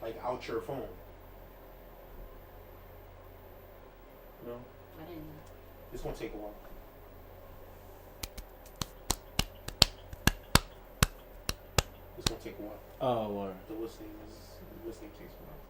like out your phone. You know, I didn't know. it's gonna take a while. It's gonna take a while. Oh, word. The listening takes a while.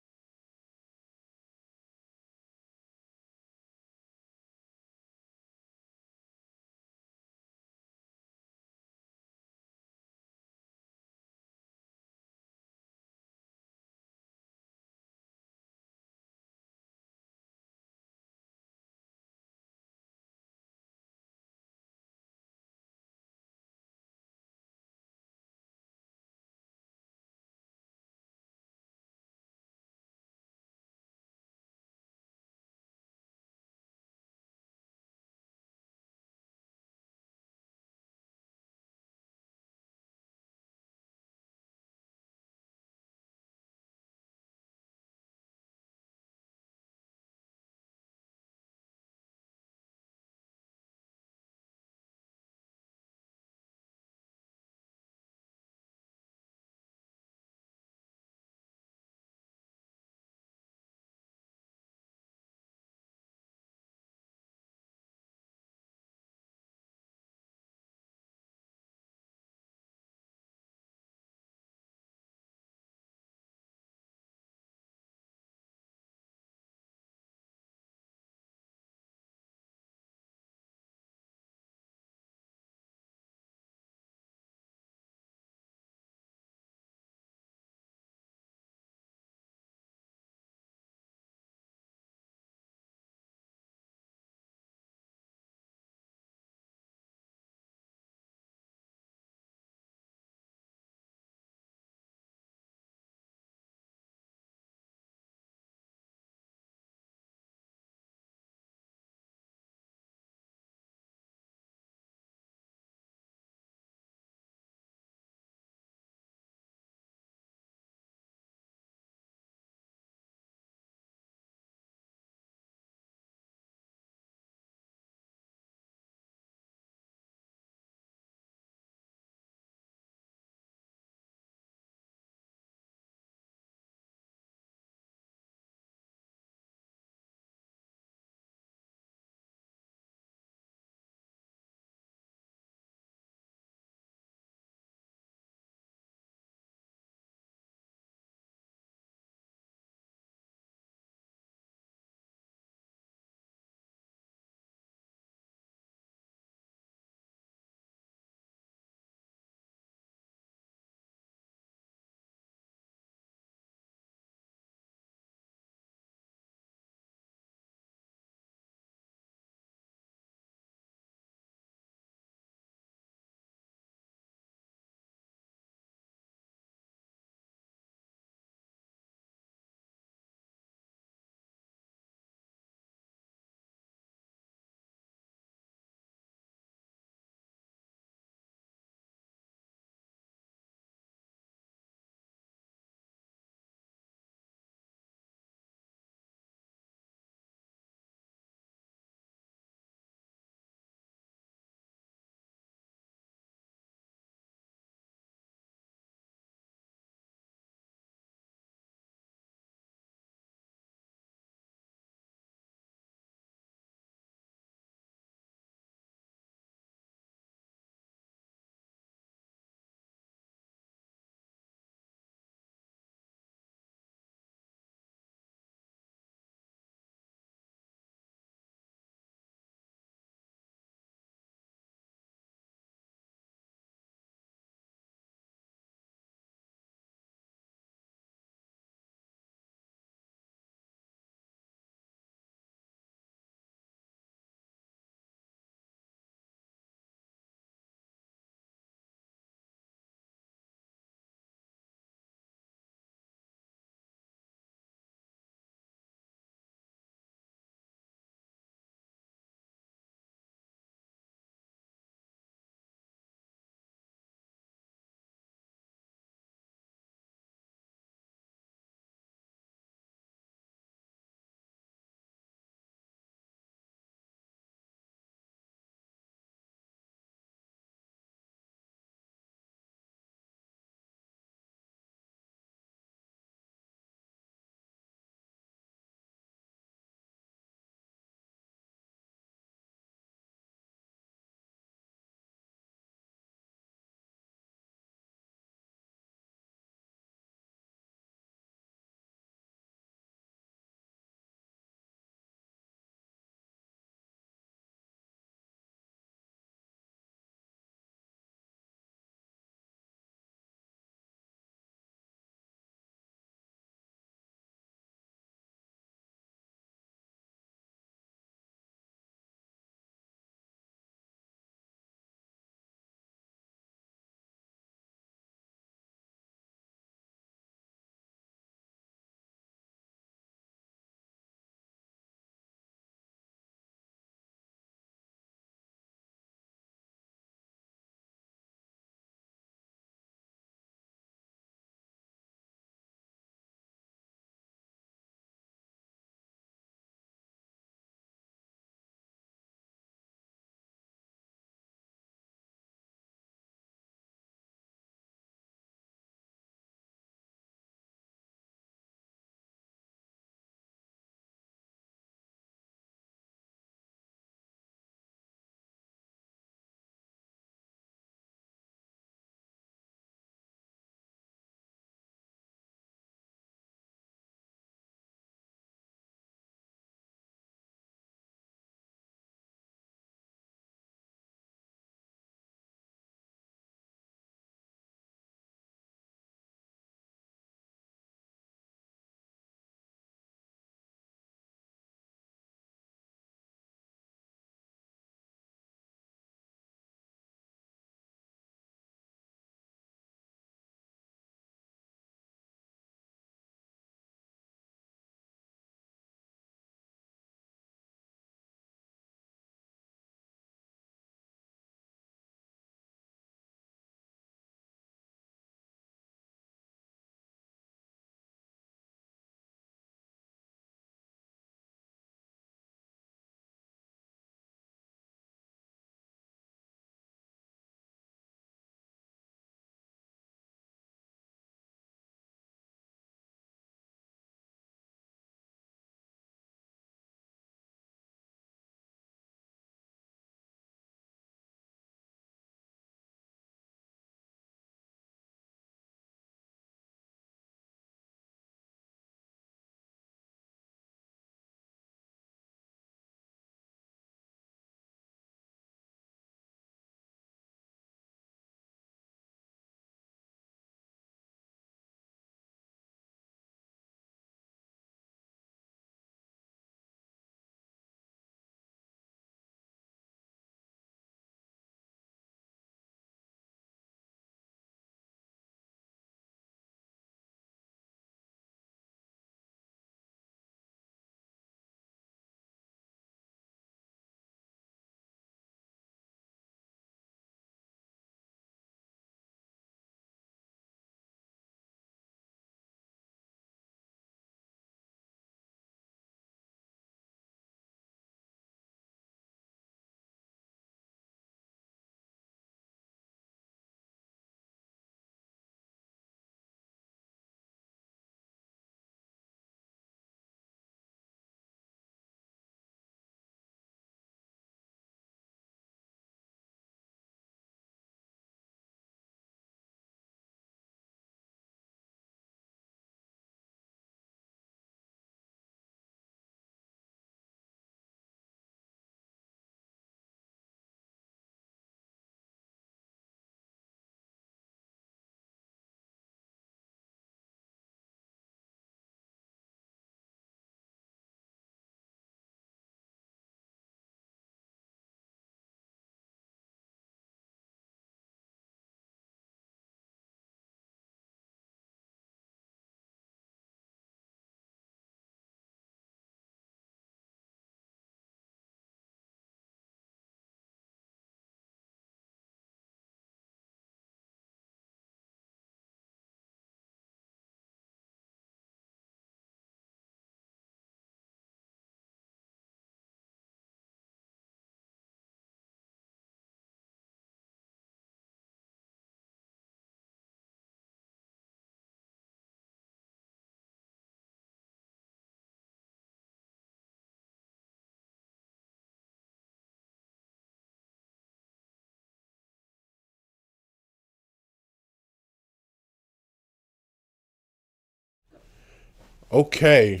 Okay.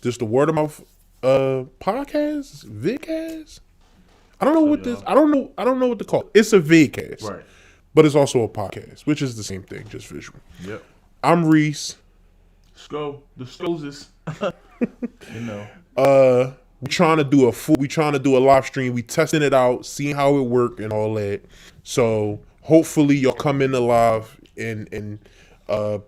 Just the word of mouth podcast? Vidcast? I don't know what this I don't know what to call it. It's a vidcast. Right. But it's also a podcast, which is the same thing, just visual. Yep. I'm Reese. The Skoses. You know. We trying to do a live stream. We testing it out, seeing how it work and all that. So hopefully y'all come in live and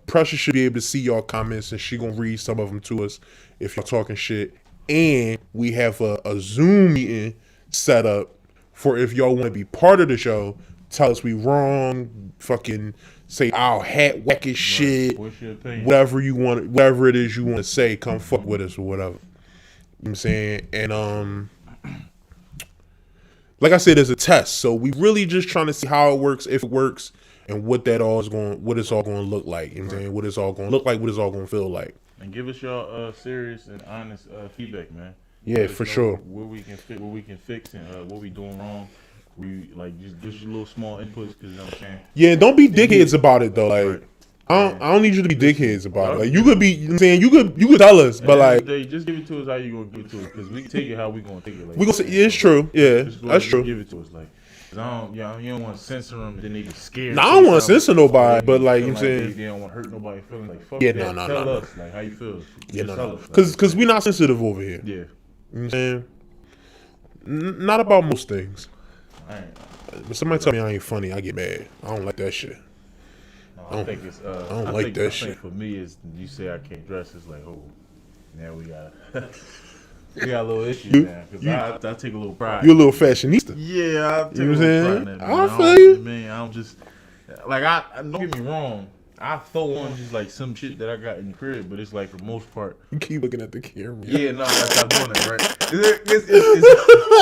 Precious should be able to see y'all comments and she gonna read some of them to us if y'all talking shit. And we have a Zoom meeting set up for if y'all want to be part of the show. Tell us we wrong. Fucking say our hat wacky shit. What's your opinion? Whatever it is you want to say, come fuck with us or whatever. You know what I'm saying? And like I said, it's a test. So we really just trying to see how it works, if it works, and what it's all going to look like. You know what I'm saying? What it's all going to look like, what it's all going to feel like. And give us your serious and honest feedback, man. Yeah, for sure. Where we can fix, and what we doing wrong. We just give you little small inputs, because you know what I'm saying. Yeah, don't be dickheads about it though. Like, right. I don't need you to be dickheads about it. Like, you could be, you know what I'm saying, you could tell us, but like, just give it to us how you gonna give it to us, because we take it how we gonna take it. Like, we gonna say, yeah, it's true. Yeah, that's true. Give it to us, like, cause you don't want to censor them, then they be scared. Nah, I don't want to censor nobody, but like, you know what I'm saying, they don't want to hurt nobody feeling like fuck. Yeah, that. no. Tell us like how you feel. Yeah, Just no. tell us, Cause we not sensitive over here. Yeah. You know what I'm saying? Not about most things. Alright. But somebody tell me I ain't funny, I get mad. I don't like that shit. No, I think it's. I don't like that shit. I think for me, is you say I can't dress. It's like, oh, now we got a little issue now, because I take a little pride. You a little fashionista. Yeah, I take You know what I'm a little saying? pride in that. I feel you. Man, I'm just like I don't get me wrong. I throw on just like some shit that I got in the crib, but it's like for the most part. You keep looking at the camera. Yeah, no, I stop doing that, right?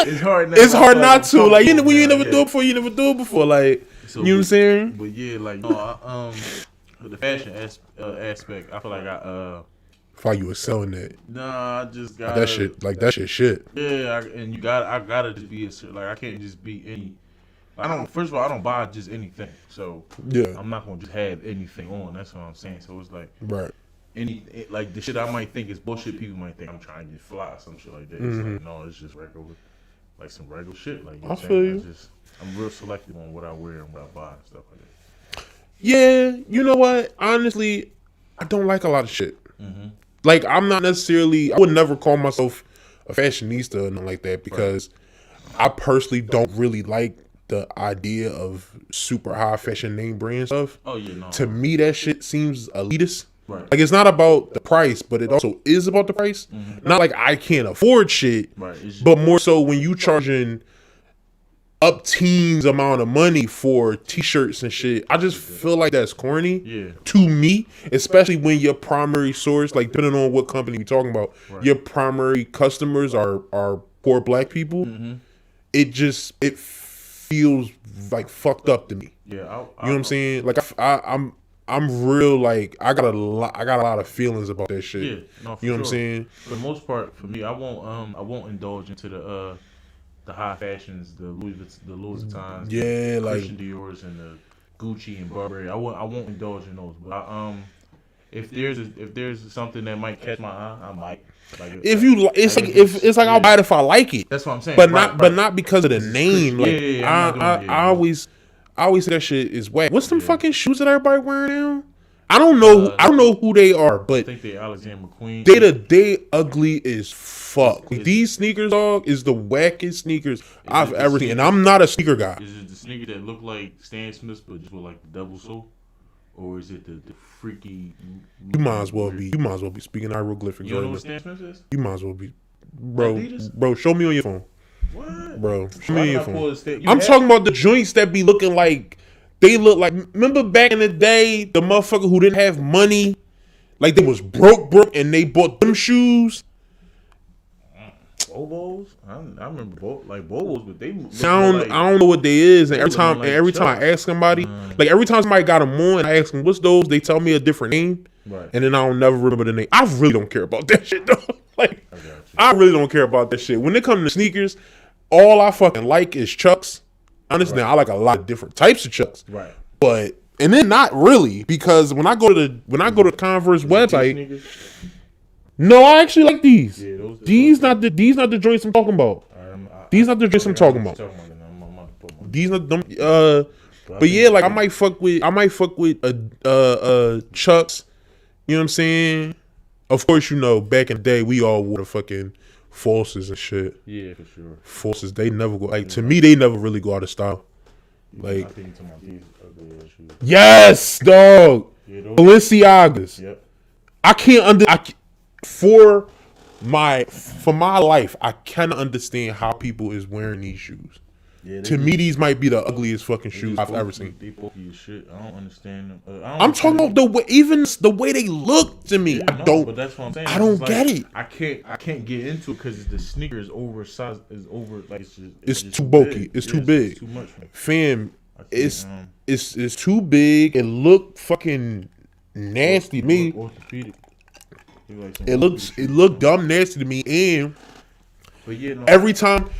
It's hard. It's hard not to. Like, when you never do it before, you never do it before. Like, so, you know what I'm saying? But yeah, like, no, the fashion aspect, I feel like I Thought you were selling that. Nah, I just got that shit. Like that shit. Yeah, I gotta just be like, I can't just be any. First of all, I don't buy just anything, so yeah, I'm not gonna just have anything on. That's what I'm saying. So it's like right. Like the shit I might think is bullshit. People might think I'm trying to get fly, some shit like that. It's like, no, it's just regular, like some regular shit. Like, you know I feel you. I'm real selective on what I wear and what I buy and stuff like that. Yeah, you know what? Honestly, I don't like a lot of shit. Mm-hmm. Like, I'm not necessarily. I would never call myself a fashionista or nothing like that, because I personally don't really like the idea of super high fashion name brand stuff. Oh yeah, no. To me, that shit seems elitist. Right. Like, it's not about the price, but it also is about the price. Mm-hmm. Not like I can't afford shit, right. But more so when you charging up teens amount of money for t-shirts and shit. I just feel like that's corny. Yeah. To me, especially when your primary source, like depending on what company you're talking about, your primary customers are poor black people. Mm-hmm. It feels like fucked up to me. Yeah, you know what I'm saying? Like I'm real, like I got a lot of feelings about that shit. Yeah, no, for you know sure. what I'm saying? For the most part, for me, I won't indulge into the high fashions, the Louis Vuittons, yeah, the like Christian Dior's and the Gucci and Burberry. I won't indulge in those. But if there's something that might catch my eye, I might. Like, it's like I'll buy it if I like it. That's what I'm saying. But not because of the name. Like I always say that shit is whack. What's them fucking shoes that everybody wearing now? I don't know who they are, but I think they Alexander McQueen. They ugly as fuck. These sneakers, dog, is the wackest sneakers I've ever seen, and I'm not a sneaker guy. Is it the sneaker that look like Stan Smith's but just with like the double sole, or is it the freaky? You might as well be speaking hieroglyphics. You don't know what Stan Smith is? You might as well be, bro. Show me on your phone. What, bro? Show me on your phone. I'm talking about the joints that be looking like. They look like, remember back in the day, the motherfucker who didn't have money, like they was broke, and they bought them shoes. Bobos? I remember Bobos, but they I don't know what they is, and every time I ask somebody, like every time somebody got them on, and I ask them what's those, they tell me a different name, right? And then I don't never remember the name. I really don't care about that shit, though. Like, I really don't care about that shit. When it comes to sneakers, all I fucking like is Chucks. Honestly, I like a lot of different types of Chucks. Right. But And then not really, because when I go to the Converse website, Sneakers? no, I actually like these. Yeah, These not the joints I'm talking about. These not the joints I'm talking about. These not them. But yeah, like I might fuck with Chucks. You know what I'm saying? Of course, you know, back in the day, we all wore the fucking Forces and shit. Yeah, for sure. Forces, they never go, like, to me, they never really go out of style. Like, I think you're talking about these ugly shoes. yes, dog. Yeah, those. Balenciagas. Yep. I can't for my life, I cannot understand how people is wearing these shoes. Yeah, To me, these might be the ugliest fucking shoes I've ever seen. They bulky as shit. I don't understand them. I'm talking about the way, even the way they look to me. Yeah, I don't. But that's what I'm saying. I don't It's like, get it. I can't get into it because the sneaker is oversized. Is over like It's just too bulky. big. It's Yeah, too big. It's too much. For me. Fam, I can't, it's too big. It look fucking nasty to me. Orthopedic. Like It looked dumb nasty to me. And But yeah, no, every time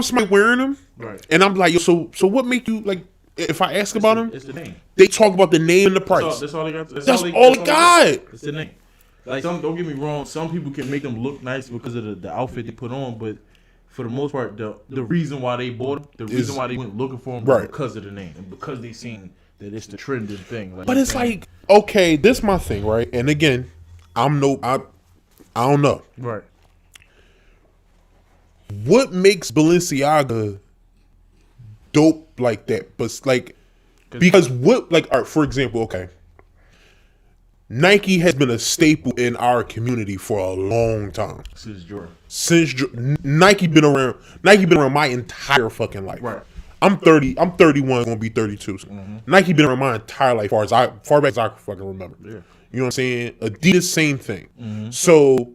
somebody wearing them, right. and I'm like, yo, so what make you like? If I ask about them, It's the name. they talk about the name and the price. That's all they got. That's all they got. It's the name. Like don't get me wrong. Some people can make them look nice because of the outfit they put on, but for the most part, the reason why they bought them, the reason why they went looking for them, was Right. because of the name and because they seen that it's the trending thing. Like, But it's like, okay, this my thing, right? And again, I don't know. right. What makes Balenciaga dope like that? But like, because what, like, all right, for example, okay, Nike has been a staple in our community for a long time. Since Jordan. Nike been around my entire fucking life. Right. I'm 30. I'm 31. Gonna be 32. So Nike been around my entire life, far back as I can fucking remember. Yeah. You know what I'm saying? Adidas, same thing. So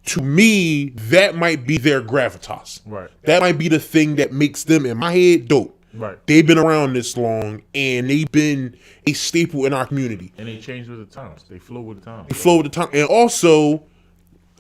to me, that might be their gravitas. Right. That might be the thing that makes them, in my head, dope. Right. They've been around this long, and they've been a staple in our community. And they changed with the times. They flow with the times. They flow with the time, and also,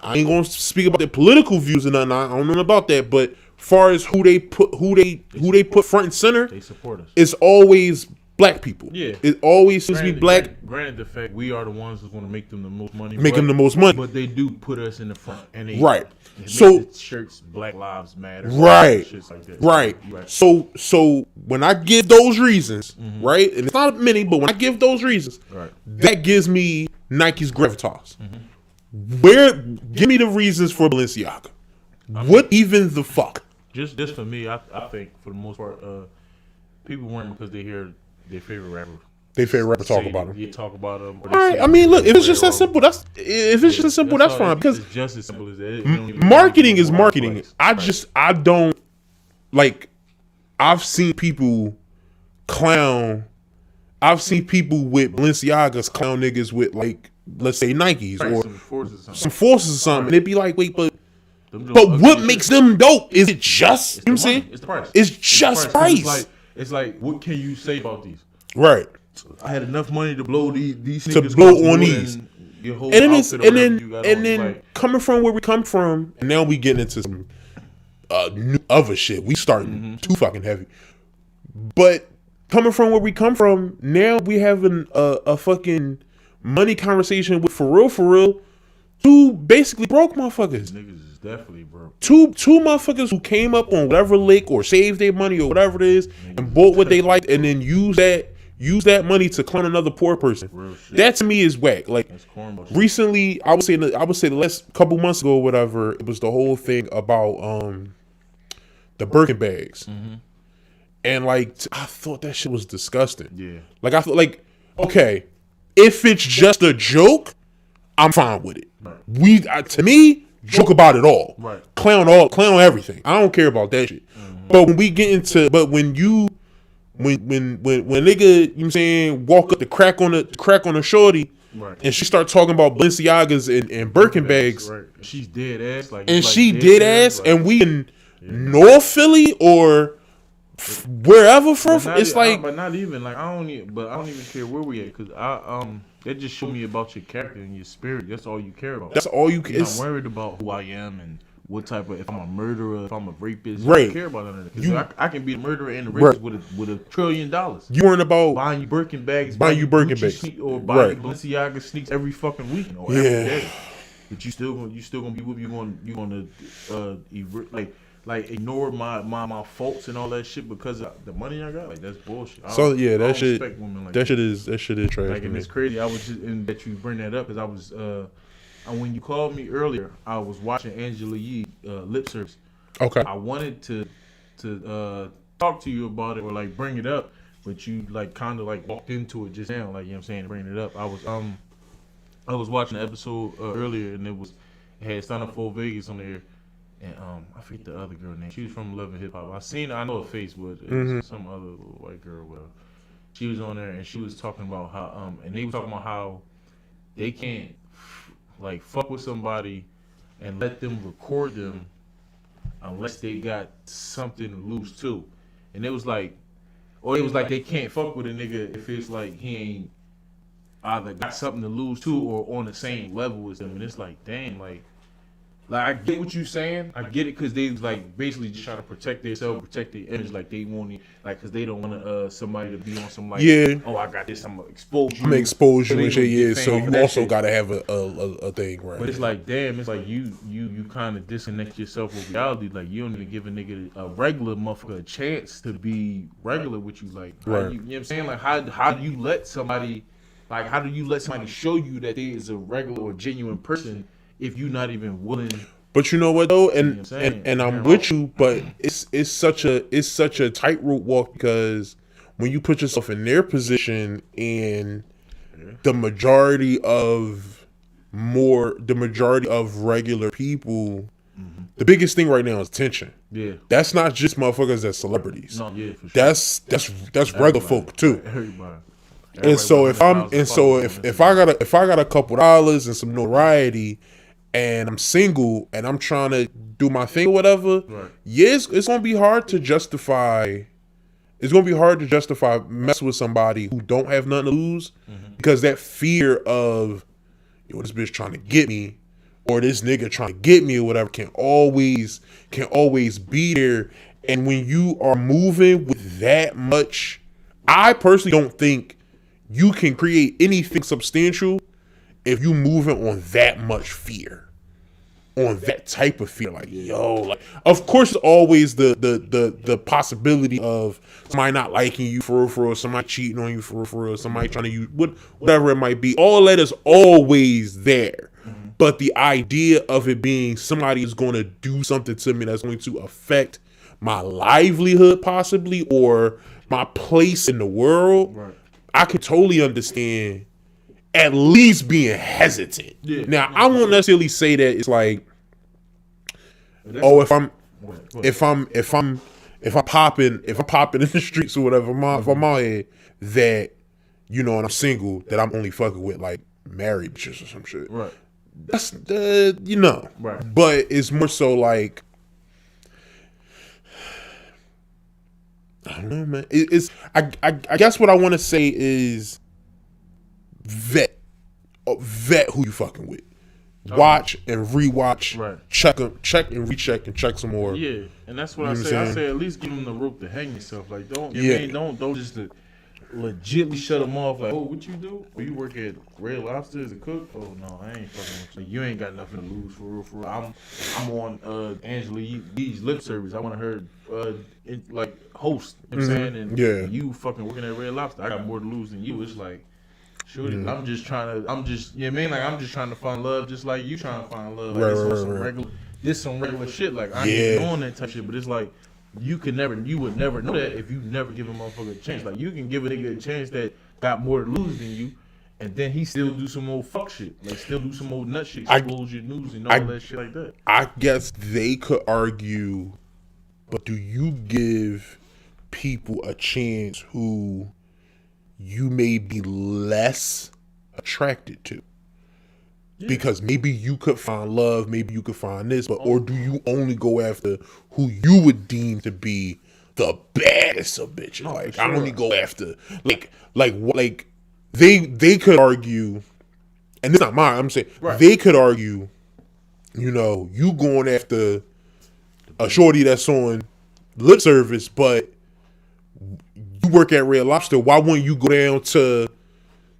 I ain't gonna speak about their political views and nothing. I don't know about that, but far as who they put front and center, They support us. it's always black people. Yeah. It always seems to be black. Granted, the fact we are the ones who's going to make them the most money. Make them the most money. But they do put us in the front. And they, Right. They make So- the shirts, Black Lives Matter. Right. Shits like that. Right. So when I give those reasons, right, and it's not many, but when I give those reasons, Right. that gives me Nike's gravitas. Give me the reasons for Balenciaga. What even the fuck? Just for me, I think for the most part, people weren't because they hear their favorite rapper. They favorite rapper talk say about them. You talk about them. All right. I mean, look, if it's just that simple, that's fine. Because it's just as simple as that. It don't even- marketing is marketing. Right. I don't like. I've seen people clown. I've seen people with Balenciagas clown niggas with, like, let's say Nikes Right, or some forces or something. some Forces or something. And it'd be like, wait, but Them what ugly makes shit. them dope? Is it just, It's you know the what I'm money. saying? It's the price. It's the just 'Cause price. It's like, what can you say about these? Right. I had enough money to blow these To sneakers blow cost on more these. than your whole And then it's, outfit or whatever you got on. Like, coming from where we come from, and now we getting into some new other shit. We starting Mm-hmm. too fucking heavy. But coming from where we come from, now we having a fucking money conversation with for real, two basically broke motherfuckers. niggas is definitely broke. Two motherfuckers who came up on whatever lick or saved their money or whatever it is and bought what they liked and then use that money to clown another poor person. Real shit. That to me is whack. Like, That's cornball shit. recently, I would say the last couple months ago or whatever, it was the whole thing about the Birkin bags. And like, I thought that shit was disgusting. Yeah. Like, I thought, like, okay, if it's just a joke, I'm fine with it. Right. To me, joke about it all. Right. Clown everything. I don't care about that shit. But when we get into, when nigga, you know what I'm saying, walk up the crack on the shorty, Right. and she start talking about Balenciagas and Birkin bags, Right. She's dead ass. Like, and like she did ass, like, and we in North Philly or wherever from, but not it's e- like, but not even like I don't even care where we at because that just show me about your character and your spirit. That's all you care about. that's all you You're can. not worried about who I am and what type of, if I'm a murderer, if I'm a rapist. I Right. don't care about none of that. Because I can be a murderer and a rapist with $1 trillion. You weren't about Buying you Birkin bags, Buying you Birkin Gucci bags. Sneak, or buying you Right. Balenciaga sneaks every fucking week or every day. But you still gonna be with you gonna like ignore my faults and all that shit because of the money I got. Like that's bullshit. So yeah, I that don't shit. respect women like That shit is trash. like, to and me. it's crazy. I was just, and that you bring that up, because I was, when you called me earlier, I was watching Angela Yee lip service. Okay. I wanted to talk to you about it or like bring it up, but you like kind of like walked into it just now, like, you know what I'm saying, bringing it up. I was watching the episode earlier, and it had Stunna 4 Vegas on there, and I forget the other girl name. She was from Love and Hip Hop. I know her face, but it was some other little white girl. Well, she was on there, and she was talking about how and they were talking about how they can't like fuck with somebody and let them record them unless they got something to lose too. And it was like they can't fuck with a nigga if it's like he ain't either got something to lose to or on the same level as them. And it's like, damn, like I get what you saying. I get it, because they like basically just trying to protect themselves, protect their image. Like they want it, like, because they don't want somebody to be on some like, oh, I got this, I'm gonna expose you. I'm gonna expose you and shit. Yeah, Get so fame you off that also shit. gotta have a thing, right? But it's like, damn, it's like you kind of disconnect yourself with reality. Like, you don't even give a nigga, a regular motherfucker, a chance to be regular with you. Like, Right. you know what I'm saying? Like, how do you let somebody, like, how do you let somebody show you that they is a regular or genuine person if you're not even willing? But you know what though, You know what I'm and saying? and I'm with you, but it's such a tightrope walk, because when you put yourself in their position and the majority of regular people, the biggest thing right now is attention. Yeah. That's not just motherfuckers that's celebrities. No, yeah, for sure. That's regular folk too. Everybody. And so if I got a couple dollars and some notoriety, and I'm single and I'm trying to do my thing or whatever, Right. yes, it's gonna be hard to justify. It's gonna be hard to justify messing with somebody who don't have nothing to lose, because that fear of, yo, this bitch trying to get me, or this nigga trying to get me or whatever can always be there. And when you are moving with that much, I personally don't think you can create anything substantial if you moving on that much fear, on that type of fear. Like, yo, like, of course, there's always the possibility of somebody not liking you for real, somebody cheating on you for real, somebody trying to use whatever it might be. All that is always there. But the idea of it being somebody is going to do something to me that's going to affect my livelihood possibly, or my place in the world, Right. I could totally understand at least being hesitant. Yeah. Now, I won't necessarily say that it's like, oh, if I'm popping in the streets or whatever, if I'm out here, that, you know, and I'm single, that I'm only fucking with like married bitches or some shit. Right. That's you know. Right. But it's more so like, I don't know, man. I guess what I want to say is vet who you fucking with. Watch and rewatch. Right. Check and recheck and check some more. Yeah, and that's what You I know what say. I'm I saying? say at least give them the rope to hang yourself. Like, don't, don't just legitly shut them off. Like, oh, what you do? Oh, you work at Red Lobster as a cook? Oh no, I ain't fucking with you. Like, you ain't got nothing to lose, for real. For real. I'm on Angela Yee's lip service. I want her like host. You know what I'm saying? And Yeah. you fucking working at Red Lobster. I got more to lose than you. It's like, sure, I'm just trying to find love just like you trying to find love. Like, this some regular shit. Like, I ain't doing that type shit, but it's like, you would never know that if you never give a motherfucker a chance. Like, you can give a nigga a chance that got more to lose than you, and then he still do some old fuck shit. Like, still do some old nut shit, expose your news and all that shit like that. I guess they could argue, but do you give people a chance who you may be less attracted to? Yeah. Because maybe you could find love, maybe you could find this, but or do you only go after who you would deem to be the baddest of bitches? Like, sure. I only go after like they could argue, and this is not mine. I'm saying they could argue you know, you going after a shorty that's on lip service, but you work at Red Lobster. Why wouldn't you go down to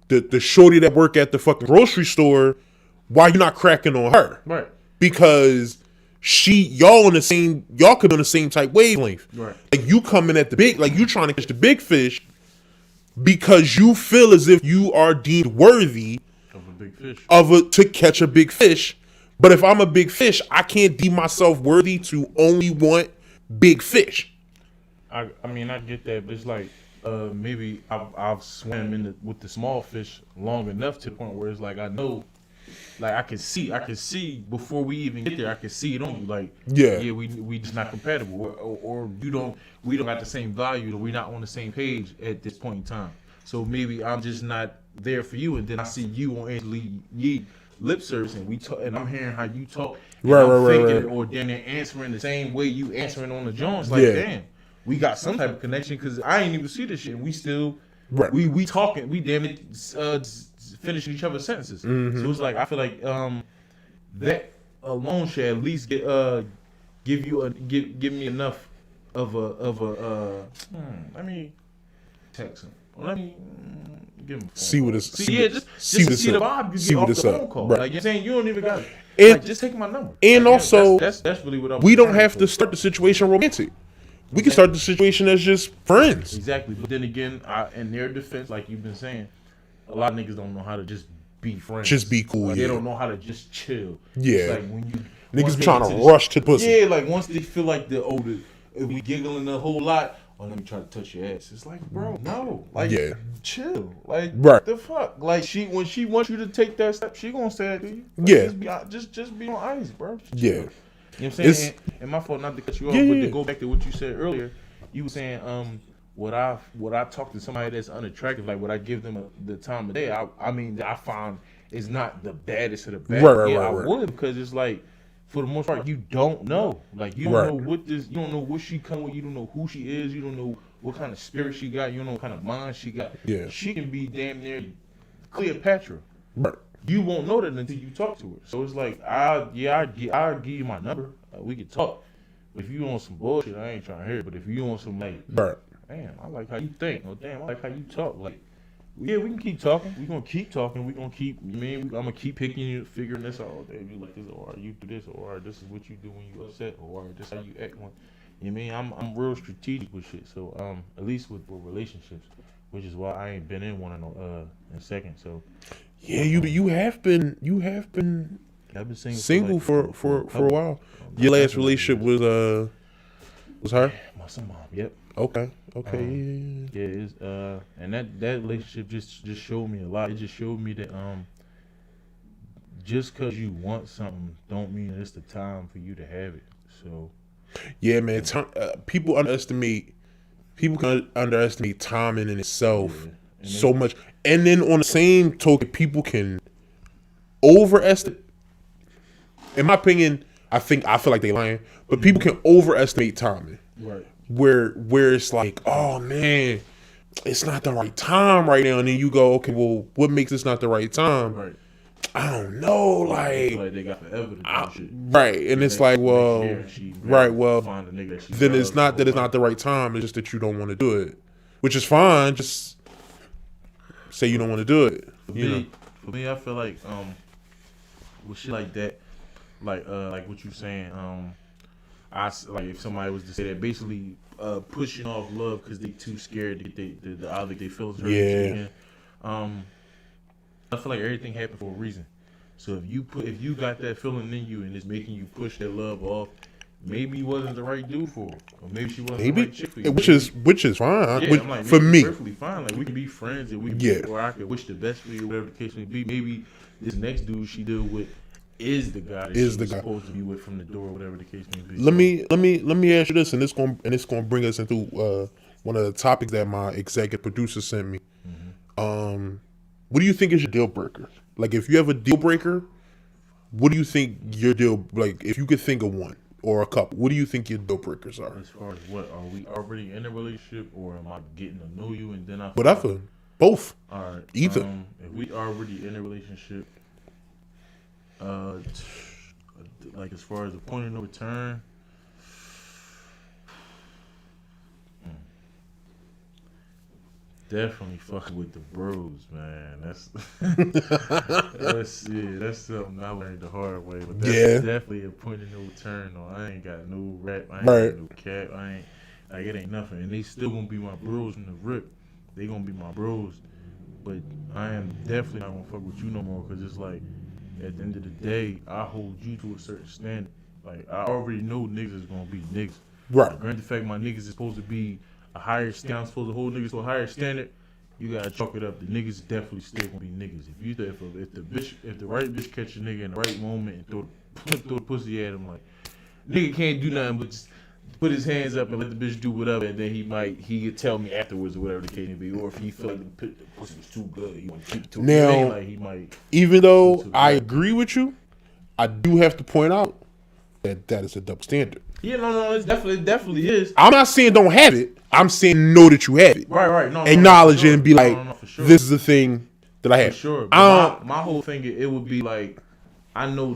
the shorty that work at the fucking grocery store? Why you not cracking on her? Right. Because y'all could be on the same type wavelength. Right. Like you coming at the big, like you trying to catch the big fish because you feel as if you are deemed worthy Of a big fish. to catch a big fish. But if I'm a big fish, I can't deem myself worthy to only want big fish. I mean, I get that, but it's like maybe I've swam with the small fish long enough to the point where it's like I know, like I can see before we even get there. I can see it on you, like Yeah. we just not compatible, or we don't got the same value, or we're not on the same page at this point in time. So maybe I'm just not there for you, and then I see you on Angela Yee lip service, and we talk, and I'm hearing how you talk, and Right, I'm right, thinking, right. or then they're answering the same way you answering on the Jones, like Yeah. damn. We got some type of connection because I ain't even see this shit. And we still, Right. we talking. We damn it finishing each other's sentences. Mm-hmm. So it's like I feel like that alone should at least give me enough of a. Let me text him. Let me give him. A phone See what it's. call. See, Yeah, just see what to it's see the up. vibe you See get what off it's the up. phone call. Right. Like you're saying, you don't even got it. And- Like, just take my number. and Like, also, that's really what I'm. We don't trying have to start the situation romantic. We can start the situation as just friends. Exactly, but then again, in their defense, like you've been saying, a lot of niggas don't know how to just be friends. Just be cool, Like, yeah. They don't know how to just chill. Yeah. It's like when you once Niggas they trying get to this- rush to pussy. Yeah, like once they feel like if we giggling a whole lot, let me try to touch your ass. It's like, bro, no, like, Yeah. chill, like, Right. the fuck, like when she wants you to take that step, she gonna say it to you. Like, Yeah. just be on ice, bro. Just Yeah. chill. You know what I'm saying? It's- And my fault not to cut you off, Yeah, but yeah. to go back to what you said earlier, you were saying, would I talk to somebody that's unattractive, like would I give them the time of day? I mean, I find it's not the baddest of the bad. Right, yeah, right, I right. would, because it's like, for the most part, you don't know. Like you don't Right. know you don't know what she come with, you don't know who she is, you don't know what kind of spirit she got, you don't know what kind of mind she got. Yeah. She can be damn near Cleopatra. Right. You won't know that until you talk to her. So it's like, I'll give you my number. We can talk. But if you want some bullshit, I ain't trying to hear it. But if you want some like, Right. damn, I like how you think. Oh, damn, I like how you talk. Like, yeah, we can keep talking. We gonna keep talking. We gonna keep. I'm gonna keep picking you, figuring this out. Damn, you like this, or you do this, or this is what you do when you upset, or this how you act when. You know what I mean? I'm real strategic with shit. So at least with relationships, which is why I ain't been in one in a second. So Yeah, you have been I've been single like, for a while. Your last relationship was her? my son, mom. Yep. Okay. Yeah. Yeah, it's and that relationship just showed me a lot. It just showed me that just cause you want something don't mean that it's the time for you to have it. So Yeah, man. People can underestimate timing in itself And so much, and then on the same token, people can overestimate. In my opinion, I feel like they lying, but people can overestimate timing. right. Where it's like, oh man, it's not the right time right now, and then you go, okay, well, what makes this not the right time? Right. I don't know, I feel like, like they got forever to do shit. right, and it's like, well, right, well, find a nigga that she then it's loves, not that or it's not the right time. It's just that you don't want to do it, which is fine. Just say you don't want to do it. For me, I feel like with shit like that, like what you saying, like if somebody was to say that, basically pushing off love because they too scared to get the object they feel hurt. Yeah. I feel like everything happened for a reason. So if you got that feeling in you and it's making you push that love off, maybe you wasn't the right dude for her, or maybe she wasn't the right chick for you. which is fine. Yeah, Which, I'm like, for maybe me, perfectly fine. Like we can be friends, and we can Yeah. or I could wish the best for you, whatever the case may be. Maybe this next dude she deal with is the guy that Is she's the guy. supposed to be with from the door, whatever the case may be. let me ask you this, and it's gonna bring us into one of the topics that my executive producer sent me. What do you think is your deal breaker? Like, if you have a deal breaker, what do you think your deal, like, if you could think of one or a couple, what do you think your deal breakers are? As far as what, are we already in a relationship, or am I getting to know you and then I? Whatever, both. All right. Either. If we already in a relationship, like as far as the point of no return. Definitely fucking with the bros, man. That's that's something I learned the hard way. But that's definitely a point of no return. No, I ain't got no rap. I ain't got no cap. I ain't like it ain't nothing. And they still gonna be my bros in the rip. They gonna be my bros. But I am definitely not gonna fuck with you no more. Cause it's like at the end of the day, I hold you to a certain standard. Like I already know niggas is gonna be niggas. Right. Granted, the fact my niggas is supposed to be a higher standard, I'm supposed to hold niggas to a higher standard. You gotta chalk it up. The niggas definitely still gonna be niggas. If the right bitch catch a nigga in the right moment and throw the pussy at him, like nigga can't do nothing but just put his hands up and let the bitch do whatever, and then he could tell me afterwards or whatever the case may be, or if he felt like the pussy was too good, he want to keep it to him. Now, Like he might. Even though I agree with you, I do have to point out that is a double standard. Yeah, no, it definitely is. I'm not saying don't have it. I'm saying know that you have it. Right. No, acknowledge it and be like, for sure. this is the thing that I have. For sure. But my whole thing, it would be like, I know,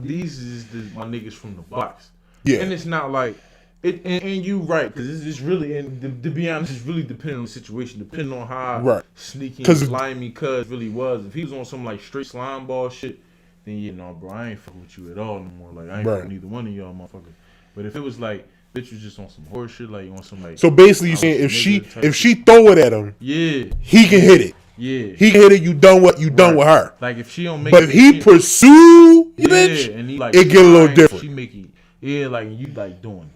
these is my niggas from the box. Yeah. And it's not like, and you right, because it's really, and to be honest, it's really depending on the situation, depending on how sneaky and slimy Cuz really was. If he was on some like straight slime ball shit, then yeah, no, bro, I ain't fucking with you at all no more. Like, I ain't fucking with neither one of y'all motherfuckers. But if it was like, bitch was just on some horse shit, like on some like. So basically, you saying if she throw it at him, yeah, he can hit it. Yeah, he can hit it. You done what you done with her. Like if she don't make, but if he pursue you, bitch, and he like it get a little different. She make it, like you like doing,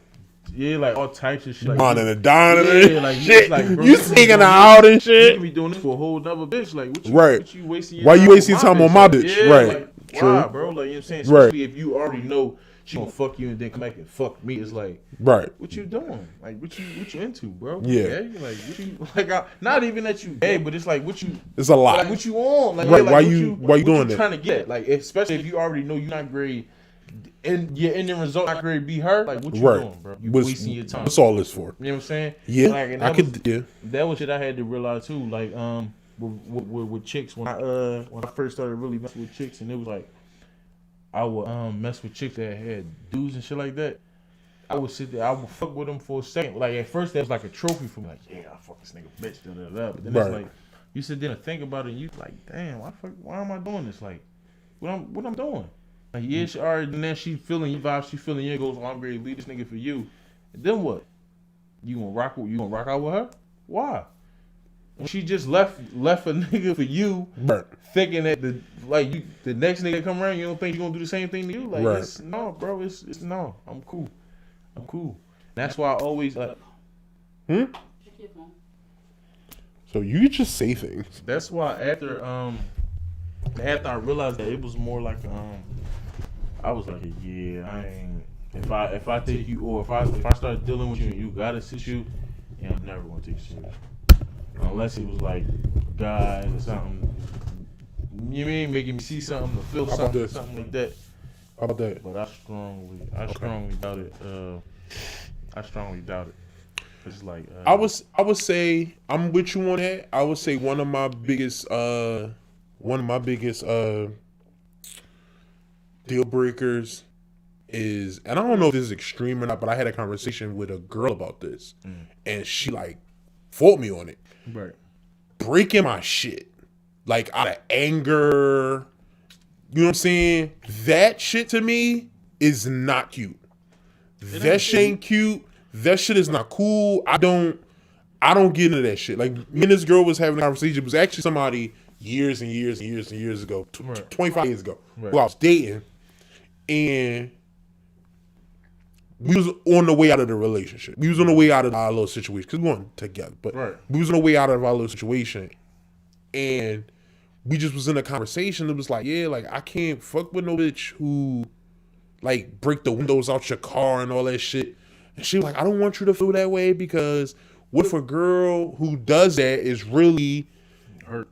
like all types of shit. Like, on and a dime and like shit. Like, bro, you singing her out and shit. You be doing this for a whole other bitch. Like what you, what you wasting? Why you wasting time on my bitch? Yeah, right. Like, True. Why, bro? Like you know what I'm saying. Especially if you already know she gonna fuck you and then come back and fuck me. It's like, what you doing? Like, what you into, bro? Yeah. Like, what you not even that you gay, but it's like, what you? It's a lot. Like, what you on? Like, right. Like, why you doing that? Trying to get like, especially if you already know you're not great, and your ending result not great be her. Like, what you doing, bro? You wasting your time. What's all this for? You know what I'm saying? Yeah. Like, that was shit I had to realize too. Like, with chicks when I first started really messing with chicks, and it was like. I would mess with chicks that had dudes and shit like that. I would sit there, I would fuck with them for a second. Like at first that was like a trophy for me, like, yeah, I fuck this nigga bitch, da da da. But then it's like you sit there and think about it and you like, damn, why am I doing this? Like, what I'm doing? Like, yeah, she already, and then she feeling you vibe, she feeling you, goes, oh, I'm ready to leave this nigga for you. And then what? You gonna rock out with her? Why? When she just left a nigga for you, thinking that the next nigga come around, you don't think you gonna do the same thing to you? Like, no, bro, it's no. I'm cool. That's why I always like. So you just say things. That's why after I realized that it was more like I was like, yeah, I ain't. If I take you, or if I start dealing with you and you got a issue, yeah, I'm never gonna take you serious. Unless it was like God or something, you mean making me see something or feel something like that. How about that? But I strongly doubt it. I strongly doubt it. It's like I would say I'm with you on that. I would say one of my biggest deal breakers is, and I don't know if this is extreme or not, but I had a conversation with a girl about this, and she like fought me on it. Right. Breaking my shit. Like out of anger. You know what I'm saying? That shit to me is not cute. That shit ain't cute. That shit is not cool. I don't get into that shit. Like me and this girl was having a conversation. It was actually somebody years and years and years and years ago, 25 years ago, who I was dating. And we was on the way out of the relationship. We was on the way out of our little situation because we weren't together. But we was on the way out of our little situation, and we just was in a conversation. It was like, yeah, like I can't fuck with no bitch who like break the windows out your car and all that shit. And she was like, I don't want you to feel that way because what if a girl who does that is really hurt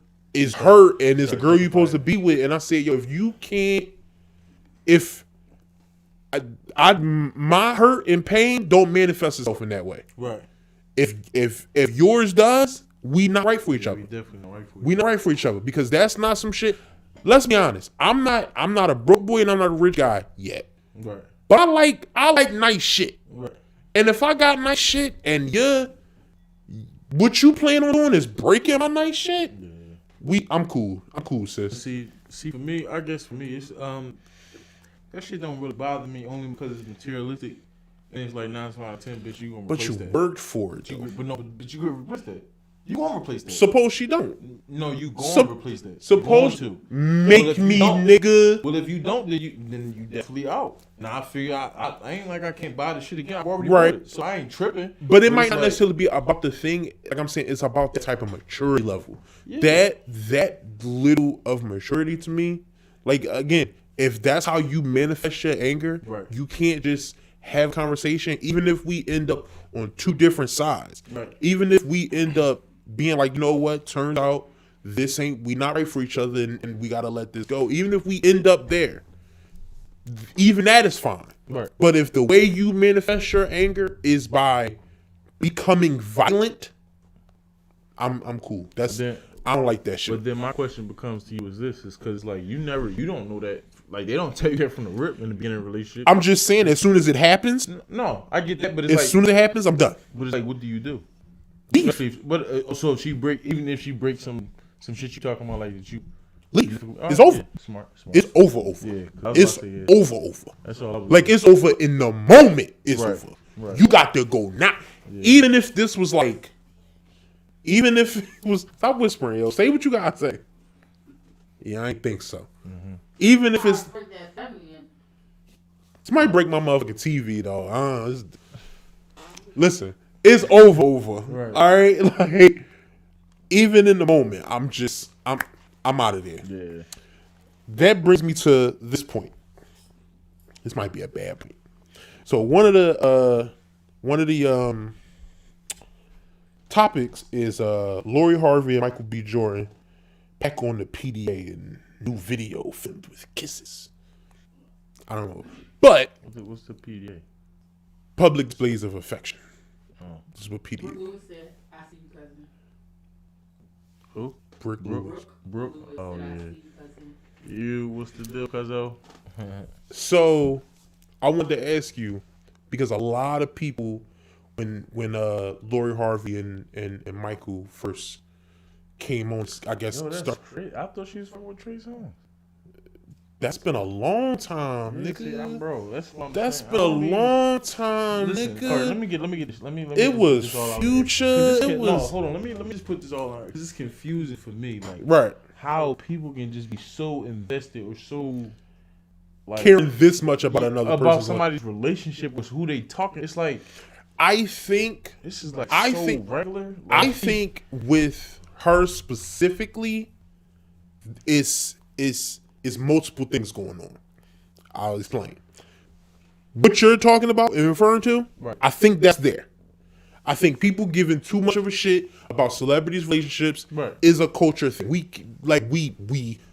and is the girl you're supposed to be with? And I said, yo, if you can't, my hurt and pain don't manifest itself in that way. Right. If yours does, we not right for each other. We definitely not right for each other. We not right for each other because that's not some shit. Let's be honest. I'm not a broke boy and I'm not a rich guy yet. Right. But I like nice shit. Right. And if I got nice shit and what you plan on doing is breaking my nice shit, I'm cool. I'm cool, sis. See, for me, I guess for me, it's that shit don't really bother me only because it's materialistic. And it's like 9 out of 10, bitch, you gonna But replace you that. worked for it, though. But you gonna replace that. You gonna replace that. Suppose she don't. No, you gonna replace that. Suppose you make me, nigga. Well, if you don't, then you definitely out. Now I figure I ain't like I can't buy the shit again. I've already Right. bought it, so I ain't tripping. But it might it's not like- necessarily be about the thing. Like I'm saying, it's about the type of maturity level. Yeah. That little of maturity to me, like again, if that's how you manifest your anger, Right. you can't just have a conversation. Even if we end up on two different sides, Right. even if we end up being like, you know what, turns out we not right for each other, and we gotta let this go. Even if we end up there, even that is fine. Right. But if the way you manifest your anger is by becoming violent, I'm cool. I don't like that shit. But then my question becomes to you is because like you don't know that, like they don't tell you that from the rip in the beginning of a relationship. I'm just saying, as soon as it happens, No, I get that, but it's as soon as it happens, I'm done. but it's like, what do you do? Leave. Especially so if she if she breaks some shit you talking about, like that you Leave. Oh, It's over. yeah, smart. It's over. Yeah, 'cause I was It's about to say, yeah. over. That's all I was Like it's over in the moment. It's Right, over. right. You got to go now. Even if this was like, even if it was, stop whispering, yo. Say what you gotta say. Yeah, I ain't think so. Even if it's, somebody break my motherfucking TV though. Listen, it's over. Right. All right, like even in the moment, I'm out of there. Yeah. That brings me to this point. This might be a bad point. So one of the topics is Lori Harvey and Michael B. Jordan back on the PDA and new video filmed with kisses. I don't know, but What's the PDA? public displays of affection. Oh. This is what PDA. Lewis said, "I see you, cousin." Who? Brick Lewis. Brooke. Lewis Oh said, "I yeah. see you, cousin." You. What's the deal, cuzzo? So I wanted to ask you, because a lot of people, when Lori Harvey and Michael first came on, I guess Yo, that's crazy. I thought she was fucking with Trey Songz. that's been a long time, Yeah, nigga. see, bro, that's what I'm That's saying. been a long time, Listen, nigga. Carter, let me get this. Let me It get was this all out Future, there. 'Cause this it no, was- hold on. Let me just put this all out because it's confusing for me. Like Right. how people can just be so invested or so like Caring this much about another about person's life. somebody's relationship with who they talking. It's like I think this is like I so think- regular. I Like, think with her specifically, is multiple things going on. I'll explain. What you're talking about and referring to, Right. I think that's there. I think people giving too much of a shit about celebrities' relationships Right. is a culture thing. We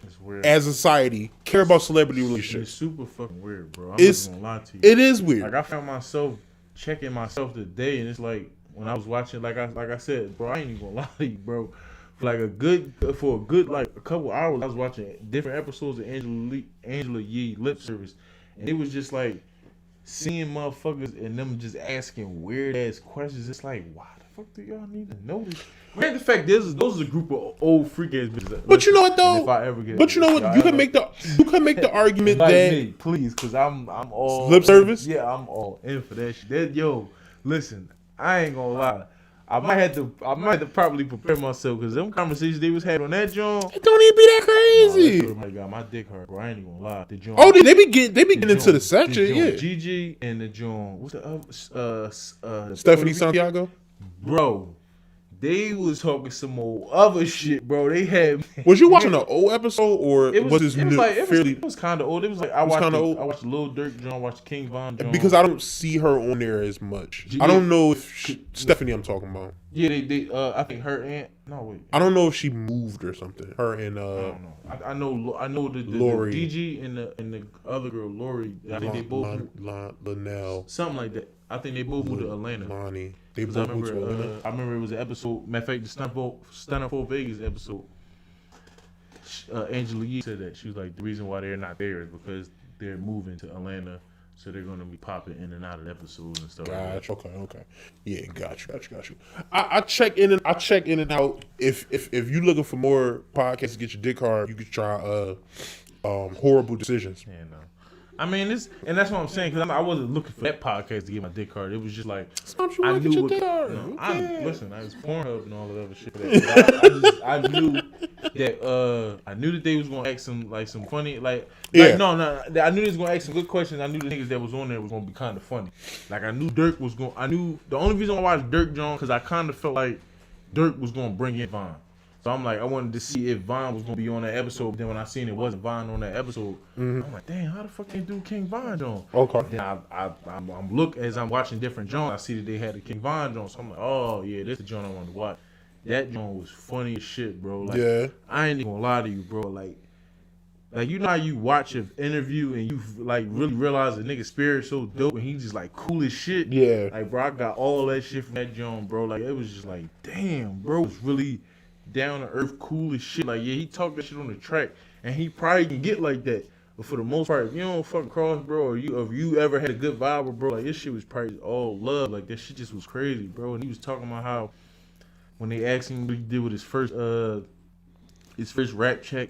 It's weird. as a society care about celebrity It's relationships. super fucking weird, bro. I'm It's- not gonna lie to you. It is weird. Like I found myself checking myself today, and it's like when I was watching, like I said, bro, I ain't even gonna lie to you, bro. For a good like a couple hours, I was watching different episodes of Angela Yee lip service, and it was just like seeing motherfuckers and them just asking weird ass questions. It's like, why the fuck do y'all need to know this? Man, the fact is, those are a group of old freak ass bitches. But you know what though? And if I ever get, But you know what? y'all You can ever- make the argument like that me, please, because I'm all Lip service? Yeah, I'm all in for that shit. Yo, listen, I ain't gonna lie. I might have to probably prepare myself because them conversations they was having on that joint. it don't even be that crazy. Oh my god, my dick hurt, bro. I ain't even gonna lie. The joint. Oh, they be getting into the section, the yeah. Gigi and the joint. What's the other? Stephanie Santiago. Bro, they was talking some old other shit, bro. They had. Was you watching the old episode or It was, this it was new like fairly? it was kind of old. It was like I was watched kinda old? I watched Lil Durk John, watched King Von John. Because I don't see her on there as much. I don't know if Stephanie I'm talking about. Yeah, they I think her and no wait. I don't know if she moved or something. Her and I don't know. I know the Lori. DG and the other girl Lori. I think they both Linnell, something like that. I think they both moved to Atlanta. Lonnie. They 'Cause I both moved to remember, Atlanta. I remember it was an episode. Matter of fact, the Stanford Vegas episode. Angela Yee said that she was like the reason why they're not there is because they're moving to Atlanta So they're gonna be popping in and out of episodes and stuff. Like that. Gotcha. Okay. Yeah, got you. I check in and out. If you looking for more podcasts to get your dick hard, you could try Horrible Decisions. Yeah, no. I mean, and that's what I'm saying, because I wasn't looking for that podcast to get my dick hard. It was just like, Sometimes you want to get your dick hard. Listen, I was Pornhub and all of that other shit. For that. I knew that they was gonna ask some funny, I knew they was gonna ask some good questions. I knew the niggas that was on there was gonna be kind of funny. Like I knew the only reason I watched Dirk John because I kind of felt like Dirk was gonna bring in Vine. So I'm like, I wanted to see if Vine was gonna be on that episode. But then when I seen it wasn't Vine on that episode, I'm like, damn, how the fuck they do King Vine John? Okay. Then I'm as I'm watching different John, I see that they had the King Vine John. So I'm like, oh yeah, this is the John I wanted to watch. That John was funny as shit, bro. Like, Yeah. I ain't even gonna lie to you, bro. Like you know how you watch an interview and you like really realize the nigga spirit so dope and he just like cool as shit. Yeah. Like, bro, I got all that shit from that John, bro. Like, it was just like, damn, bro, it's really down to earth, cool as shit. Like, yeah, he talked that shit on the track, and he probably can get like that. But for the most part, if you don't fucking cross, bro, or you ever had a good vibe with bro, like this shit was probably all love. Like that shit just was crazy, bro. And he was talking about how when they asked him what he did with his first rap check,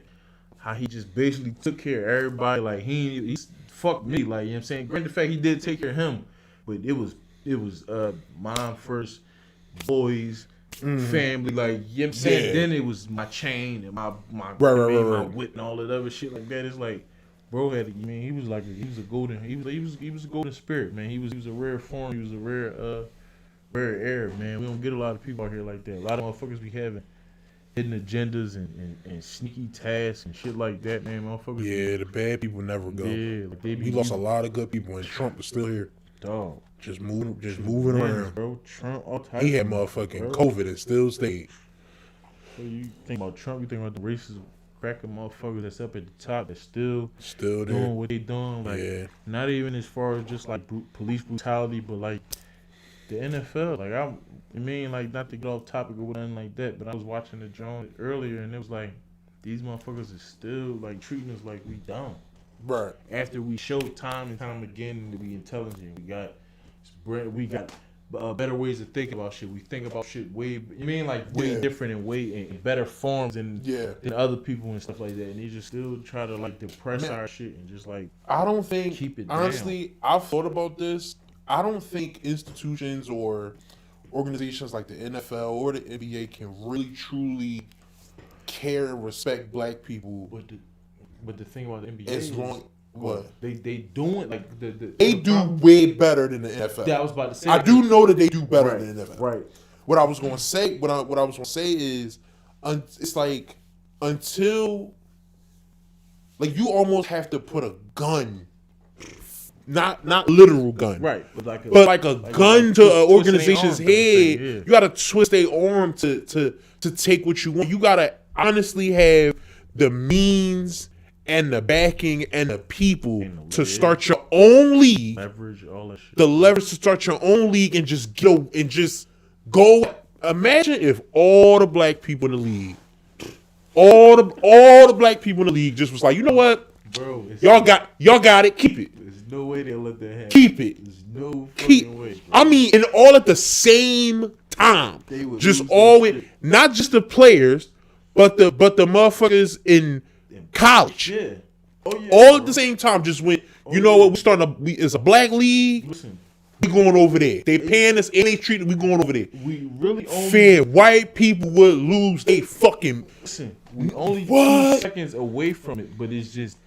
how he just basically took care of everybody. Like he fucked me. Like, you know what I'm saying? Granted, the fact he did take care of him, but it was mom first, boys. Family, like, you know what I'm saying? Yeah. Then it was my chain and my Right. whip and all that other shit like that. It's like, bro had to, man, he was a golden spirit, man. He was a rare form, he was a rare air, man. We don't get a lot of people out here like that. A lot of motherfuckers be having hidden agendas and sneaky tasks and shit like that, man. Motherfuckers Yeah, the bad people never go. yeah, like they be We lost a lot of good people, and Trump is still here, dog. just moving around. Bro. Trump, all types He had of motherfucking bro. COVID and still stayed. So you think about Trump, you think about the racist cracker motherfuckers that's up at the top that's still Still doing there. what they doing. Like, Yeah. not even as far as just like police brutality, but like the NFL. Like, I mean, like, not to get off topic or nothing like that, but I was watching the Jones earlier and it was like, these motherfuckers is still like treating us like we dumb. Right. After we showed time and time again to be intelligent, we got better ways of thinking about shit. We think about shit way Yeah. different and way in better forms than Yeah. other people and stuff like that. And they just still try to like depress Man. our shit and just like I don't think, keep it honestly, I've thought about this. I don't think institutions or organizations like the NFL or the NBA can really truly care and respect black people But the thing about the NBA as is, long what they doing like they the do problem- way better than the NFL. That I was about to say. I do know that they do better Right, than the NFL. right. What I was going to say, what I was going to say is, it's like until, like, you almost have to put a gun, not literal gun, Right, but like a gun to an organization's twist their arm, head. yeah. You gotta twist their arm to take what you want. You gotta honestly have the means and the backing and the people And the to lead. start your own league. leverage, all that shit. The leverage to start your own league and just go. Imagine if all the black people in the league, all the black people in the league just was like, you know what, Bro, y'all got it, keep it, there's no way they'll let that happen. keep it. There's no Keep, fucking way. Bro. I mean, and all at the same time. They would Just lose their always, shit. not just the players, but the motherfuckers in college. Yeah. Oh yeah. All bro. at the same time. Just went. You know what? It's a black league. Listen, We going over there. They paying us and they treating. We going over there. we really only Fair. White people would lose. They fucking. listen. We only What? 2 seconds away from it, but it's just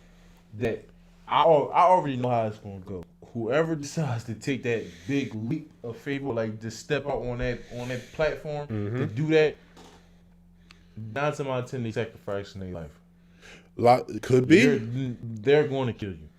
that I already know how it's gonna go. Whoever decides to take that big leap of faith, or like just step out on that platform to do that, 9 times out of 10 they sacrificing their life. Could be. They're going to kill you.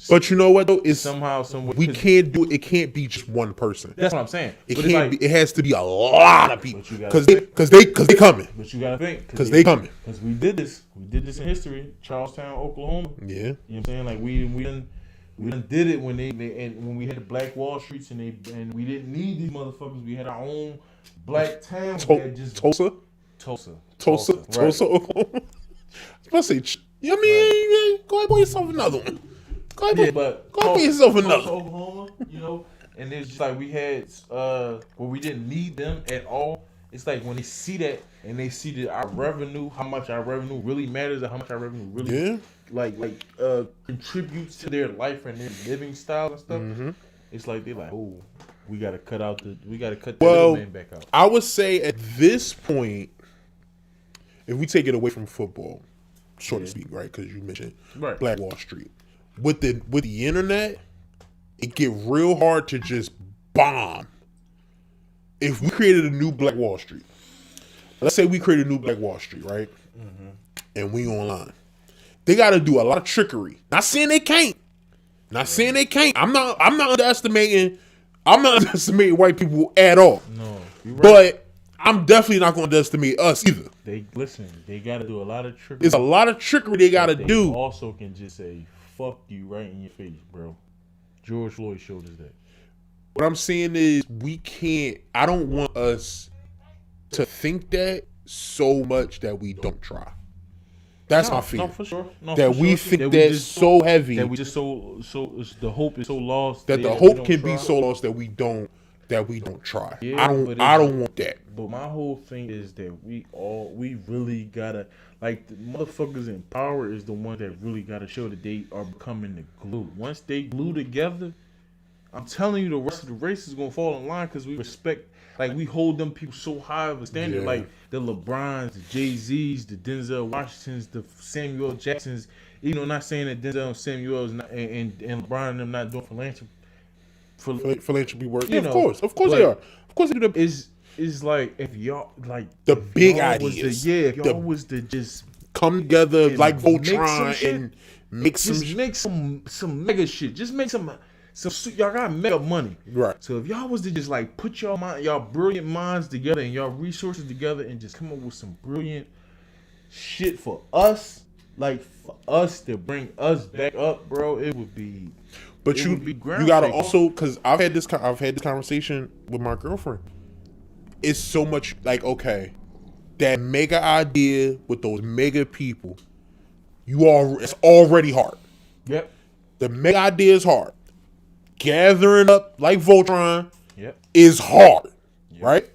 But you know what though? It's Somehow, some way. we 'cause can't do it. It can't be just one person. That's what I'm saying. It But can't it's like, be. It has to be a lot of people But you gotta because they coming. But you gotta think, Because they coming. Because we did this in history, Charlestown, Oklahoma. Yeah. You know what I'm saying? Like we done did it when they and when we had the Black Wall Streets and we didn't need these motherfuckers. We had our own black town. We had just Tulsa, right. Oklahoma. I was about to say, I mean, go ahead, boy yourself another one. Go ahead, Yeah, but go pay yourself Tulsa, another. Oklahoma, and it's just like we had where we didn't need them at all. It's like when they see that and they see that our revenue, how much our revenue really matters, and how much our revenue really Yeah. contributes to their life and their living style and stuff. Mm-hmm. It's like they're like, oh, we gotta cut the Well, middleman back out. I would say at this point, if we take it away from football, so to speak, right? Because you mentioned Right. Black Wall Street. With the internet, it get real hard to just bomb. If we created a new Black Wall Street, let's say we created a new Black Wall Street, right? Mm-hmm. And we online. They got to do a lot of trickery. Not saying they can't. I'm not underestimating white people at all. No, you're right. But I'm definitely not going to underestimate us either. They gotta do a lot of trickery. There's a lot of trickery they got to They do. also can just say "fuck you" right in your face, bro. George Floyd showed us that. What I'm saying is I don't want us to think that so much that we don't try. That's my fear. No, for sure. No, That for we sure. think That we that's just- so heavy that we just the hope is so lost that the we hope don't can try. be so lost that we don't try. Yeah, I but don't want that. But my whole thing is that we really gotta, like, the motherfuckers in power is the one that really gotta show that they are becoming the glue. Once they glue together, I'm telling you, the rest of the race is gonna fall in line because we respect, like, we hold them people so high of a standard, Yeah. like the LeBrons, the Jay-Z's, the Denzel Washingtons, the Samuel Jacksons. You know, not saying that Denzel and Samuel is not, and LeBron and them not doing philanthropy. Philanthropy work. You Yeah, know, of course but they are. Of course they do. Is like if y'all like The if big y'all was ideas. if y'all The- was to just Come together and like make some Voltron shit. and make some just make some mega shit. Just make some y'all got mega money. right. So if y'all was to just like put y'all brilliant minds together and y'all resources together and just come up with some brilliant shit for us, like for us to bring us back up, bro, it would be. But It you would be gotta groundbreaking. also, because I've had this conversation with my girlfriend. It's so much like, okay, that mega idea with those mega people, it's already hard. Yep. The mega idea is hard. Gathering up like Voltron Yep. is hard, right?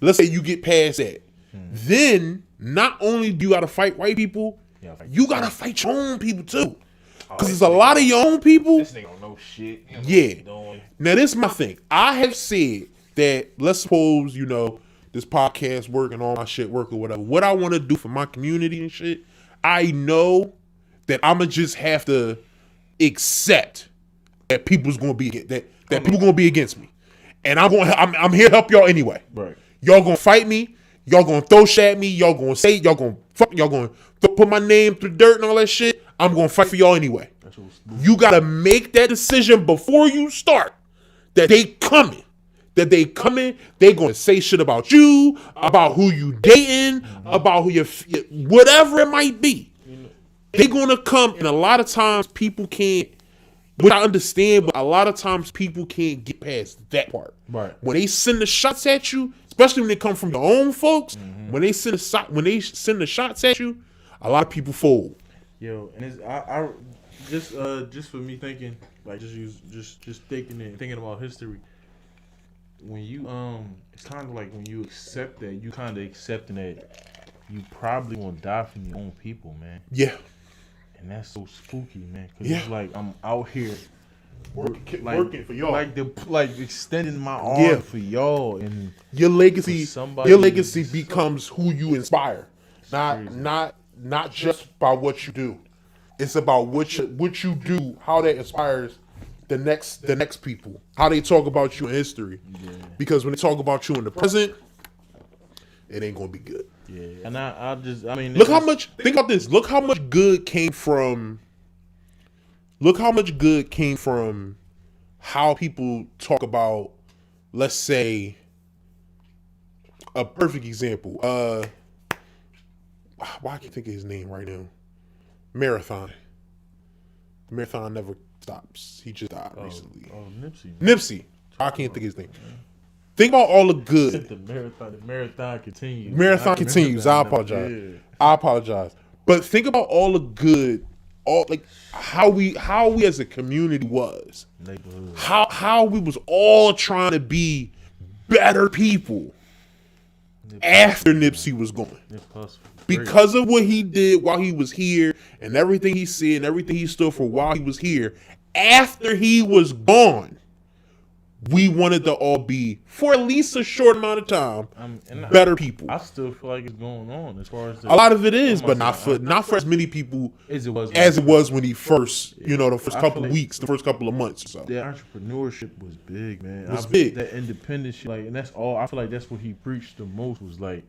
Let's say you get past that. Then not only do you gotta fight white people, Yeah, fight you gotta fight your own people too. Because there's a lot of your own people. This nigga don't know shit. He don't know Yeah. what he doing. Now this is my thing. I have said that, let's suppose, this podcast work and all my shit work or whatever. What I want to do for my community and shit, I know that I'ma just have to accept that people's gonna be that people gonna be against me. And I'm here to help y'all anyway. Right. Y'all gonna fight me, y'all gonna throw shit at me, y'all gonna say, y'all gonna put my name through dirt and all that shit. I'm gonna fight for y'all anyway. That's what You gotta make that decision before you start. That they coming. They gonna say shit about you, about who you dating, about who whatever it might be. They gonna come, and a lot of times people can't. Which I understand, but a lot of times people can't get past that part. Right. When they send the shots at you, especially when they come from your own folks, when they send the shots at you, a lot of people fold. Yo, and it's I just for me thinking, like, just thinking about history. When you it's kind of like when you accept that, you kind of accepting that you probably gonna die from your own people, man. Yeah. And that's so spooky, man. Cause Yeah. it's like I'm out here Working for y'all. like extending my arm Yeah. for y'all, and Your legacy, For somebody your legacy who's- becomes who you inspire, crazy. not just by what you do. It's about what you do, how that inspires the next people, how they talk about you in history. Yeah. Because when they talk about you in the present, it ain't gonna be good. yeah. And I mean, Look how much. Think about this. Look how much good came from. Look how much good came from how people talk about. Let's say. A perfect example. Why I can't think of his name right now? Marathon. Marathon never stops. He just died recently. Oh, Nipsey. Nipsey. I can't think of his name. Think about all the good. The marathon continues. Marathon continues. I apologize. Yeah. I apologize. But think about all the good all like how we as a community was, Neighborhood. how we was all trying to be better people after Nipsey was gone. Because of what he did while he was here and everything he said and everything he stood for while he was here, after he was gone, we wanted to all be, for at least a short amount of time, better people. I still feel like it's going on as far as a lot of it is, but not for as many people as it was when he first, the first couple of weeks, the first couple of months. So the entrepreneurship was big, man. It was big. That independent shit, like, and that's all. I feel like that's what he preached the most was like,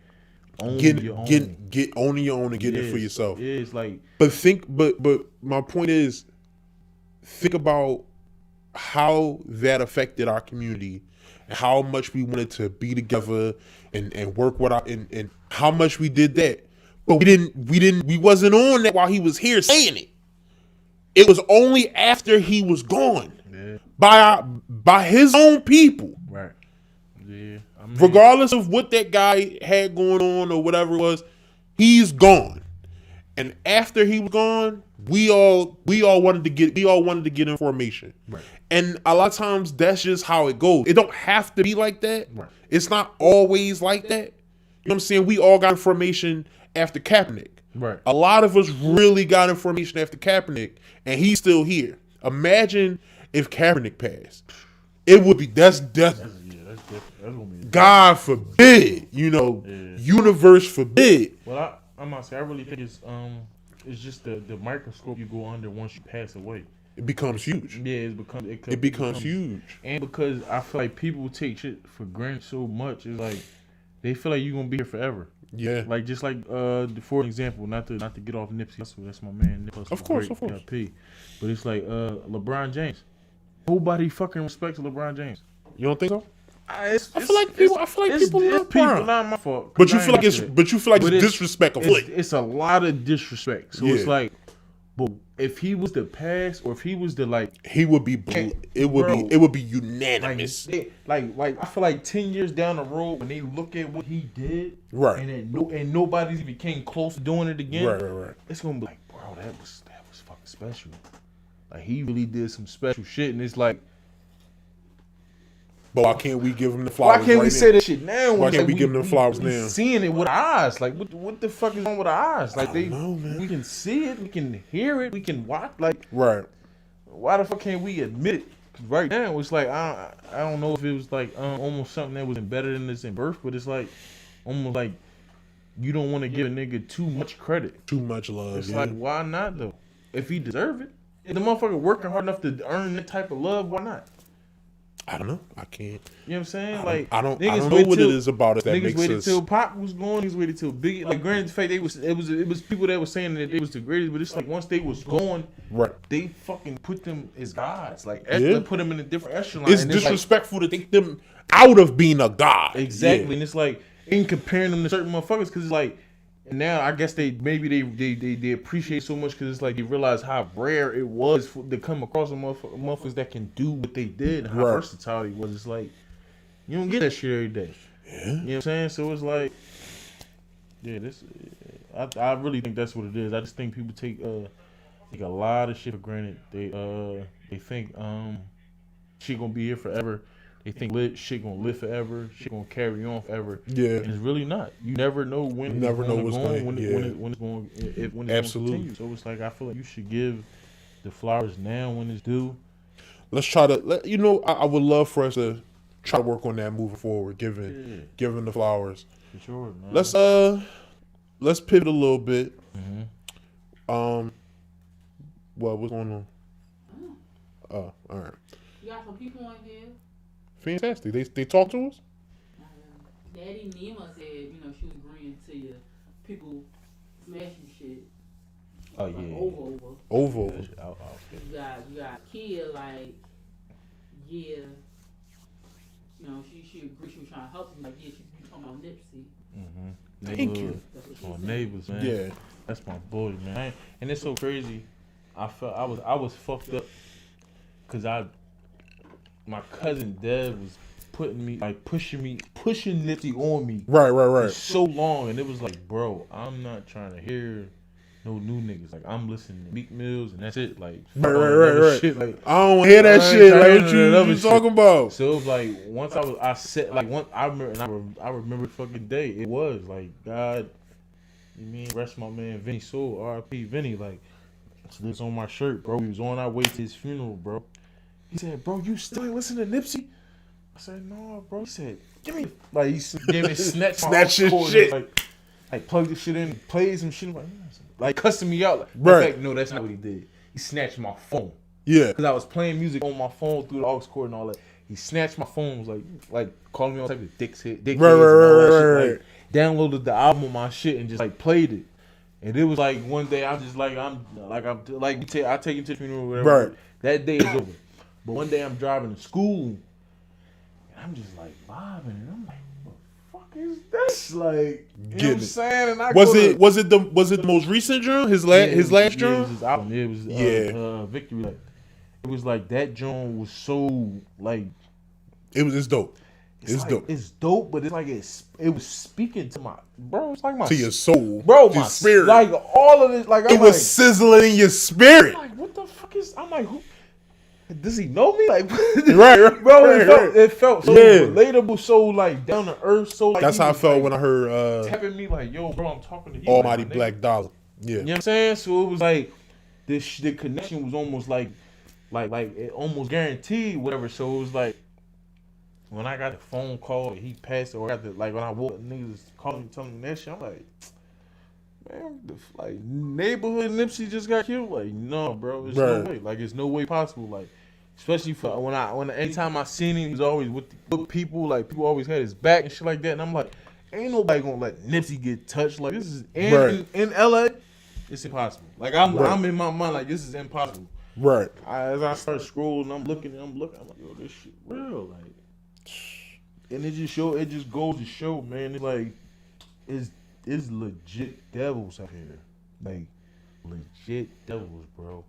own your own. Get owning your own and get it for yourself. Yeah, it's like, but my point is, think about how that affected our community and how much we wanted to be together and work with our and how much we did that. But we wasn't on that while he was here saying it. It was only after he was gone. Yeah. By his own people. Right. Yeah. I mean, Regardless of what that guy had going on or whatever it was, he's gone. And after he was gone, we all wanted to get information. Right. And a lot of times that's just how it goes. It don't have to be like that. Right. It's not always like that. You know what I'm saying? We all got information after Kaepernick. Right. A lot of us really got information after Kaepernick, and he's still here. Imagine if Kaepernick passed. It would be that's different. That's gonna be God forbid, universe forbid. Well, I'm gonna say I really think it's just the microscope you go under once you pass away. It becomes huge. Yeah, it becomes huge. And because I feel like people take shit for granted so much, it's like they feel like you're gonna be here forever. Yeah. Like just like for example, not to get off Nipsey Hussle, that's my man. Nipsey Hussle, of course. LP. But it's like LeBron James. Nobody fucking respects LeBron James. You don't think so? I feel like people love LeBron. Not my fault. But you feel like it's disrespectful. It's a lot of disrespect. So it's like, but if he was the pass or if he was the like, he would be. It would be unanimous. Like I feel like 10 years down the road when they look at what he did, right, and nobody's even came close to doing it again, right. It's gonna be like, bro, that was fucking special. Like he really did some special shit, and it's like. But why can't we give him the flowers? Why can't we say that shit now? Why can't we give him the flowers now? Seeing it with our eyes, like what the fuck is wrong with our eyes? Like I don't know, man. We can see it, we can hear it, we can watch. Like right. Why the fuck can't we admit it? 'Cause right now it's like I don't know if it was like almost something that was embedded in this in birth, but it's like almost like you don't want to give a nigga too much credit, too much love. It's like why not though? If he deserve it, if the motherfucker working hard enough to earn that type of love, why not? I don't know. I can't. You know what I'm saying? Like I don't know what it is about it that niggas makes waited us. till Pop was gone. Niggas waited till Biggie. Like granted, the fact it was people that were saying that it was the greatest, but it's like once they was gone, right? They fucking put them as gods. Like put them in a different echelon. It's disrespectful to take them out of being a god. Exactly, and it's like in comparing them to certain motherfuckers because it's like. And now I guess they appreciate so much because it's like they realize how rare it was to come across a motherfuckers that can do what they did and how versatile he was. It's like you don't get that shit every day. Yeah. You know what I'm saying? So it's like, I really think that's what it is. I just think people take a lot of shit for granted. They think shit gonna be here forever. They think shit gonna live forever. Shit gonna carry on forever. Yeah, and it's really not. You never know when. You never know what's going. When it's going. Absolutely. Continue. So it's like I feel like you should give the flowers now when it's due. Let's try to. I would love for us to try to work on that moving forward. Giving the flowers. For sure. Man. Let's pivot a little bit. Mm-hmm. Well, what's going on? Oh, all right. You got some people on here. Fantastic. They talk to us? Daddy Nima said, she was agreeing to you. People smashing shit. Oh, like yeah. Over. You got Kia, like, yeah. She agreed she was trying to help him. Like, yeah, she's talking about Nipsey. Mm-hmm. Thank you. My neighbors, man. Yeah. That's my boy, man. And it's so crazy. I felt I was fucked up because my cousin Dev was pushing Nipsey on me. Right. For so long, and it was like, bro, I'm not trying to hear no new niggas. Like I'm listening to Meek Mills and that's it. Like Right, fuck all right, that right, other right. shit. Like I don't want to hear that I ain't shit. trying Like, to what hear that other you shit. talking about? so it was like once I said like once I remember and I remember the fucking day. It was like God, you mean rest my man Vinny Soul, R.I.P. Vinny. Like this on my shirt, bro. We was on our way to his funeral, bro. He said, "Bro, you still ain't listen to Nipsey?" I said, "No, bro." He said, "Give me," like he gave me snatch your shit. Like plug the shit in, play some shit. I'm like cussing me out. Like, Right. In fact, no, that's not what he did. He snatched my phone Yeah. because I was playing music on my phone through the aux cord and all that. He snatched my phone, was like calling me all type of dick Right, heads and all that right, shit. Like, downloaded the album on my shit and just like played it. And it was like one day I just like I take you to the funeral or whatever. Right. That day is over. But one day I'm driving to school and I'm just like vibing and I'm like, what the fuck is this? Like, you know what Getting I'm it. saying? And I Was go it to- was it the most recent drum? His last Yeah, it drum? was his album. It was Yeah. Victory. Like, it was like that drum was so like It's dope. It's like, dope. It's dope, but it's like it was speaking to my bro. It's like my To your soul. bro, to your my spirit. Like all of it. Like it I'm was like, sizzling in your spirit. I'm like, what the fuck is? I'm like, who? Does he know me? Like, Right, bro. right. It felt so Yeah. relatable, so like down to earth. So like That's he how I was, felt like, when I heard tapping me like, yo, bro, I'm talking to you. Almighty like, my nigga. Black Dollar. Yeah. You know what I'm saying? So it was like the connection was almost like it almost guaranteed whatever. So it was like when I got the phone call and he passed, or I got the like when I woke niggas calling me telling me that shit, I'm like, man, like neighborhood Nipsey just got killed. Like, no, bro, there's Right. no way. Like, it's no way possible. Like, especially for when anytime I seen him, he was always with people. Like, people always had his back and shit like that. And I'm like, ain't nobody gonna let Nipsey get touched. Like, this is Right. in LA, it's impossible. Like, I'm Right. in my mind like this is impossible. Right. As I start scrolling, I'm looking, I'm like, yo, this shit real, like, and it just goes to show, man, it's like, it's legit devils out here, like, legit devils, bro.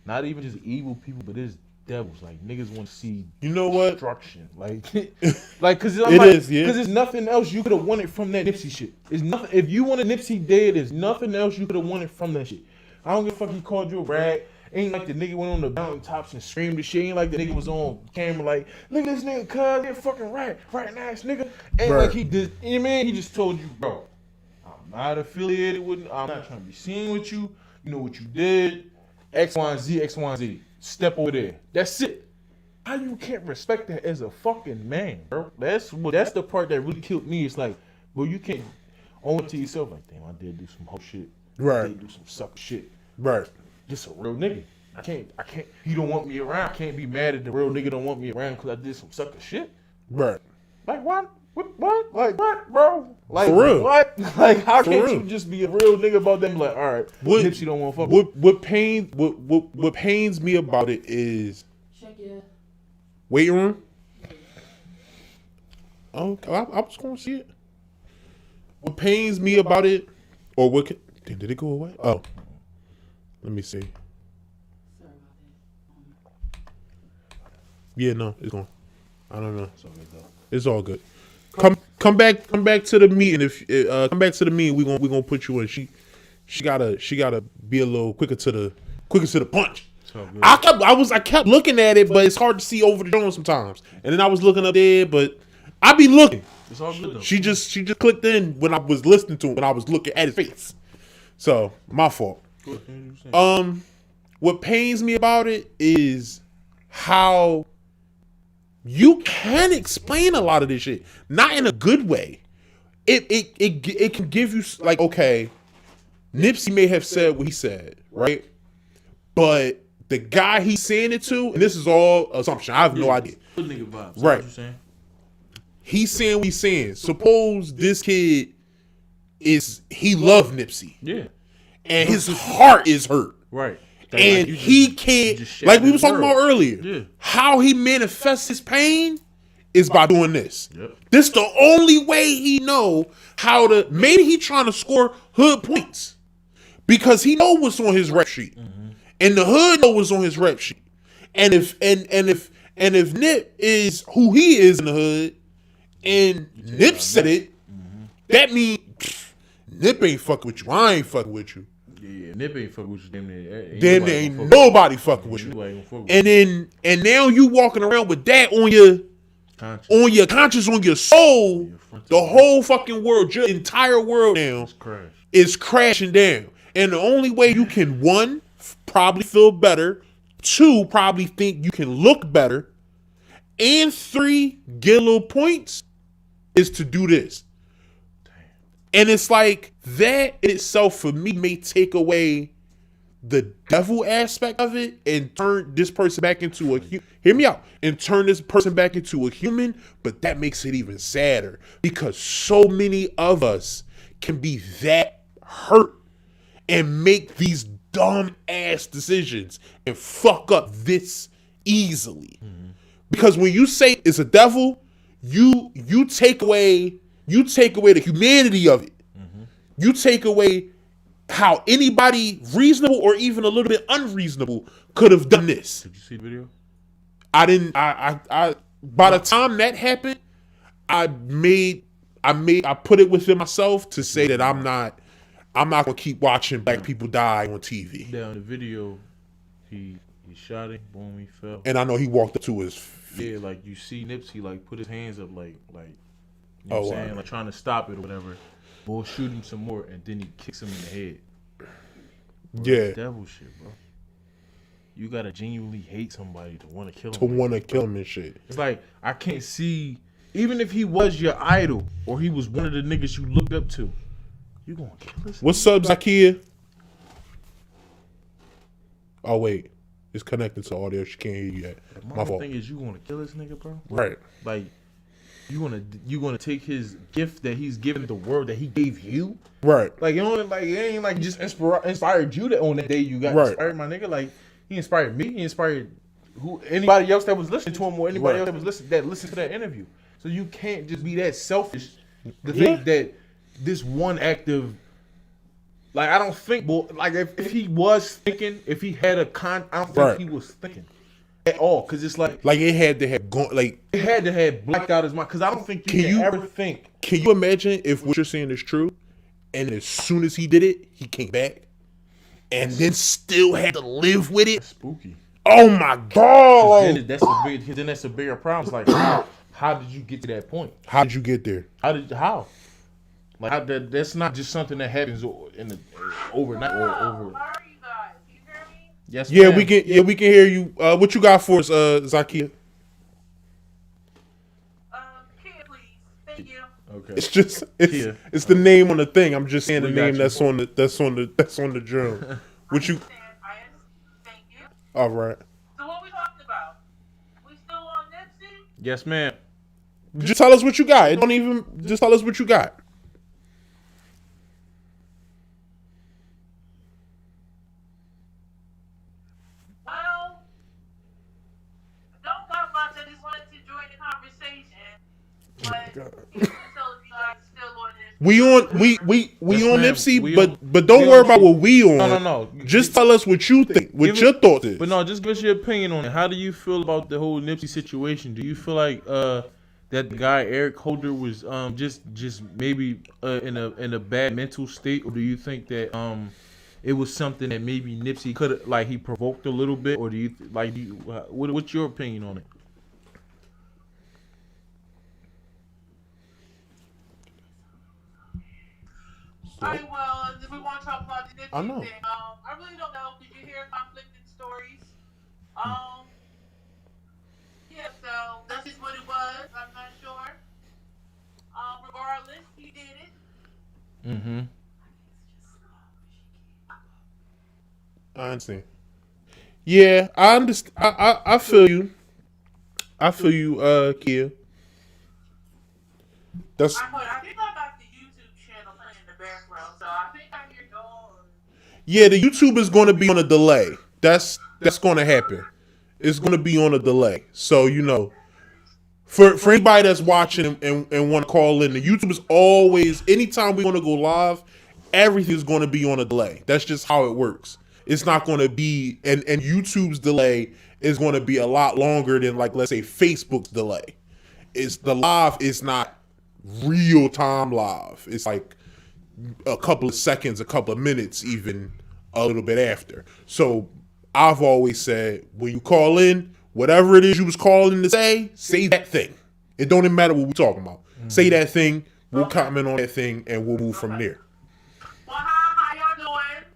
Not even just evil people, but it's devils. Like, niggas want to see You know what? destruction, like, cause It is, yeah. cause there's nothing else you could have wanted from that Nipsey shit. It's nothing. If you wanted Nipsey dead, there's nothing else you could have wanted from that shit. I don't give a fuck. He called you a rag. Ain't like the nigga went on the mountaintops and screamed the shit. Ain't like the nigga was on camera like, look at this nigga, cuz, you're fucking right ass nigga. Ain't Right. like he did. You know what I mean? He just told you, bro, I'm not affiliated with. I'm not trying to be seen with you. You know what you did. X, Y, and Z, X, Y, and Z. Step over there. That's it. How you can't respect that as a fucking man, bro? That's the part that really killed me. It's like, bro, you can't own it to yourself. Like, damn, I did do some whole shit. Right. I did do some sucker shit. Right. Just a real nigga. I can't. He don't want me around. I can't be mad at the real nigga don't want me around because I did some sucker shit. Right. Like what? What? Like what, bro? Like For real. what? Like how For can't real. you just be a real nigga about them? Like, all right, What- Nipsey don't want to fuck with. What pains me about it is Check your. waiting room. Oh, I was going to see it. What pains me about it, or what? Did it go away? Oh, let me see. Sorry about that. Yeah, no, it's gone. I don't know. So good, though. It's all good. Come back to the meeting. If come back to the meeting, we gonna put you in. She gotta be a little quicker to the punch. So good. I kept looking at it, but it's hard to see over the drone sometimes. And then I was looking up there, but I be looking. It's all good though. She just clicked in when I was listening to him, when I was looking at his face. So my fault. What pains me about it is how you can explain a lot of this shit, not in a good way. It can give you like, okay, Nipsey may have said what he said, right? But the guy he's saying it to, and this is all assumption, I have no idea. Good nigga vibes. Right. What you saying? He's saying what he's saying. Suppose this kid he loved Nipsey, Yeah. and his heart is hurt. Right. And you he just can't, shattered like we was his talking world. about earlier, Yeah. how he manifests his pain is by doing this. Yep. This the only way he know how to, maybe he trying to score hood points because he know what's on his rep sheet. And the hood know what's on his rep sheet. And if Nip is who he is in the hood and Nip said it, that means Nip ain't fucking with you. I ain't fucking with you. Yeah, Nip ain't fucking with you. Damn near. Then there ain't nobody fucking with you. Nobody gonna fuck with And now you walking around with that on your conscience, on your soul. The whole fucking world, your entire world now crash. is crashing down. And the only way you can, one, probably feel better, two, probably think you can look better, and three, get a little points, is to do this. And it's like that in itself for me may take away the devil aspect of it and turn this person back into a hear me out, and turn this person back into a human. But that makes it even sadder because so many of us can be that hurt and make these dumb ass decisions and fuck up this easily. Because when you say it's a devil, you take away the humanity of it. You take away how anybody reasonable or even a little bit unreasonable could have done this. Did you see the video? I didn't. I by the time that happened, I put it within myself to say that I'm not gonna keep watching black people die on TV. Down the video, he shot him. Boom, he fell. And I know he walked up to his feet. Yeah, like you see Nipsey like put his hands up like you know what I'm saying, like trying to stop it or whatever. Bull shoot him some more and then he kicks him in the head. Bro, Yeah. that's devil shit, bro. You gotta genuinely hate somebody to want to kill him. To want to kill him and shit. It's like I can't see, even if he was your idol or he was one of the niggas you looked up to, you gonna kill this. What's up, Zakia? Oh wait, it's connected to audio. She can't hear you yet. My fault. thing is, you gonna kill this nigga, bro? Right. Like you gonna take his gift that he's given the world that he gave you. Right. Like you know, like it ain't like just inspired you to on that day you got inspired, my nigga. Like he inspired me. He inspired anybody else that was listening to him or anybody else that was listened to that interview. So you can't just be that selfish to think that this one act of like I don't think, boy, like if he was thinking, if he had I don't think he was thinking at all, because it's like it had to have gone like it had to have blacked out his mind. Because I don't think you can ever think. Can you imagine if what you're saying is true, and as soon as he did it, he came back, and then still had to live with it? Spooky. Oh my god! Then that's a bigger problem. It's like how did you get to that point? How did you get there? How? Like that's not just something that happens overnight or over. How are you guys? Can you hear me? Yes, Yeah, ma'am. we can hear you. What you got for us, Zakia? Kia, please. Thank you. Okay. It's the name on the thing. I'm just saying the We got name you. that's on the drum. What you? Thank you. All right. So what we talking about? We still on Nipsey? Yes, ma'am. Just tell us what you got. Don't even just tell us what you got. Well, don't got much. I just wanted to join the conversation. But you can tell if you guys still on this. We Yes, on ma'am. Nipsey, We but on- don't we worry on about what we on. No. Just tell us what you think. What Give your it- thoughts is. But no, just give us your opinion on it. How do you feel about the whole Nipsey situation? Do you feel like that the guy Eric Holder was just maybe in a bad mental state, or do you think that it was something that maybe Nipsey could like he provoked a little bit, or do you what's your opinion on it? Alright, well, if we want to talk about the Nipsey I know. thing, I really don't know. Did you hear conflicting stories? Yeah, so that's just what it was. I'm not sure. Regardless, he did it. Mm-hmm. I understand. Yeah, I understand. I feel you. I feel you, Kia. That's I think I got the YouTube channel playing in the background, so I think I hear dogs. yeah. The YouTube is going to be on a delay. That's going to happen. It's going to be on a delay. So you know, for anybody that's watching and want to call in, the YouTube is always anytime we want to go live, everything's going to be on a delay. That's just how it works. It's not going to be and YouTube's delay is going to be a lot longer than like let's say Facebook's delay. It's the live is not real time live. It's like a couple of seconds, a couple of minutes even a little bit after. So I've always said, when you call in, whatever it is you was calling to say that thing. It don't even matter what we're talking about. Say that thing, we'll comment on that thing, and we'll move from there. Well, how y'all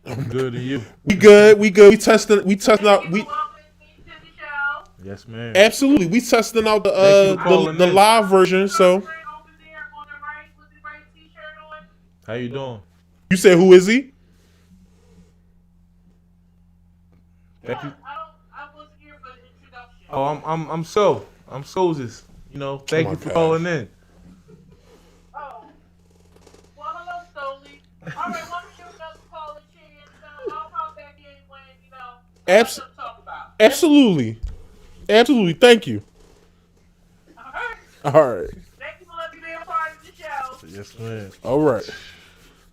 doing? I'm good, and you? We good. We testing out. Welcome me to the show. Yes, man. Absolutely. We testing out Thank you for calling the in. live version. So Over there on the right with the right t-shirt on. How you doing? you said, who is he? Thank you. I wasn't here for the introduction. Oh, I'm Sozes. You know, thank my you for gosh. calling in. Oh. Well, hello, Stoli. All right, why don't you guys call the chance? I'll pop back in when, Abs- something to talk about. Absolutely. Absolutely. Thank you. All right. All right. Thank you for letting me be a part of the show. Yes, man. All right.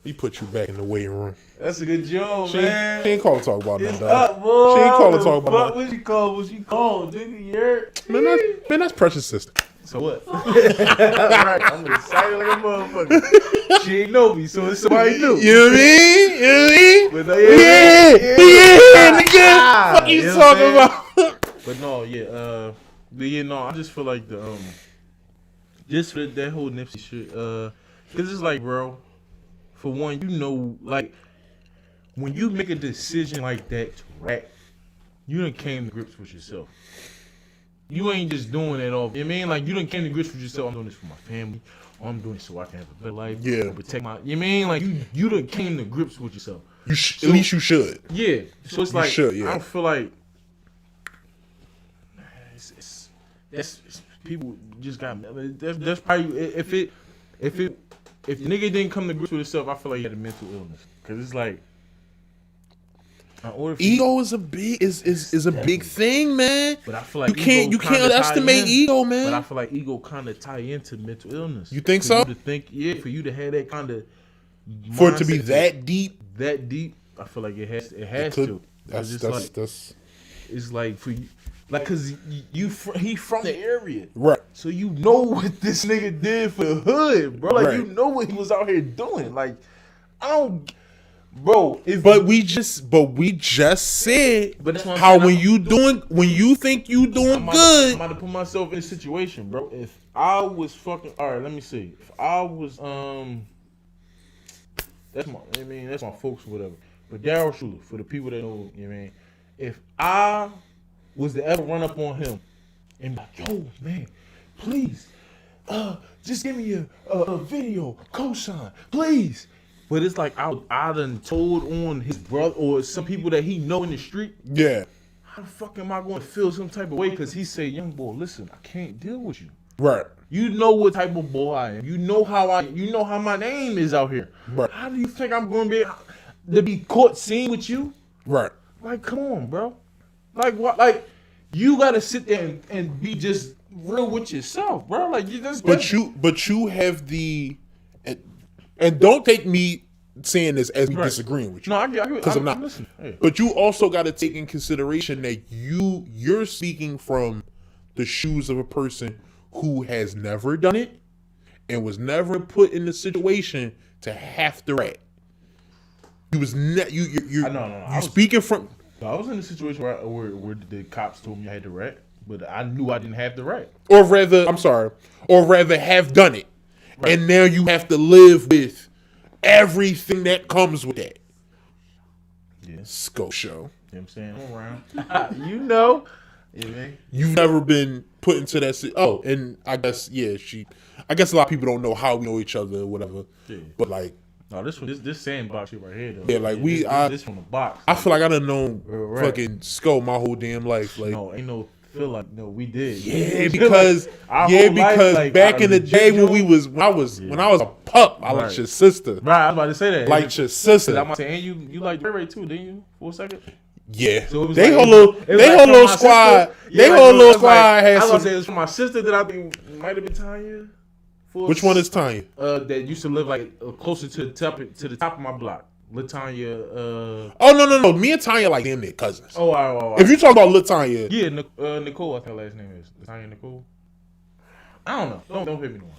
We put you back in the waiting room. That's a good joke, She man. ain't call to talk about It's nothing, dog. up, boy. She ain't call to talk about What nothing. was you called? What you called, nigga? Man, that's Precious sister. So what? Right, I'm excited like a motherfucker. She ain't know me, so it's somebody new. You know what I mean? You know what I mean? But no, Nigga. Fuck you know what talking I'm about? But no, I just feel like just for that whole Nipsey shit, cause it's like, bro, for one, like, when you make a decision like that to rap, you done came to grips with yourself. You ain't just doing it all. You know what I mean? Like, you done came to grips with yourself. I'm doing this for my family. Or I'm doing it so I can have a better life. Yeah. Or protect my. You know what I mean? Like, you done came to grips with yourself. At least you should. Yeah. So it's You like, should, yeah. I don't feel like people just got. That's probably if the nigga didn't come to grips with himself, I feel like he had a mental illness. Cause it's like, Ego is a big thing, man. But I feel like You can't underestimate ego, man. But I feel like ego kind of tie into mental illness. You think For so? You to think, for you to have that kind of For it to be that deep, I feel like it has could- to. that's It's like for you, like, cause he from the area, right. so you know what this nigga did for the hood, bro. Like, Right. you know what he was out here doing. Like, I don't, bro. But we just said But that's what I'm how saying. when you think you doing I'm good, about to put myself in a situation, bro. If I was fucking, all right, let me see. If I was, that's my folks or whatever. But Daryl Schuler, for the people that know, you know what I mean? If I was to ever run up on him and be like, yo, man, please, just give me a video, cosign, please. But it's like I done told on his brother or some people that he know in the street. yeah, How the fuck am I going to feel some type of way? Because he say, young boy, listen, I can't deal with you. right, You know what type of boy I am. You know how my name is out here. Right. How do you think I'm going to be caught seen with you? right. Like, come on, bro. Like, what? Like, you got to sit there and be just real with yourself, bro. Like, you just. But you have the, and don't take me saying this as me Right. disagreeing with you. No, I get Because I'm not. Listen, hey. But you also got to take in consideration that you're speaking from the shoes of a person who has never done it and was never put in the situation to have to rap. You was not you. I was- Speaking from. I was in a situation where the cops told me I had the rat, but I knew I didn't have the rat. Or rather have done it. Right. And now you have to live with everything that comes with that. Yeah. Scope show. You know what I'm saying? I'm around. You know. Yeah, man. You've never been put into that. Oh, and I guess a lot of people don't know how we know each other or whatever. Yeah. But like, No, this sandbox shit right here though. Yeah, like, this from the box. I feel like I done known Right. fucking Scope my whole damn life. Like, No, ain't no feel like we did. yeah, because Our whole life, like, back our in the legit day when joke- when I was a pup, I liked Right. your sister. Right, I was about to say that. Liked your Cause sister. I'm saying you like Ray Ray too, didn't you? For a second. Yeah, So it was they like- whole little, it was they like whole from little my squad, sister. they Yeah, whole like, little it was squad like- had I was some. gonna say it's from my sister that I think might have been Tanya. Which one is Tanya? That used to live like closer to the top of my block. Latanya. Oh no, me and Tanya like damn near cousins. Oh, If you talk about Latanya, yeah, Nicole. I think her last name is Latanya Nicole. I don't know. Don't hit me no more.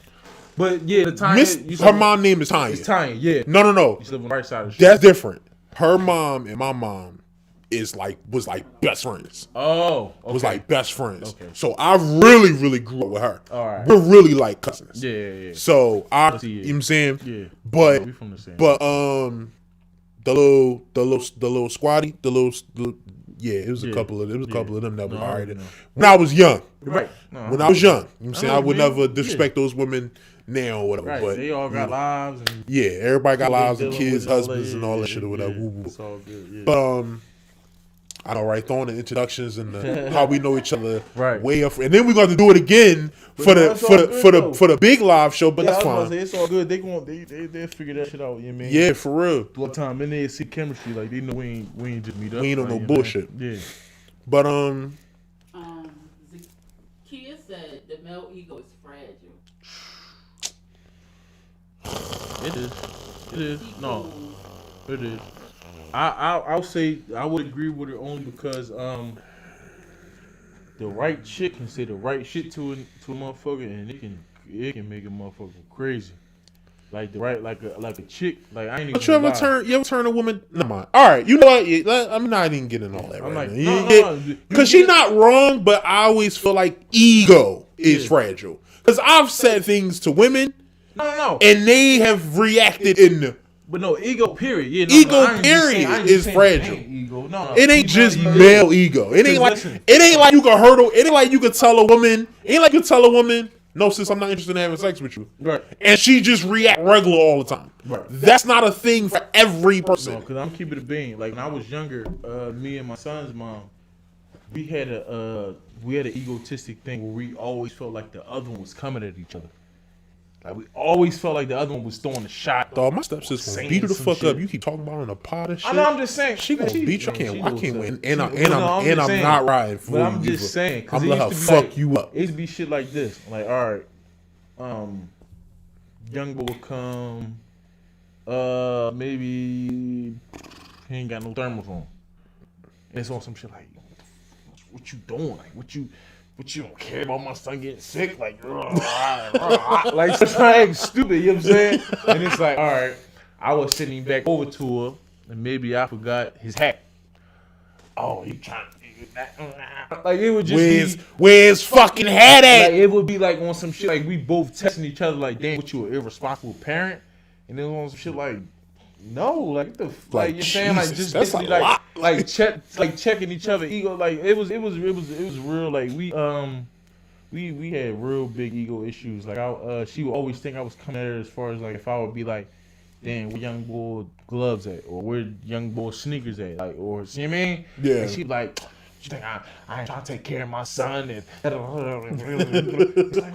But yeah, Latanya. her mom name is Tanya. It's Tanya. Yeah. No, You live on the right side of the street. that's different. her mom and my mom was like best friends. Oh, okay. Was like best friends. Okay. So I really grew up with her. All right. We're really like cousins. Yeah. So I, See you it. know what I'm saying? Yeah. But We from the same. the little squatty, it was a Yeah. couple of them that was No, I alright. already know. When I was young. Right. When I was young. You know what I'm saying? know I what would you mean. never disrespect those women now or whatever. Right. But They all got lives and yeah, everybody got lives and dealing kids, with all that, husbands, and all that shit or whatever. Yeah. Woo, woo. It's all good. Yeah. But I know, right? Throwing the introductions and how we know each other, Right. way up, and then we're going to do it again for no, it's all good, the big live show. But yeah, that's I was about fine. to say, it's all good. They figure that shit out. You know what I mean? Yeah, for real. One time and they see chemistry, like they know we ain't just meet up. We ain't on no like, you know what I bullshit. mean? Yeah. But Zakia said the male ego is fragile. It is. No, it is. I'll say I would agree with her only because the right chick can say the right shit to a motherfucker and it can make a motherfucker crazy. Like the right like a chick like I ain't even. But you ever turn a woman? Never mind. All right, you know what? I'm not even getting all that I'm right like, now. no, Because she's not wrong, but I always feel like ego is fragile. Because I've said things to women No. and they have reacted in the. But no, ego period. Yeah, no, Ego, I ain't just period, saying- I ain't is just saying fragile. it ain't ego. No, It ain't female just ego. male ego. It ain't like Listen. it ain't like you can hurdle. It ain't like you could tell a woman. It ain't like you tell a woman, no, sis, I'm not interested in having sex with you. Right. And she just react regular all the time. Right. That's not a thing for every person. No, because I'm keeping it a bean. Like when I was younger, me and my son's mom, we had an egotistic thing where we always felt like the other one was coming at each other. Like we always felt like the other one was throwing a shot. Dog, my stepsister's gonna Saying beat you the some fuck shit. up. You keep talking about her in a pot and shit. I know. I'm just saying. She gonna beat you. I knows can't win. that. And I'm just saying. not riding for But you. I'm just saying. 'Cause I'm it gonna let her used to be fuck like- you up. It used to be shit like this. Like, all right, young boy would come. Maybe he ain't got no thermals on. And it's on some shit like, what you doing? Like, what you don't care about my son getting sick? Like, like something stupid, you know what I'm saying? And it's like, all right, I was sitting back over to her, and maybe I forgot his hat. Oh, he trying to figure that. Like, it would just be. Where's fucking hat at? Like, it would be like on some shit like we both testing each other like, damn, what you an irresponsible parent? And then on some shit like, no, like the like you're saying like Jesus, just that's basically a lot. like checking each other ego. Like it was real. Like we had real big ego issues. Like she would always think I was coming at her as far as like if I would be like, damn, where young boy gloves at, or where young boy sneakers at, like, or see what I mean? Yeah. And she'd like, you think I ain't trying to take care of my son and it's like,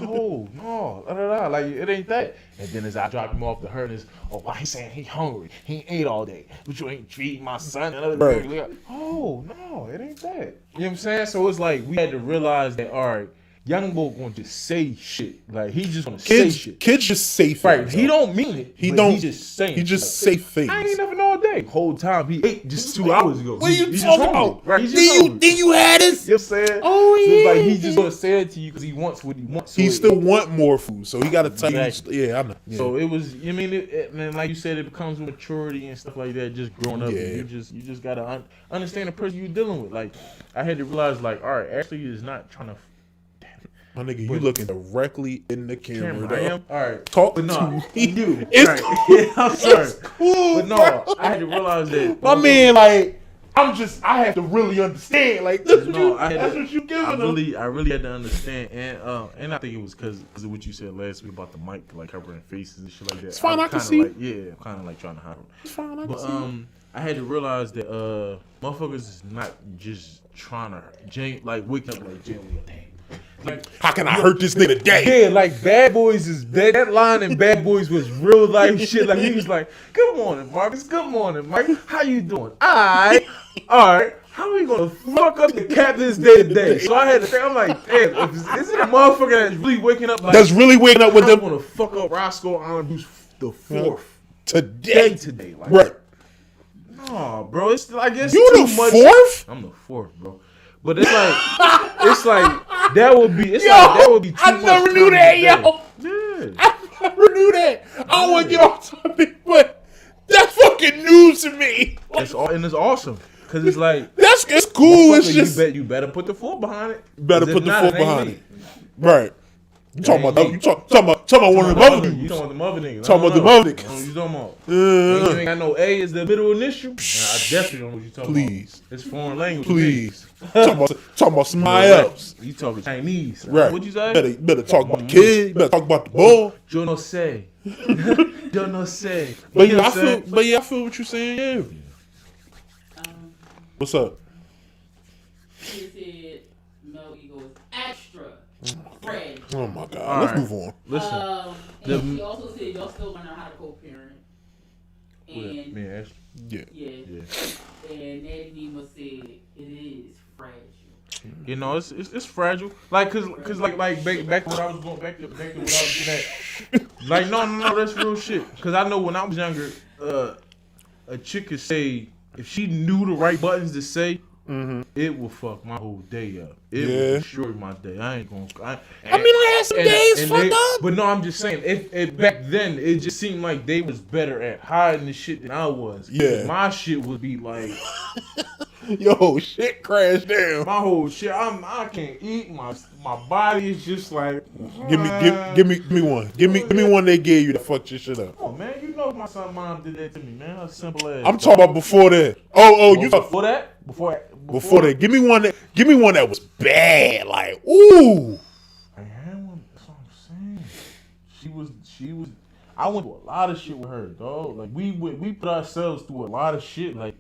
oh no, like it ain't that. And then as I dropped him off to her, and it's, oh, why he saying he hungry? He ate all day, but you ain't feeding my son. Right. Oh no, it ain't that. You know what I'm saying? So it's like we had to realize that, all right, young boy gonna just say shit. Like he just gonna say shit. Kids just say things. Right, he don't mean it. He but don't. He just saying. He just say things. I ain't never know all day. Whole time he ate just 2 hours ago. What are you He just talking hungry. about? Right, he's just hungry. Then you had this? You know what I'm saying? Oh, So it's like yeah. he just gonna say it to you because he wants what he wants. So He it- still want more food, so he got to tell Exactly. you. Yeah, I know. Yeah. So it was. I mean, and then like you said, it becomes maturity and stuff like that. Just growing up, Yeah. and you just gotta understand the person you're dealing with. Like I had to realize, like, all right, Ashley is not trying to. My nigga, you looking directly in the camera. I dog. am. All right. Talk But to no, me. you. It's right. cool. Yeah, I'm sorry. It's cool, But no, bro. I had to realize that. My man, like, I have to really understand. Like, that's No, what you giving I him. really had to understand, and I think it was because of what you said last week about the mic, like covering faces and shit like that. It's fine, I can kinda see. Like, yeah, kind of like trying to hide it. It's fine, I can But see. I had to realize that motherfuckers is not just trying to like wake up like genuinely. Like, How can I hurt this nigga today? yeah, like Bad Boys is that line in Bad Boys was real life shit. Like he was like, "Good morning, Marcus. Good morning, Mike. How you doing? All right. How we gonna fuck up the captain's day today?" So I had to think. I'm like, damn, if this is a motherfucker that's really waking up like That's really waking up with I'm them gonna fuck up Roscoe Island the fourth day today. today. Like, Right. nah, bro. It's like it's You too the much. fourth? I'm the fourth, bro. But it's like that would be. It's like that would be too I much. never knew time that, today. yo. Yeah. I never knew that. I don't want to get off topic, but that's what fucking news to me. It's awesome because it's like It's cool. It's motherfucker, just you better put the foot behind it. better 'Cause put if the not, foot it ain't behind me. it. Right. You talking Ain't about me. you talking about one of the other You dudes. talking about the mother niggas? Talking about the mother niggas. You talking about? And you Uh, ain't got no A as the middle initial. Nah, I definitely don't know what you talking Please. about. It's foreign language. Please. talking about somebody else. You talking Chinese? Right. What'd you say? Better talk about the kid. Better talk about the ball. Yo no sé. Yo no sé. But You yeah, know I what I'm saying? feel. I feel what you're saying. Yeah. What's up? He said Mel Ego is extra fresh. Oh my God. All Let's right. move on. Listen. And he also said y'all still learning how to co-parent. And Me and Ash. Yeah. yeah. And Natty Nima said it is fragile. You know, it's fragile. Like, cause like back to what I was going back to what I was getting at. Like, no, that's real shit. Cause I know when I was younger, a chick could say if she knew the right buttons to say, it would fuck my whole day up. It Yeah. would destroy my day. I ain't gonna. I had some days fucked up. But no, I'm just saying. If back then it just seemed like they was better at hiding the shit than I was. Yeah. My shit would be like. Yo, shit crashed down. My whole shit, I can't eat. My body is just like. Give me one. Give me one they gave you that fucked your shit up. Oh man, you know my son mom did that to me, man. That's simple as. I'm talking about before that. Oh, you talking before that? before that. Give me one that was bad. Like, ooh. I had one. That's what I'm saying. She was. I went through a lot of shit with her, dog. Like we put ourselves through a lot of shit. Like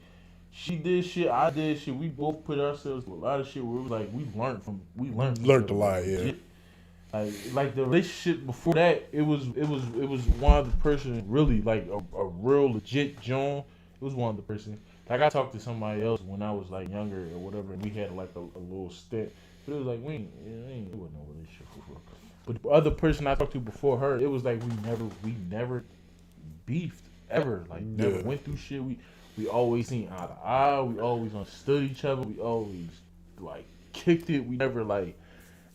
she did shit, I did shit. We both put ourselves through a lot of shit. Where it was like we learned from Learned to lie, yeah. Shit. Like the relationship before that, it was one of the person really like a real legit John. It was one of the person. Like I talked to somebody else when I was like younger or whatever, and we had like a little stint. But it was like we ain't doing no relationship before. But the other person I talked to before her, it was like we never beefed ever. Like never went through shit. We always seen eye to eye. We always understood each other. We always like kicked it. We never like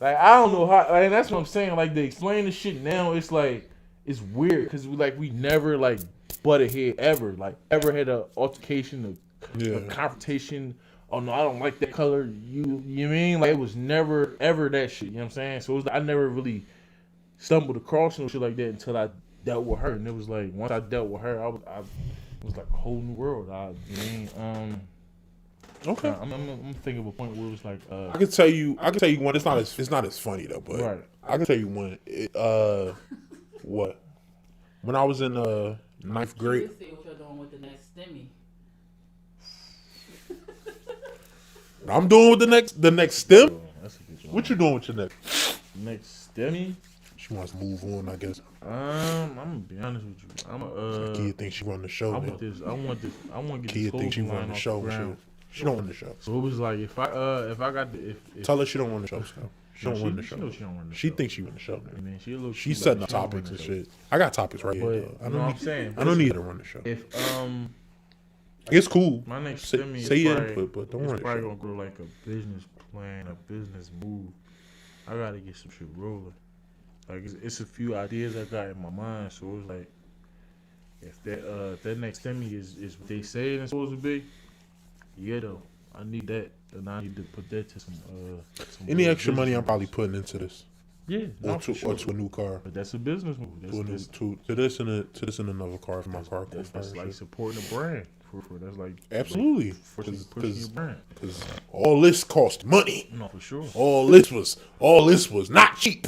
I don't know how. Like, that's what I'm saying. Like they explain the shit now, it's like it's weird because we never like butted head ever. Like ever had a altercation, a confrontation. Oh no, I don't like that color. You mean like it was never ever that shit. You know what I'm saying? So it was, I never really stumbled across no shit like that until I dealt with her, and it was like once I dealt with her, it was like a whole new world. Okay. I'm thinking of a point where it was like I can tell you one. It's not as funny though, but right. I can tell you one. What? When I was in ninth grade. Let's see what you're doing with the next stimmy. I'm doing with the next stem. That's a good one. What you doing with your Next Demi? She wants to move on, I guess. I'm gonna be honest with you. Kid thinks she run the show. I man. want this. I want to get Kid this thinks she clothing run line the off show. the ground. She don't run the show. So it was like if I got the if Tell her she don't run the show. She don't run the She show. knows she don't run the She show. thinks she run the show. I Man. mean, she looks. She's she setting like up she don't topics run and the show. shit. I got topics right here. But Though. you know what I'm saying? I don't need her to run the show. If It's cool. my next Say stimmy is your probably, input, but don't it's run the probably show. gonna grow like a business plan, a business move. I gotta get some shit rolling. Like it's a few ideas I got in my mind, so it's like if that next stimmy is what they say it's supposed to be, yeah though, I need that, and I need to put that to some Any real extra money I'm business probably moves. putting into this, Yeah, or not for sure. to a new car, But that's a business move. That's to this and another car for my car. that's like supporting a brand. For that's like Absolutely, pushing your brand. because all this cost money. No, for sure. All this was not cheap.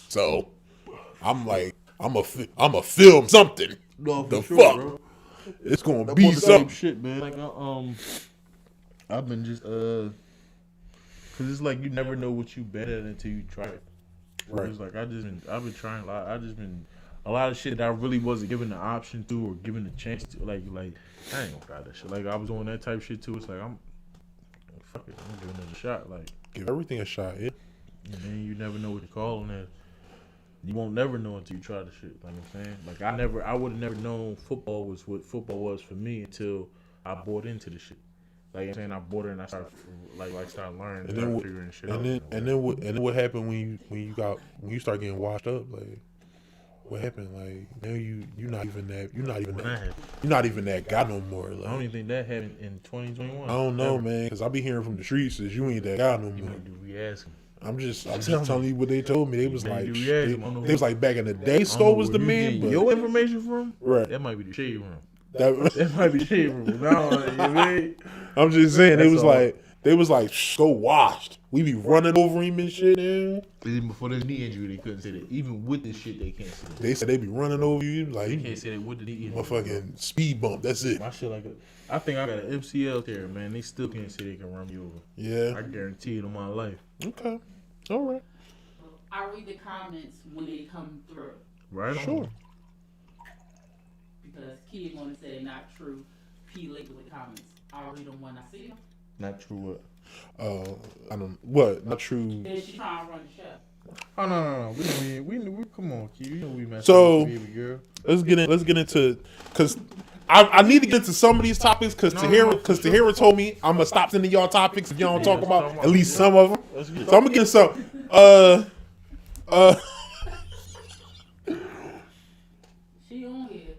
So I'm like, I'm a film something. No, The fuck? It's gonna be something. Shit, man. Like I've been just cause it's like you never know what you better at until you try it. Right. It's like I've been trying a lot. A lot of shit that I really wasn't given the option to or given the chance to. Like I ain't gonna try that shit. Like I was doing that type of shit too. It's like fuck it, I'm giving it a shot. Like Give everything a shot. Yeah. and then you never know what you're calling it. You won't never know until you try the shit. Like I'm saying, like I would have never known football was what football was for me until I bought into the shit. Like I'm saying, I bought it and I started started learning, And started then figuring shit and out. then what happened when you start getting washed up? Like What happened? Like now you're not even that When that happened. you're not even that guy no more. I don't Like even think that happened in 2021. I don't know, Ever. man, because I be hearing from the streets that you ain't that guy no You more. might do re-asking. I'm just Tell me. telling you what they told me. They was You like, do they, react, I don't know they was like back in the day, I don't Sko know was where the you man. get But your information from? right, That might be the shade room. that, That might be the shade room. No, you mean? I'm just saying That's all. they was like Sko washed. We be running over him and shit. Man. Even before this knee injury, they couldn't say that. Even with this shit, they can't say that. They said they be running over you like They you can't say that with the knee injury. motherfucking speed bump. That's it. My shit like I think I got an MCL tear, man. They still can't say they can run me over. Yeah. I guarantee it on my life. Okay. All right. I read the comments when they come through Right? Sure. because Kid gonna say not true. P label the comments. I'll read them when I see them. Not true what? I don't. What? Not true. Then she trying to run the show. Oh no. We come on, Q. You know we messing So- with you, baby girl. Let's get into because I need to get into some of these topics because Tahira told me I'm gonna stop sending y'all topics if y'all don't talk about at least some of them. Let's get So I'm gonna get some. She on here.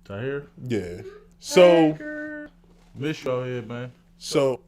Tahir. Yeah. So Miss y'all here, man. so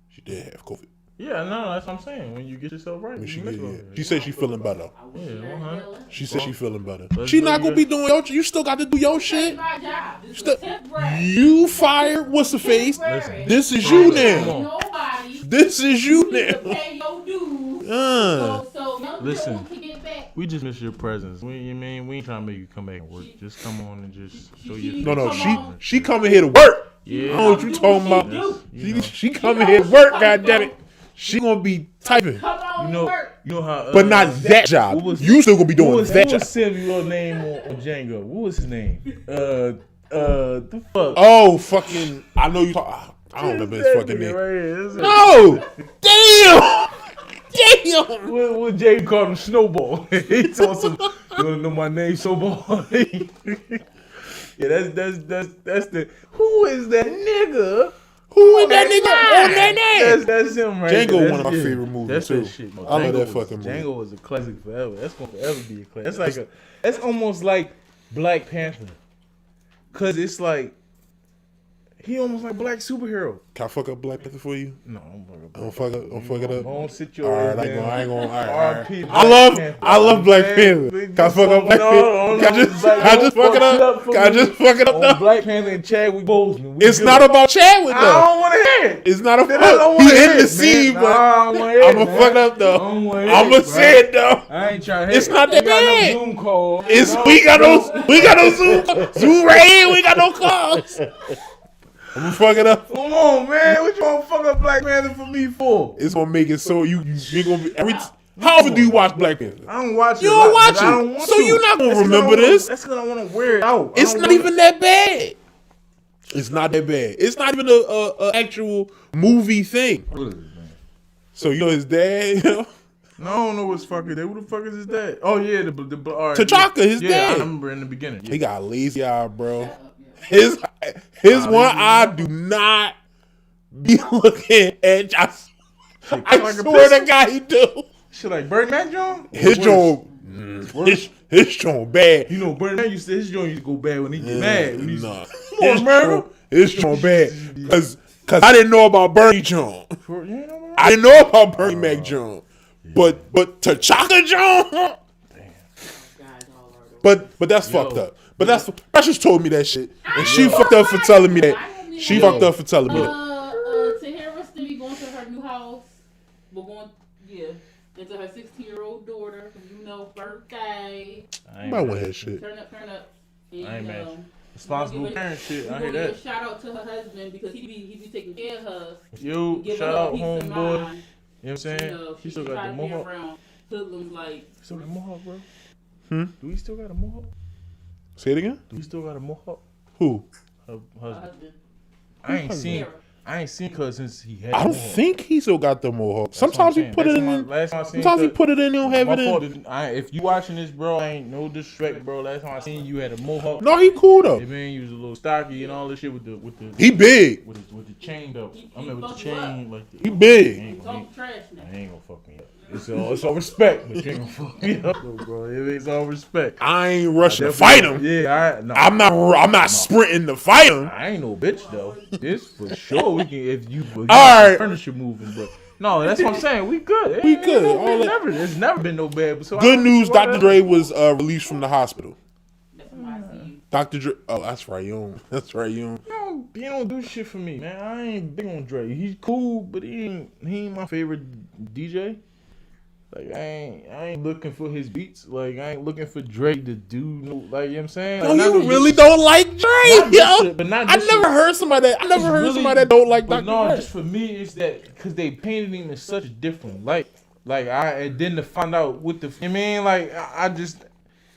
she did have COVID. Yeah, no, that's what I'm saying. When you get yourself right, When she you miss did, y'all yeah. here. She said she feeling better. I wish Yeah, she had 100. Helen. She said she feeling better. Let's She go, not gonna yeah. be doing your. You still got to do your This shit. is my job. This Still- is temporary. You fired. What's the face? Temporary. This is you Come now. on. Nobody. This is you You need to now. pay your dues. So young Listen. Joe can get back. We just miss your presence. We ain't trying to make you come back and work. Just come on and just show your No, face. she coming here to work. Yeah. I don't know what you talking about. Yes, you know. She coming here to work. Goddamn it. She gonna be typing, Come on, You know, work. you know how. but not that job. what was- You still gonna be doing what was that job. Samuel's name on Django? What was his name? The fuck. Oh, fucking! I know you talk. I don't remember his That fucking nigga name. Right here. This is- No, damn. What Jay called him Snowball. He told some. You wanna know my name, Snowball? Yeah, that's the. Who is that nigga? Who is that nigga on that name? That's him right Django, there. one of my That's- favorite movies, That's too. that shit, bro. I love Django that was- fucking movie. Django was a classic forever. That's gonna forever be a classic. That's like that's almost like Black Panther, cause it's like he almost like Black superhero. Can I fuck up Black Panther for you? No, Don't fuck it. Don't fuck it up. Don't sit your All ass right, down. I ain't gonna. All right. RP I love Black Panther. Can I fuck up Black Panther? Can I just fuck it up? Can I just fuck it up on though? Black Panther and Chadwick Boseman. We It's good. not about Chadwick I though. don't want to hear it. It's not I about. don't He wanna hear in the it, scene, man. but I don't wanna hear it, I'ma man. fuck it up I though. don't wanna hear I'ma it, bro. say it though. I ain't trying to hear It's it. not that We got bad. no Zoom call. It's No, we got no Zoom right here. We got no calls. I'm gonna fuck it up. Come on, man. What you want to fuck up Black Panther for me for? It's gonna make it so you gonna be every. How often do you watch Black Panther? I don't watch it. You a don't lot, watch but I it. don't want So to. you're not gonna That's 'cause I remember don't this. That's because I want to wear it out. It's not even that bad. It's not that bad. It's not even a actual movie thing. What is it, man? So you know his dad. You know? No, I don't know what's fucking there. Who the fuck is his dad? Oh yeah, the all right, T'Chaka, his yeah, dad. I remember in the beginning. Yeah. He got a lazy eye, bro. His one eye do not be looking at. I like a swear pistol. to God, he do. Shit like Bernie Mac John. His joint, his joint bad. You know, Bernie Mac used to his joint used to go bad when he get mad. When he's, Nah, Come on, man. his joint bad. Cause I didn't know about Bernie Jones. You know what? I didn't know about Bernie Mac Jones. But T'Chaka Jones. Guys all are But that's fucked up. But that's Precious told me that shit, and she fucked up for telling me that. She fucked up for telling me that. Tahira still be going to her new house. We're going, into her 16-year-old daughter. You know, birthday. I Might want that shit. Turn up. And, I ain't mad. um, Responsible we gonna parent shit. we I gonna hear give that. a shout out to her husband because he be taking care of her. Yo, Give shout her out peace of homeboy. You know mind. what I'm saying? You know, He still try got the to be mohawk. around hoodlums like. Still got a mohawk, bro. Hmm? Do we still got a mohawk? Say it again. Do we still got a mohawk? Who? Her Her husband. husband. I ain't seen. Tahira. I ain't seen Cuz since he had. I don't Mohawk. think he still got the mohawk. That's what Sometimes I'm he saying. put it Last in. time I- last time I seen Sometimes he Cuz- put it in. He don't have My it fault. in. If you watching this, bro, I ain't no disrespect, bro. Last time I seen you had a mohawk. No, he cool though. Hey, man, you was a little stocky and all this shit with the He big. with the chain though. He I mean with the fuck you up. chain like He big. ain't Talk trash now. gonna fuck me up. It's all respect, but you ain't gonna fuck me up, though, bro. It's all respect. I ain't rushing to Definitely- fight him. Yeah, no. I'm not sprinting to fight him. I ain't no bitch though. This for sure. We can if you All right. furniture moving, bro. No, that's what I'm saying. We good. We good. It's never been no bad. So I Good don't news, see why Dr. that- Dre was released from the hospital. That's why I see you. Dr. Dre. Oh, that's right, you don't. That's right, you don't. He don't do shit for me, man. I ain't big on Dre. He's cool, but he ain't my favorite DJ. Like I ain't looking for his beats. Like I ain't looking for Dre to do no. Like you know what I'm saying. No, Like, not you no really dis- don't like Dre, not yo. dis- but not I dis- never heard somebody that. I never heard really- somebody that don't like But Dr. no, Dre. just for me, it's that because they painted him in such a different light. Like and then to find out what the I mean, like I just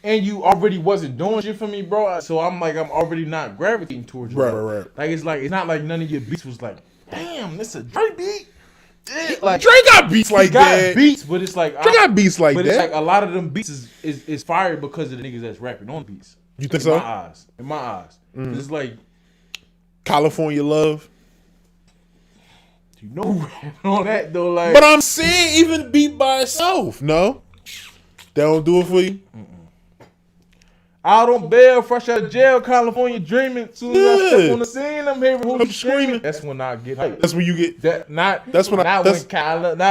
and you already wasn't doing shit for me, bro. So I'm already not gravitating towards you. Right, bro. right. Like it's not like none of your beats was like, damn, this a Dre beat. Yeah, like Dre got beats he like got that. beats, but it's like Dre got beats like but that. it's like a lot of them beats is fired because of the niggas that's rapping on beats. You think In my so? eyes, in my eyes, it's like California Love. you know rapping on that though. Like, But I'm saying even beat by itself. No, they don't do it for you. out on bail, fresh out of jail, California dreaming. Soon as I step Yeah. on the scene, I'm hearing who I'm screaming. screaming. That's when I get hyped. That's when you get. That's when I that's- when not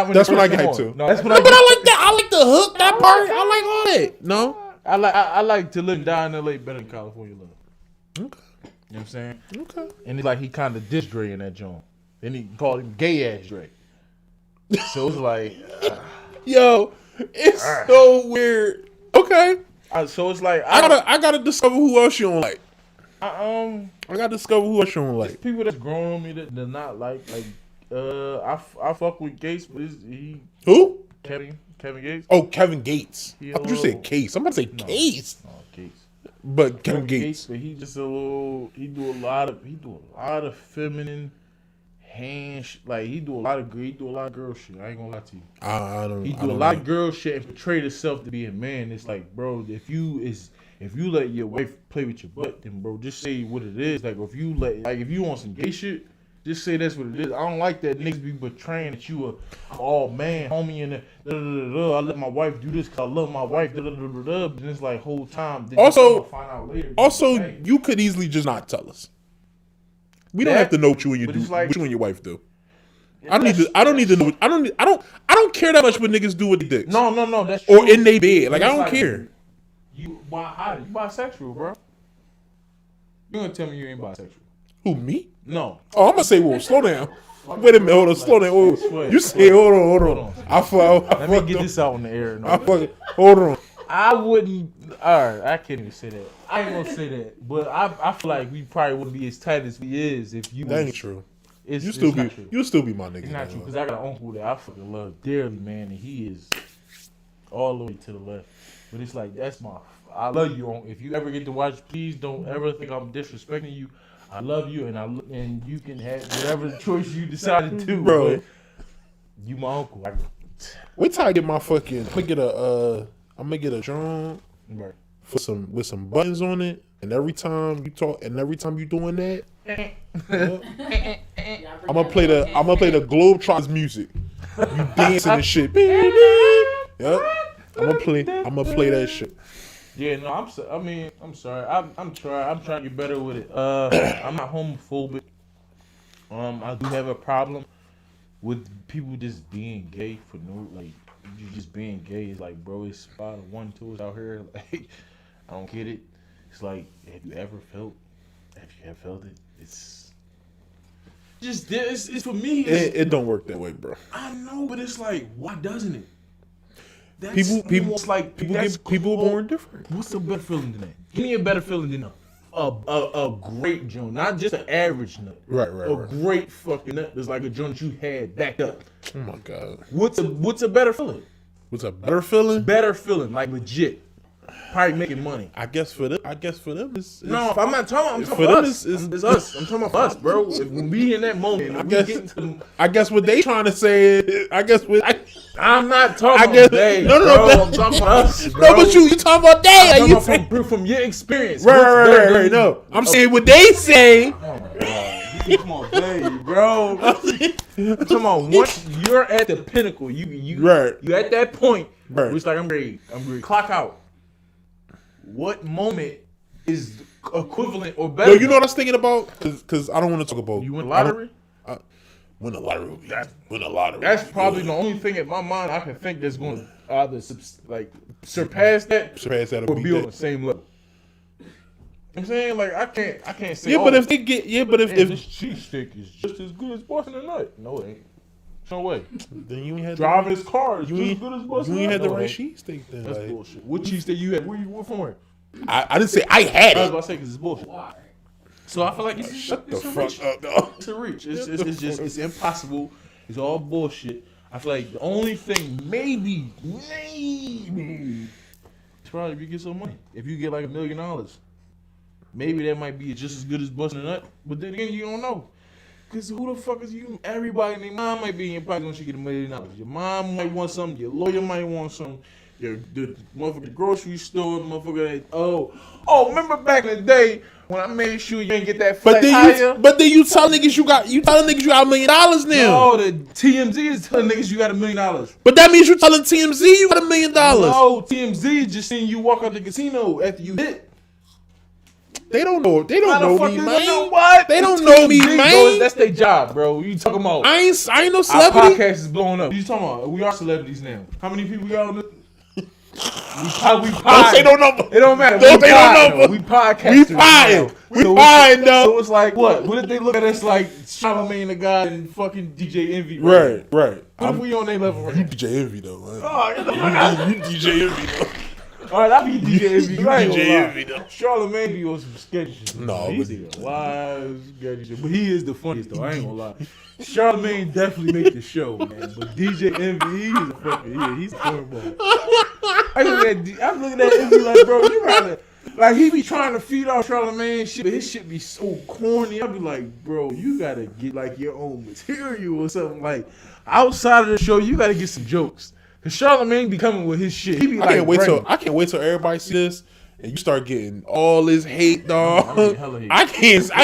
when that's when I it get first hyped come too. on. No, that's when No, I but get I like that. I like the hook. That part. I like all that. No. I like to live and die in LA better than California love. Okay. You know what I'm saying? Okay. And it's like he kind of dissed Dre in that joint. Then he called him gay ass Dre. So it's like, Yo, it's so weird. Okay. so it's like I gotta discover who else you don't like. I I gotta discover who else you don't like. people that's grown on me that do not like I fuck with Gates, but he Who? Kevin Gates. Oh, Kevin Gates. He I thought you a said little- Case. I'm about to say No. Case, Oh, Gates. but Kevin Gates. But he just a little. He do a lot of feminine hand. Like he do a lot of girl shit. I ain't gonna lie to you. I don't. He I do a don't lot know. of girl shit and portray himself to be a man. It's like, bro, if you let your wife play with your butt, then bro, just say what it is. Like if you want some gay shit, just say that's what it is. I don't like that niggas be betraying that you a all man, homie, and I let my wife do this because I love my wife. And it's like whole time. Then Also- you find out later. Also, Hey, you could easily just not tell us. We don't That- have to know what you and but your it's like- what you and your wife do. I don't need to. I don't need to know. I don't care that much what niggas do with the dicks. No, that's true. Or in they bed. Like I It's don't care. You bisexual, bro? You gonna tell me you ain't bisexual? Who, me? No. Oh, I'm gonna say, whoa, slow down. Wait a minute, hold on, slow down. Oh, you say, hold on. Let me get this out in the air. No. Hold on. I wouldn't. All right, I can't even say that. I ain't gonna say that, but I feel like we probably wouldn't be as tight as we is if you. That ain't true. It's, You still be. not true. You'll still be my nigga. It's not dog. true because I got an uncle that I fucking love dearly, man, and he is all the way to the left. But it's like that's my. I love you. If you ever get to watch, please don't ever think I'm disrespecting you. I love you, and you can have whatever choice you decide to do, Bro. but you my uncle. Wait till I get my fucking. I'm gonna get a drum Right. with some buttons on it, and every time you talk, and every time you doing that, I'm gonna play the Globetrotters music. You dancing and shit. Yep. I'm gonna play that shit. Yeah, no, I'm sorry. I'm trying to get better with it. I'm not homophobic. I do have a problem with people just being gay for no, like, you just being gay is like, bro, it's a lot of 1 2s out here. Like, I don't get it. It's like, have you ever felt it? It's just this. It's for me. It don't work that way, bro. I know, but it's like, why doesn't it? That's People almost like people that's people cold. born different. What's a better feeling than that? Give me a better feeling than a great joint, not just an average nut. Right. A great fucking nut that's like a joint you had backed up. Oh my god. What's a better feeling? What's a better feeling? Better feeling, like legit. probably making money. I guess for them, it's No, I'm not talking. I'm For talking them, about us. It's us. I'm talking about us, bro. If we in that moment, I we guess- get to the, I guess what they trying to say is, I'm not talking I guess- about they, no, bro. no, I'm talking about us, bro. no, but you talking about they? I'm Are you talking saying? about from your experience. Right. No, I'm saying what they say. Oh my god, you come on, baby, bro. I'm talking about once you're at the pinnacle, you Right. You at that point. Right. Where it's like I'm ready. Clock out. What moment is equivalent or better? Yo, you know what I was thinking about? Because I don't want to talk about. You win the lottery? Win the lottery. Would be- Win the lottery. That's probably the only thing in my mind I can think that's going to either surpass that surpass that or or be beat on that. the same level. I'm saying, like, I can't say. Yeah, but if they get, if this cheese stick is just as good as busting a nut, no, it ain't. No way. then you ain't had Driving his car is You just as ain't, good as busting you a ain't nut. had the No, it right ain't. cheese steak then. That's like, bullshit. What cheese steak you had? Where you from? I didn't say I had I was it. about to say because it's bullshit. So I feel like it's Shut the it's a fuck reach. up, dog. It's a reach. It's impossible. It's all bullshit. I feel like the only thing maybe it's probably if you get some money. If you get like $1 million, maybe that might be just as good as busting a nut. But then again, you don't know. Cause who the fuck is you? Everybody and their mom might be in your pocket when she get $1 million. Your mom might want something. Your lawyer might want something. The motherfucker grocery store, motherfucker. Oh, remember back in the day when I made sure you ain't get that flat tire? But then you tell niggas you got $1 million now. No, the TMZ is telling niggas you got $1 million. But that means you telling TMZ you got $1 million. No, TMZ is just seeing you walk out the casino after you hit. They don't know. They don't know me, man. Know what? They It's don't know me, TMZ, man. bro. That's their job, bro. You talking about? I ain't no Our celebrity. podcast is blowing up. You talking about? We are celebrities now. How many people we got on this? We Don't say no number. It don't matter. Don't We say no pod, number. though. We podcast. We fine. We fine, though. So it's like what? What if they look at us like Charlamagne the God and fucking DJ Envy? Right. Right. What if we on their level right You now? DJ Envy though, man. Oh, get the fuck out. You DJ Envy though. All right, I be DJ Envy. You I ain't DJ gonna lie. Envy, though. Charlamagne be on some sketchy shit. No, He's but- a wise sketchy shit. But he is the funniest though. I ain't gonna lie. Charlamagne definitely make the show, man. But DJ Envy, he's a fucking he's a cornball. I'm looking at Envy like, bro, you gotta like he be trying to feed off Charlamagne shit, but his shit be so corny. I be like, bro, you gotta get like your own material or something. Like outside of the show, you gotta get some jokes. Cause Charlamagne be coming with his shit. He be I like, can't wait till everybody see this and you start getting all this hate, dog. I mean, hella hate. I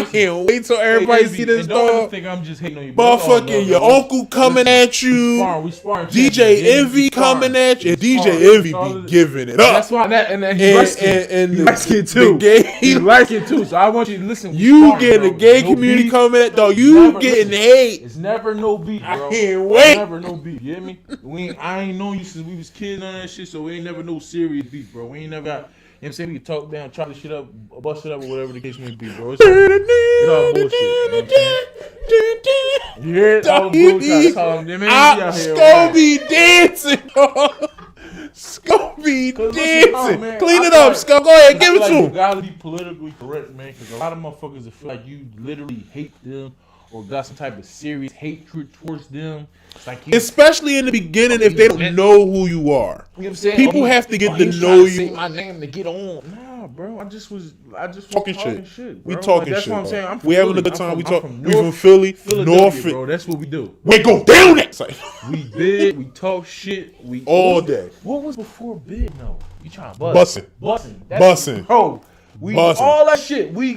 can't wait till everybody see this, and don't ever dog. think I'm just hating on you. bro. Motherfucking your uncle coming at you. We sparring. DJ Envy coming at you. And DJ Envy be giving it up. That's why and he likes it. and He the- likes it the too. gay- He like it too. So I want you to listen. We You sparring, getting the bro. gay No community beef. coming at, dog. You Never- getting listen. hate. It's never no beef, I bro. can't wait. Never no beef. You hear me? I ain't known you since we was kids on that shit, so we ain't never no serious beef, bro. We ain't never got. You know what I'm saying? We can talk down, try the shit up, bust it up, or whatever the case may be, bro. It's all bullshit. You know what I'm saying? You hear it? All the bullshit. That's all I'm doing. Man, we out here, man. Scobie dancing, dog. Scobie 'Cause listen, dancing. no, man, Clean I it feel up, like- Scub. Go ahead, I give feel it like to you him. gotta be politically correct, man, because a lot of motherfuckers that feel like you literally hate them or got some type of serious hatred towards them. It's like you, Especially in the beginning, if they don't know who you are. you know what I'm saying? People have to get to he's know trying you. Say my name to get on. Nah, bro. I just was Talking talking shit. shit. We bro. talking That's shit. what I'm saying. bro. I'm from We having a Philly. good I'm time. from- We I'm talk. from We from North Philly, Philadelphia, Norfolk. bro. That's what we do. We go down it. We bid. We talk shit. We All day. What was before bid? No, you trying to bust? Bussin'. Bussin'. Bussin'. Bro. We Bussin'. all that shit. We.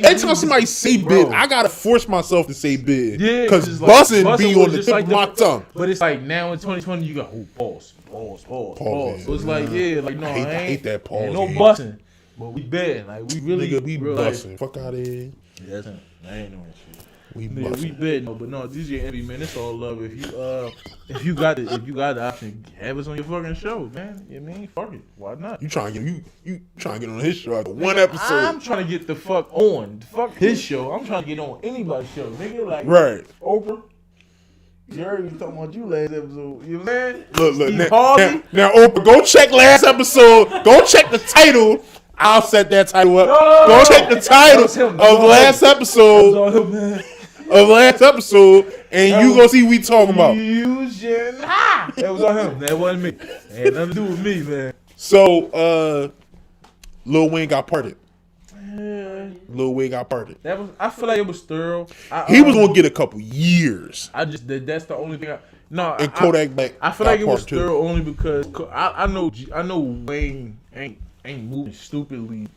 Anytime somebody say bro. bid, I gotta force myself to say bid. Yeah, Because just like- bussin' bussin' be was on the just tip like of my the- tongue. But it's like now in 2020, you got pause. Pause, So it's like like no, I hate- I I ain't, hate that pause, ain't no man. busting, but we betting like we really Nigga, we real, like, bussin'. Fuck out of here. That's not, I ain't doing that shit. We Nigga, we bussin'. betting, no, but no, DJ Envy, man, it's all love. If you got the option, have us on your fucking show, man. You know what I mean, fuck it, why not? You trying to get on his show after one episode. I'm trying to get the fuck on. Fuck his show. I'm trying to get on anybody's show, nigga. Like Right. Oprah. You heard me talking about you last episode. You know what I'm saying? Look, Steve now, Harvey. now, Oprah, go check last episode. Go check the title. I'll set that title up. No. Go check the title That was him. of last episode. Oh, man. Of last episode, and you gonna see what we talking about. Fusion. That was on him. That wasn't me. It had nothing to do with me, man. So, Lil Wayne got parted. Yeah, Lil Wayne got parted. that was. I feel like it was thorough. He was gonna get a couple years. I just that's the only thing. And Kodak Black. I feel got like it was parted, too. thorough only because I know Wayne ain't moving stupidly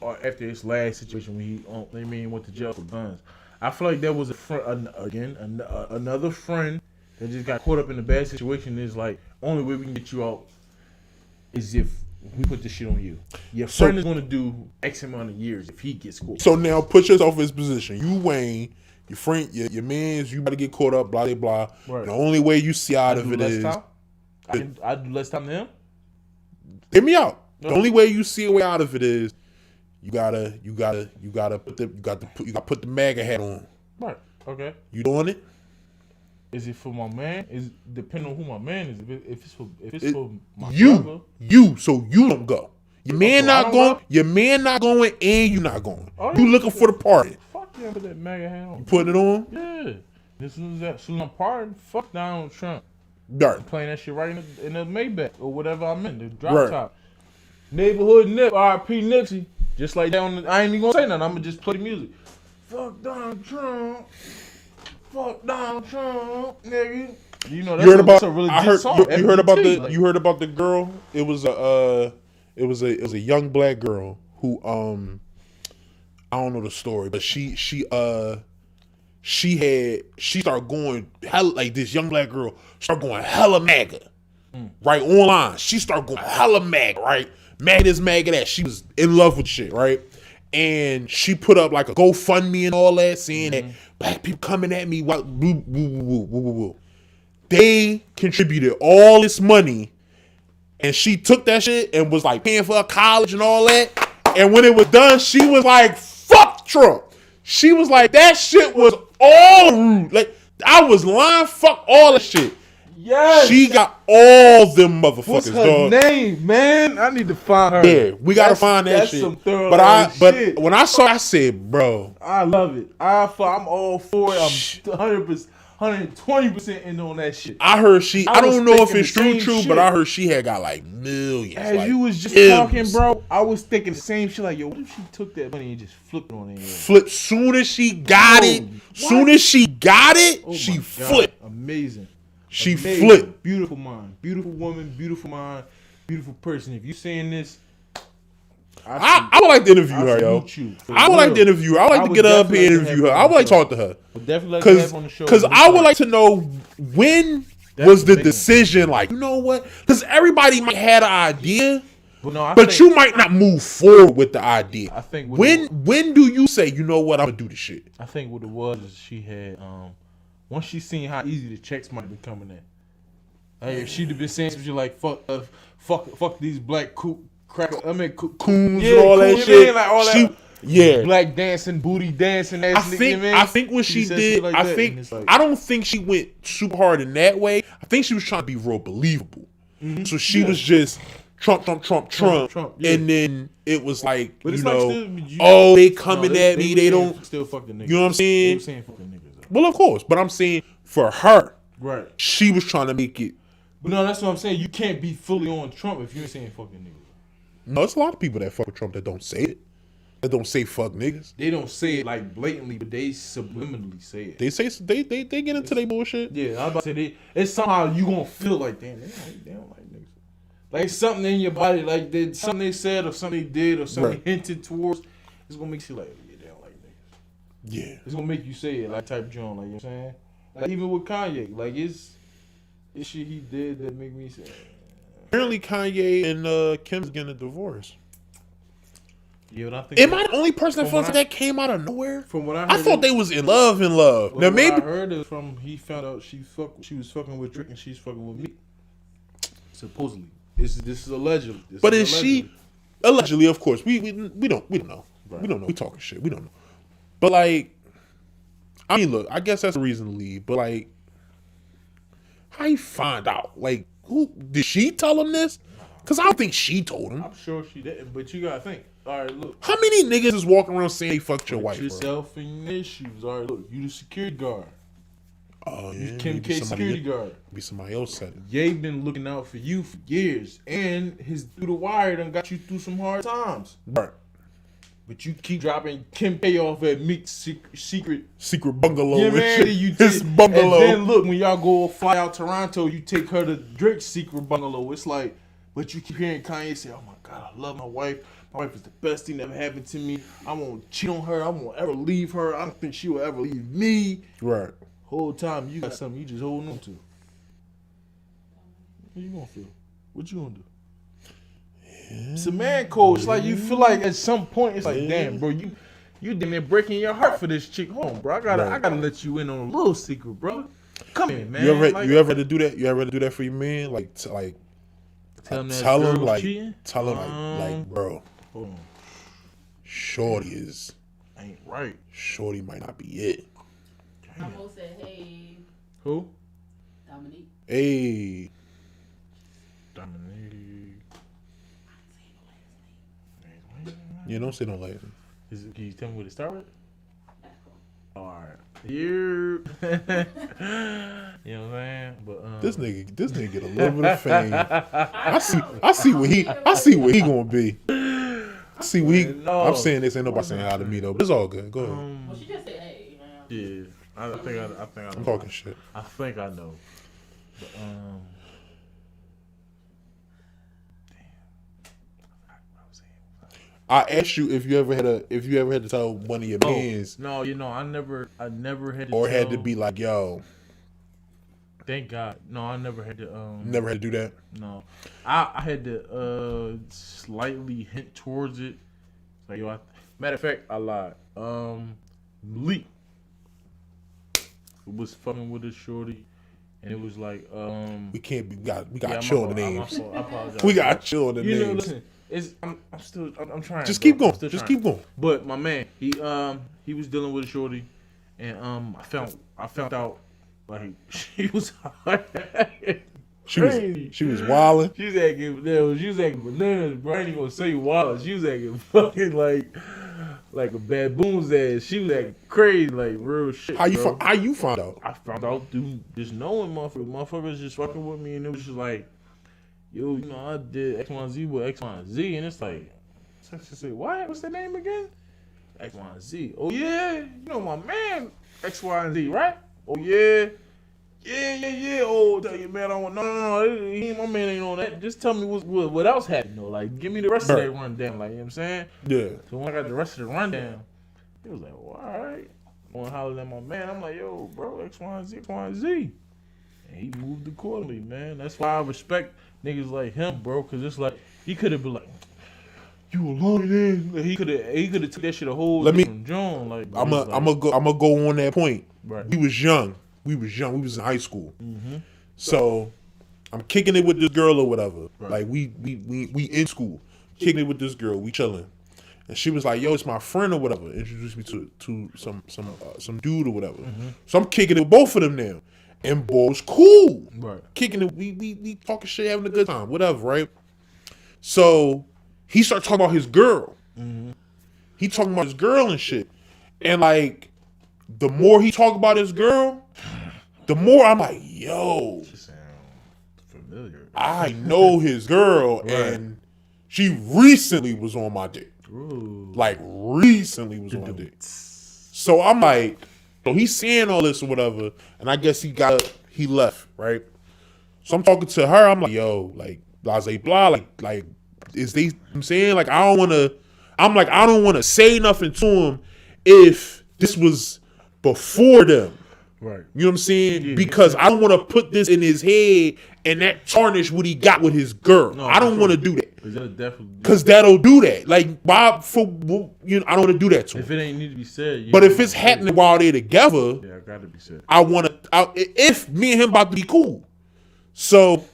or after his last situation when he went to jail for guns. I feel like there was another friend that just got caught up in a bad situation. Is like only way we can get you out is if we put this shit on you. Your friend is gonna do X amount of years if he gets caught. So now put yourself in his position. You Wayne, your friend, your man's, you about to get caught up, blah, blah, blah. Right. The only way you see out I of do it less is... time. I do less time than him. Hear me out. No. The only way you see a way out of it is you gotta put the MAGA hat on. Right. Okay. You doing it? Is it for my man? Is depending on who my man is. If it's for my brother. So you don't go. Your man so I not don't going. go? Your man not going, and you not going. Oh, You yeah. looking for the party? Fuck yeah, put that MAGA hat on. Putting it on. Yeah. As soon as I'm partying, fuck Donald Trump. Right. Playing that shit right in the Maybach or whatever I'm in, the drop Right. top. Neighborhood Nip, R.I.P. Nipsey. Just like that I ain't even gonna say nothing. I'm gonna just play the music. Fuck Donald Trump. Fuck Donald Trump, nigga. You know that's a really good song. You heard about FBT, like- you heard about the girl. It was a young black girl who I don't know the story, but she started going hella, like this young black girl started going hella MAGA, right, online. She started going hella MAGA, right? MAGA this, MAGA that. She was in love with shit, right? And she put up like a GoFundMe and all that, saying that black people coming at me. What? Woo, woo, woo, woo, woo, woo. They contributed all this money, and she took that shit and was like paying for her college and all that. And when it was done, she was like, "Fuck Trump." She was like, "That shit was all rude. Like I was lying. Fuck all that shit." Yes. She got all them motherfuckers. What's her dog. name, man? I need to find her. Yeah, we gotta find that that's shit. Some thorough But shit. when I saw, I said, "Bro, I love it. I'm all for it. I'm 100%, 120% in on that shit. I heard she. I was don't know if thinking it's the same true, shit. but I heard she had got like millions. As like, you was just M's. talking, bro, I was thinking the same shit. Like, yo, what if she took that money and just flipped it on there? Flip. Soon as she got it, soon as she got it, Oh she my God. flipped. Amazing. She Amazing. flipped. Beautiful mind, beautiful woman, beautiful mind, beautiful person. If you saying this, I would like to interview her, yo. I would like to interview her. I would like to get her up here and interview her. I would like to talk to her. Definitely like to have on the show. Because I would like to know when was the decision like, you know what? Because everybody might have an idea, But no, I but think, you might not move forward with the idea. I think When do you say, you know what, I'm gonna do this shit? I think what it was is she had once she seen how easy the checks might be coming in. Like if she'd have been saying some shit like fuck these black coons Coons and all that shit. Like all She- that Yeah. black dancing, booty dancing. I think what she said did, shit like I that, think and it's like- I don't think she went super hard in that way. I think she was trying to be real believable. So she was just Trump, yeah. and then it was like, But you it's know, like still, oh, they coming at me. was They saying don't. still fucking niggas. You know what I'm saying? They was saying fucking niggas. Though. Well, of course, but I'm saying for her, Right. she was trying to make it. But no, that's what I'm saying. You can't be fully on Trump if you ain't saying fucking niggas. No, it's a lot of people that fuck with Trump that don't say it. That don't say fuck niggas. They don't say it like blatantly, but they subliminally say it. They say they get into their bullshit. Yeah, I was about to say it's somehow you gonna feel like damn, they don't like niggas. Like something in your body, like something they said or something they did or something Right. they hinted towards, it's gonna make you like, yeah, they don't like niggas. Yeah. It's gonna make you say it like type John, like you know what I'm saying? Like even with Kanye, like it's shit he did that make me say. Apparently, Kanye and Kim's getting a divorce. Yeah, but I think Am I the only person that From feels what like that came out of nowhere? from what I heard, I thought they was in love. Well, Now what maybe I heard is from he found out she was fucking with Drake and she's fucking with me. Supposedly, this is allegedly. But is she allegedly? Of course, we don't know. Right. We don't know. We talking shit. We don't know. But like, I mean, look, I guess that's a reason to leave. But like, how you find out? Like, who did she tell him this? Because I don't think she told him. I'm sure she didn't, but you gotta think. All right, look. How many niggas is walking around saying they fucked your Put wife, bro? yourself in your shoes. All right, look. You the security guard. Oh yeah, Kim maybe K somebody- security guard. Be somebody else said it. Ye been looking out for you for years, and his through the wire done got you through some hard times. Right. But you keep dropping Kim K off at Meek's secret. Secret bungalow. Yeah, and man. shit. then You His take, bungalow. And then look, when y'all go fly out Toronto, you take her to Drake's secret bungalow. It's like, but you keep hearing Kanye say, "Oh my God, I love my wife. My wife is the best thing that ever happened to me. I won't cheat on her. I won't ever leave her. I don't think she will ever leave me." Right. Whole time you got something you just holding on to. How you gonna feel? What you gonna do? It's a man code. It's like you feel like at some point it's like, damn, bro, you damn near breaking your heart for this chick. Hold on, bro. I gotta let you in on a little secret, bro. Come in, man. You ever Like, you ever had to do that? You ever had to do that for your man? Like tell him tell that him girl was like cheating? tell him like bro, Hold on, shorty ain't right. shorty might not be it. Almost said, hey, Who? Dominique. Hey, Dominique. you don't say no like Can you tell me what it started? All right. You. You know what I'm saying? But this nigga get a little bit of fame. I see what he gonna be. I see what he. No. I'm saying this ain't nobody saying hi to me though, but it's all good. Go ahead. Well, she just said, hey, man. Yeah. I think I know. I'm talking shit. I think I know. But, I asked you if you ever had to tell one of your mans no, I never had to or had to tell- be like, yo, Thank God. No, I never had to never had to do that. No. I had to slightly hint towards it. Like, yo, matter of fact, I lied. Malik was fucking with a shorty, and it was like We can't be got yeah, chill my on the fault, my names. fault. I apologize. We got chill on the You know, names. listen, I'm trying. Just bro. keep going. I'm still Just trying. keep going. But my man, he was dealing with a shorty, and I found out like she was hard. She was wilding. She was acting bananas, bro. I ain't even gonna say wild. She was acting fucking like a baboon's ass. She was acting crazy, like real shit. How you bro. how you found out? I found out through just knowing motherfuckers just fucking with me, and it was just like, yo, you know, I did X, Y, and Z with X, Y, and Z, and it's like, I say, what? What's the name again? X, Y, and Z. Oh yeah, you know my man X, Y, and Z, right? Oh yeah. Yeah. Oh, tell you, man, I don't want. No. My man ain't on that. Just tell me what else happened, though. Like, give me the rest of that rundown. Like, you know what I'm saying? Yeah. So when I got the rest of the rundown, he was like, well, all right. I want to holler at my man. I'm like, yo, bro, X, Y, and Z. And he moved accordingly, man. That's why I respect niggas like him, bro. Because it's like, he could have been like, you a lying ass. He could have took that shit a whole different John. Like, I'm gonna go on that point. Right. We was young. We was in high school. Mm-hmm. So I'm kicking it with this girl or whatever. Right. Like we in school, kicking it with this girl. We chilling, and she was like, "Yo, it's my friend or whatever." Introduced me to some dude or whatever. Mm-hmm. So I'm kicking it with both of them now, and boy was cool. Right. Kicking it, we talking shit, having a good time, whatever, right? So he started talking about his girl. Mm-hmm. He talking about his girl and shit, and like the more he talk about his girl, the more I'm like, yo, She sound familiar. I know his girl, Right. and she recently was on my dick. Ooh. Like recently was on my dick. So I'm like, so he's saying all this or whatever, and I guess he left, right? So I'm talking to her, I'm like, yo, like, blase blah, like, is they, I'm saying, like, I don't want to say nothing to him if this was before them. Right. You know what I'm saying? Yeah. Because I don't want to put this in his head and that tarnish what he got with his girl. No, I don't for want to sure. do that. Because That'll do that. Like, why I don't want to do that to him. if it ain't need to be said, you But know, if it's happening while they're together, yeah, it gotta be said. I want to. If me and him about to be cool, so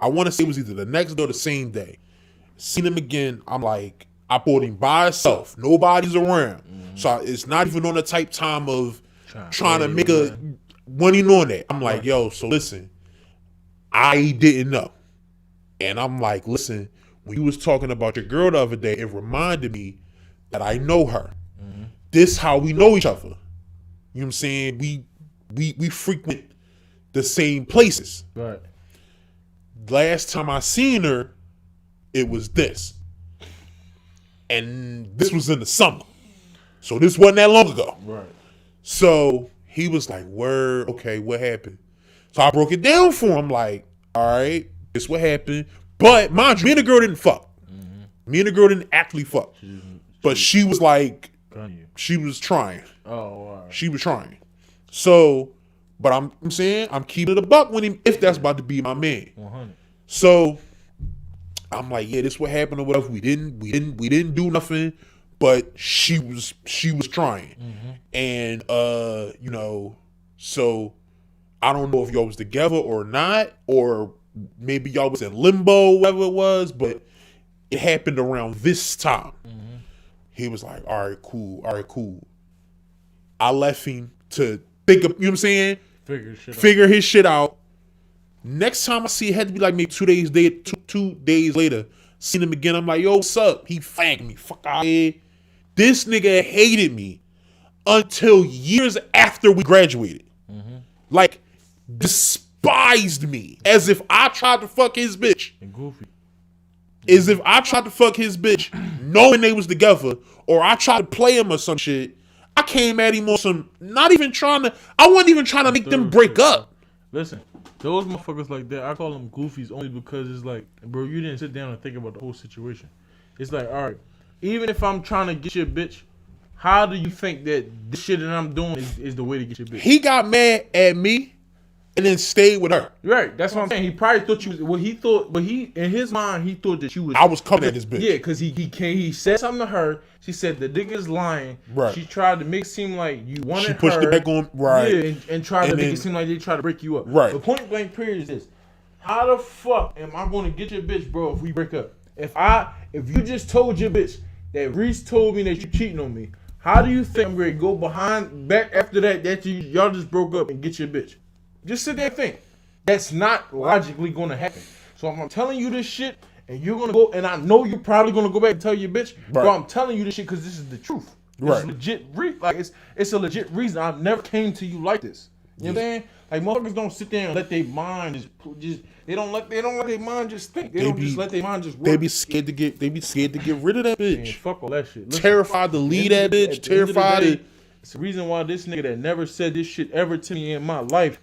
I want to say it was either the next day or the same day. Seen him again. I'm like, I bought him by himself. Nobody's around, so it's not even on the type time of trying to make a money on that. I'm like, yo, so listen, I didn't know, and I'm like, listen, when you was talking about your girl the other day, it reminded me that I know her. This how we know each other. You know what I'm saying? we frequent the same places. Right. Last time I seen her, it was this. And this was in the summer. So this wasn't that long ago. Right. So he was like, word, okay, what happened? So I broke it down for him, like, all right, this what happened. But mind you, me and the girl didn't fuck. Me and the girl didn't actually fuck. But she was like, she was trying. Oh, all right. She was trying. So, but I'm saying, I'm keeping it a buck with him if that's about to be my man. 100. So I'm like, yeah, this what happened or whatever. We didn't do nothing, but she was trying. And you know, so I don't know if y'all was together or not, or maybe y'all was in limbo, whatever it was, but it happened around this time. He was like, all right, cool. I left him to think of, you know what I'm saying? Figure his shit out. Next time I see it, had to be like maybe 2 days later. Seen him again. I'm like, yo, what's up? He fanged me. Fuck out here. This nigga hated me until years after we graduated. Like, despised me. As if I tried to fuck his bitch. And goofy. As if I tried to fuck his bitch knowing they was together, or I tried to play him or some shit. I came at him on some, I wasn't even trying to make them break up. Listen, those motherfuckers like that, I call them goofies only because it's like, bro, you didn't sit down and think about the whole situation. It's like, all right, even if I'm trying to get your bitch, how do you think that this shit that I'm doing is the way to get your bitch? He got mad at me and then stayed with her. Right, that's what I'm saying. He probably thought you was, well, he thought, but he, in his mind, he thought that you was. I was coming at this bitch. Yeah, because he said something to her. She said the nigga's lying. Right. She tried to make it seem like you wanted her. She pushed it back on, right. Yeah, and tried to make it seem like they tried to break you up. Right. The point blank period is this. How the fuck am I going to get your bitch, bro, if we break up? If you just told your bitch that Reese told me that you cheating on me, how do you think I'm going to go back after that y'all just broke up and get your bitch? Just sit there and think. That's not logically going to happen. So if I'm telling you this shit, and you're going to go, and I know you're probably going to go back and tell your bitch, right. Bro, I'm telling you this shit because this is the truth. Right. It's legit, it's a legit reason I never came to you like this. You know what I'm saying? Like, motherfuckers don't sit there and let their mind just they don't let their mind just think. They don't just let their mind just work. They be scared to get rid of that bitch. Man, fuck all that shit. Listen, terrified to leave that bitch. Terrified to. It's the reason why this nigga that never said this shit ever to me in my life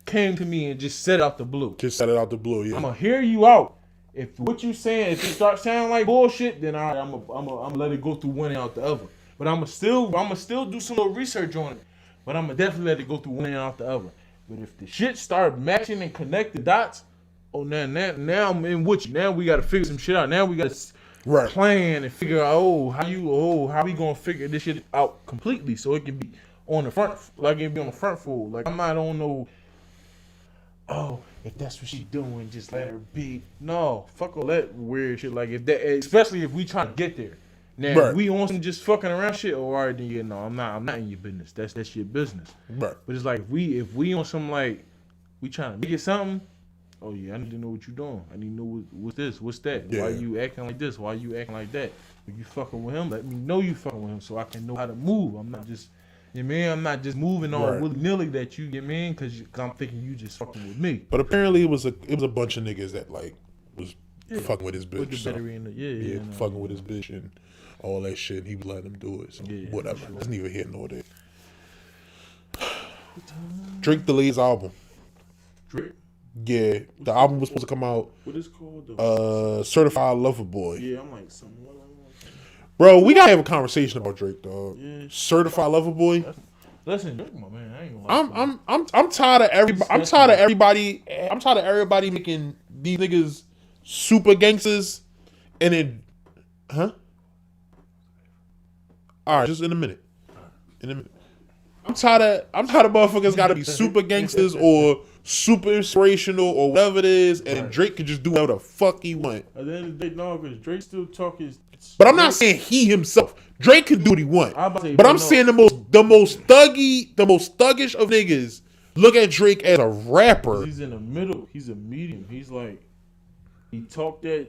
came to me and just said it out the blue. Just said it out the blue, yeah. I'm gonna hear you out. If what you saying, if it starts sounding like bullshit, then all right, I'm gonna let it go through one and out the other. But I'm gonna still do some little research on it. But I'm gonna definitely let it go through one and out the other. But if the shit start matching and connect the dots, oh now I'm in with you. Now we gotta figure some shit out. Now we gotta plan and figure out how we gonna figure this shit out completely so it can be on the front, like it be on the front fold. Like I'm not on no. Oh, if that's what she doing, just let her be. No, fuck all that weird shit. Like if that, especially if we trying to get there. Now, if we on some just fucking around shit. Oh, all right, then yeah, no, I'm not in your business. That's your business. Right. But it's like if we on some like we trying to make it something. Oh yeah, I need to know what you doing. I need to know what's this, what's that. Yeah. Why you acting like this? Why you acting like that? If you fucking with him, let me know you fucking with him so I can know how to move. I'm not just. You mean I'm not just moving on willy nilly that you get me in because I'm thinking you just fucking with me. But apparently it was a bunch of niggas that like was fucking with his bitch. Put the battery in the, fucking with his bitch and all that shit. He was letting them do it. So whatever. It's neither here nor there. Drake delays album. Drake? Yeah, the album was supposed to come out. What is it called? Certified Lover Boy. Yeah, I'm like someone. Bro, we gotta have a conversation about Drake, dog. Yeah. Certified Lover Boy. Listen, Drake, my man. I ain't gonna lie. I'm tired of everybody. I'm tired of everybody. I'm tired of everybody making these niggas super gangsters, and then, huh? All right, just in a minute. I'm tired of motherfuckers got to be super gangsters or super inspirational or whatever it is, and Drake can just do whatever the fuck he want. At the end of the day, no, because Drake still talking. But I'm not saying he himself. Drake can do what he want. But I'm no. saying the most thuggish of niggas look at Drake as a rapper. He's in the middle. He's a medium. He's like he talk a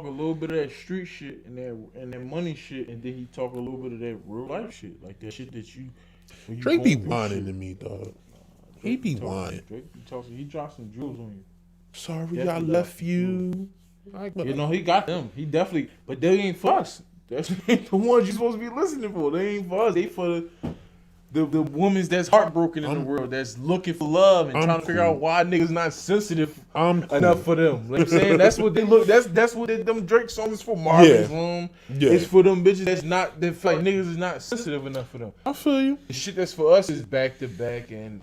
little bit of that street shit and that money shit, and then he talk a little bit of that real life shit, like that shit that you. Drake be whining to me, dog. He be You talking- lying. Drake, he dropped some jewels on you. Sorry, Definitely I got left some you. You know, he got them. He definitely, but they ain't for us. That's ain't the ones you supposed to be listening for. They ain't for us. They for the women that's heartbroken in the world, that's looking for love and I'm trying to figure cool. out why niggas not sensitive I'm cool. enough for them. You know what I'm saying? That's what they look. That's what them Drake songs is for. Marvin's Room. Yeah. It's for them bitches that's not that feel like niggas is not sensitive enough for them. I feel you. The shit that's for us is back to back and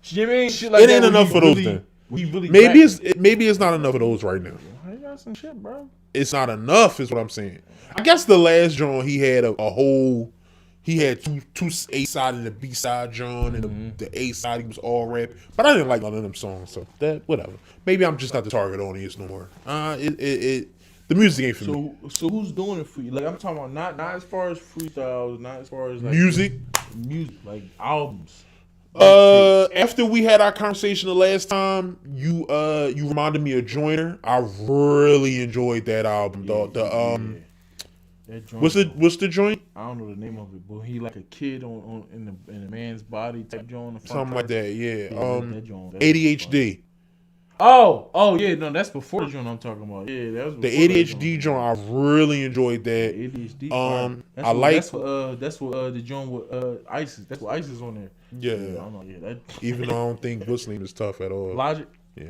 you know what I mean shit like It that. ain't where enough he for those really- then. we really Maybe back. maybe it's not enough of those right now. I got some shit, bro. It's not enough, is what I'm saying. I guess the last John he had a whole. He had two A side and a B side John, and the A side he was all rap. But I didn't like none of them songs, so that whatever. Maybe I'm just not the target audience no more. The music ain't for me. So who's doing it for you? Like I'm talking about not as far as freestyles, not as far as like Music. like albums. After we had our conversation the last time, you reminded me of Joyner. I really enjoyed that album, dog. That joint, What's the joint? I don't know the name of it, but he like a kid on in a man's body type joint. Something like that, yeah. That joint, that ADHD. Oh yeah, no, that's before the joint I'm talking about. Yeah, that was The before that ADHD joint, I really enjoyed that. ADHD. I like- that's what the joint with ISIS. That's what ISIS on there. Yeah. I'm like, yeah, that Even though I don't think Muslim is tough at all. Logic. Yeah.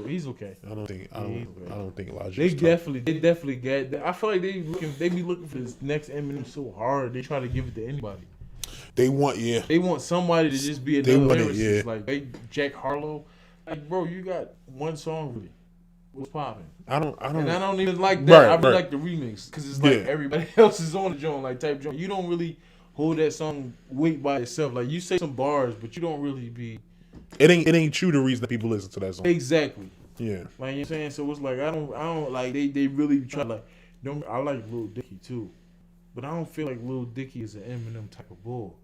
He's okay. I don't think Logic They is tough. definitely get. I feel like they be looking for this next Eminem so hard. They try to give it to anybody. They want, yeah. They want somebody to just be They another want it, lyricist. yeah. Like Jack Harlow. Like, bro, you got one song really. What's popping? I don't And I don't even like that. I Right. like the remix because it's like Yeah. everybody else is on the joint, like type joint. You don't really hold that song weight by itself. Like you say some bars, but you don't really be It ain't true the reason that people listen to that song. exactly. Yeah. Like you know what I'm saying? So it's like I don't like they really try like don't I like Lil Dicky too. But I don't feel like Lil Dicky is an Eminem type of bull.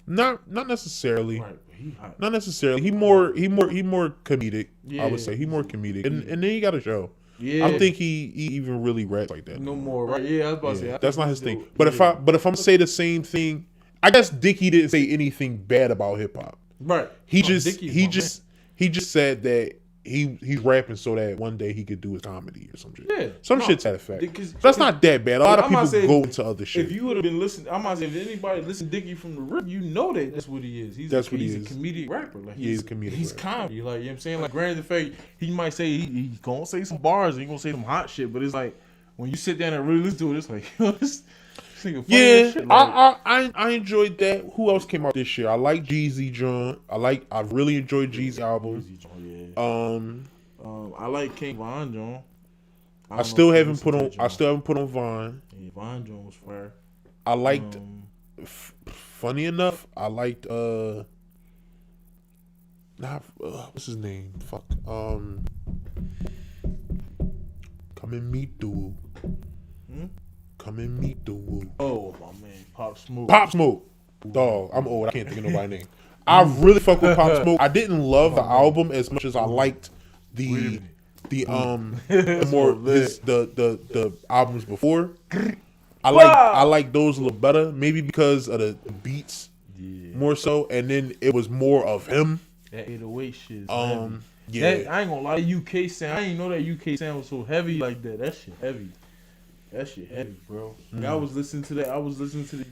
Not necessarily. Right. But he hot. Not necessarily. He more comedic. Yeah. I would say he more comedic, and then he got a show. Yeah. I don't think he even really raps like that. no more, right? Yeah, I was about to say Yeah, I that's think not he's his thing. still- But yeah. if I'm say the same thing, I guess Dickie didn't say anything bad about hip hop. Right. He No, just Dickie is he my just he just said that he's rapping so that one day he could do his comedy or some shit. Yeah, Some no, shit to that effect. because- That's not that bad. A lot of I'm not people saying- go into other shit. If you would have been listening, I'm not saying if anybody listened to Dickie from the rip, you know that's what he is. He's That's a, what he he's is. a comedic rapper. Like He is a comedic He's rapper. comedy. Like you know what I'm saying. Like granted, the fact he might say he's gonna say some bars, he gonna say some hot shit, but it's like when you sit down and really listen to it, it's like this nigga funny as Yeah, shit. Like, I enjoyed that. Who else came out this year? I like Jeezy John. I really enjoyed Jeezy album. I like King Von John. I still haven't put on Vine. Yeah, Von John was fire. I liked. Um, Funny enough, I liked what's his name? Fuck. Come and meet the woo. Come and meet the woo. Oh my man, Pop Smoke. Pop Smoke. Dog, I'm old. I can't think of nobody's name. I really fuck with Pop Smoke. I didn't love the album as much as I liked the the albums before. I like those a little better, maybe because of the beats more so, and then it was more of him. That 808 shit. Is Yeah. That, I ain't gonna lie, UK sound. I didn't know that UK sound was so heavy like that. That shit heavy. That shit heavy, bro. Like, I was listening to that. I was listening to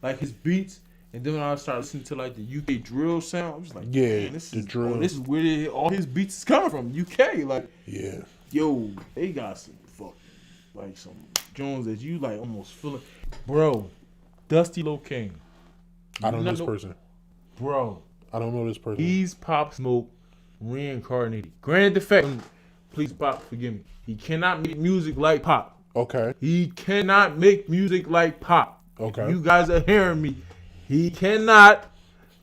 like his beats, and then when I started listening to like the UK drill sound, I was like, Yeah, man, this the is drill. this is where all his beats is coming from. UK, like, Yeah. yo, they got some fucking like some Jones that you like almost feeling, bro. Dusty Locane, I don't know You this person. bro. I don't know this person. He's Pop Smoke reincarnated. Granted, the fact, please, Pop, forgive me. He cannot make music like Pop. Okay. He cannot make music like Pop. Okay. If you guys are hearing me. He cannot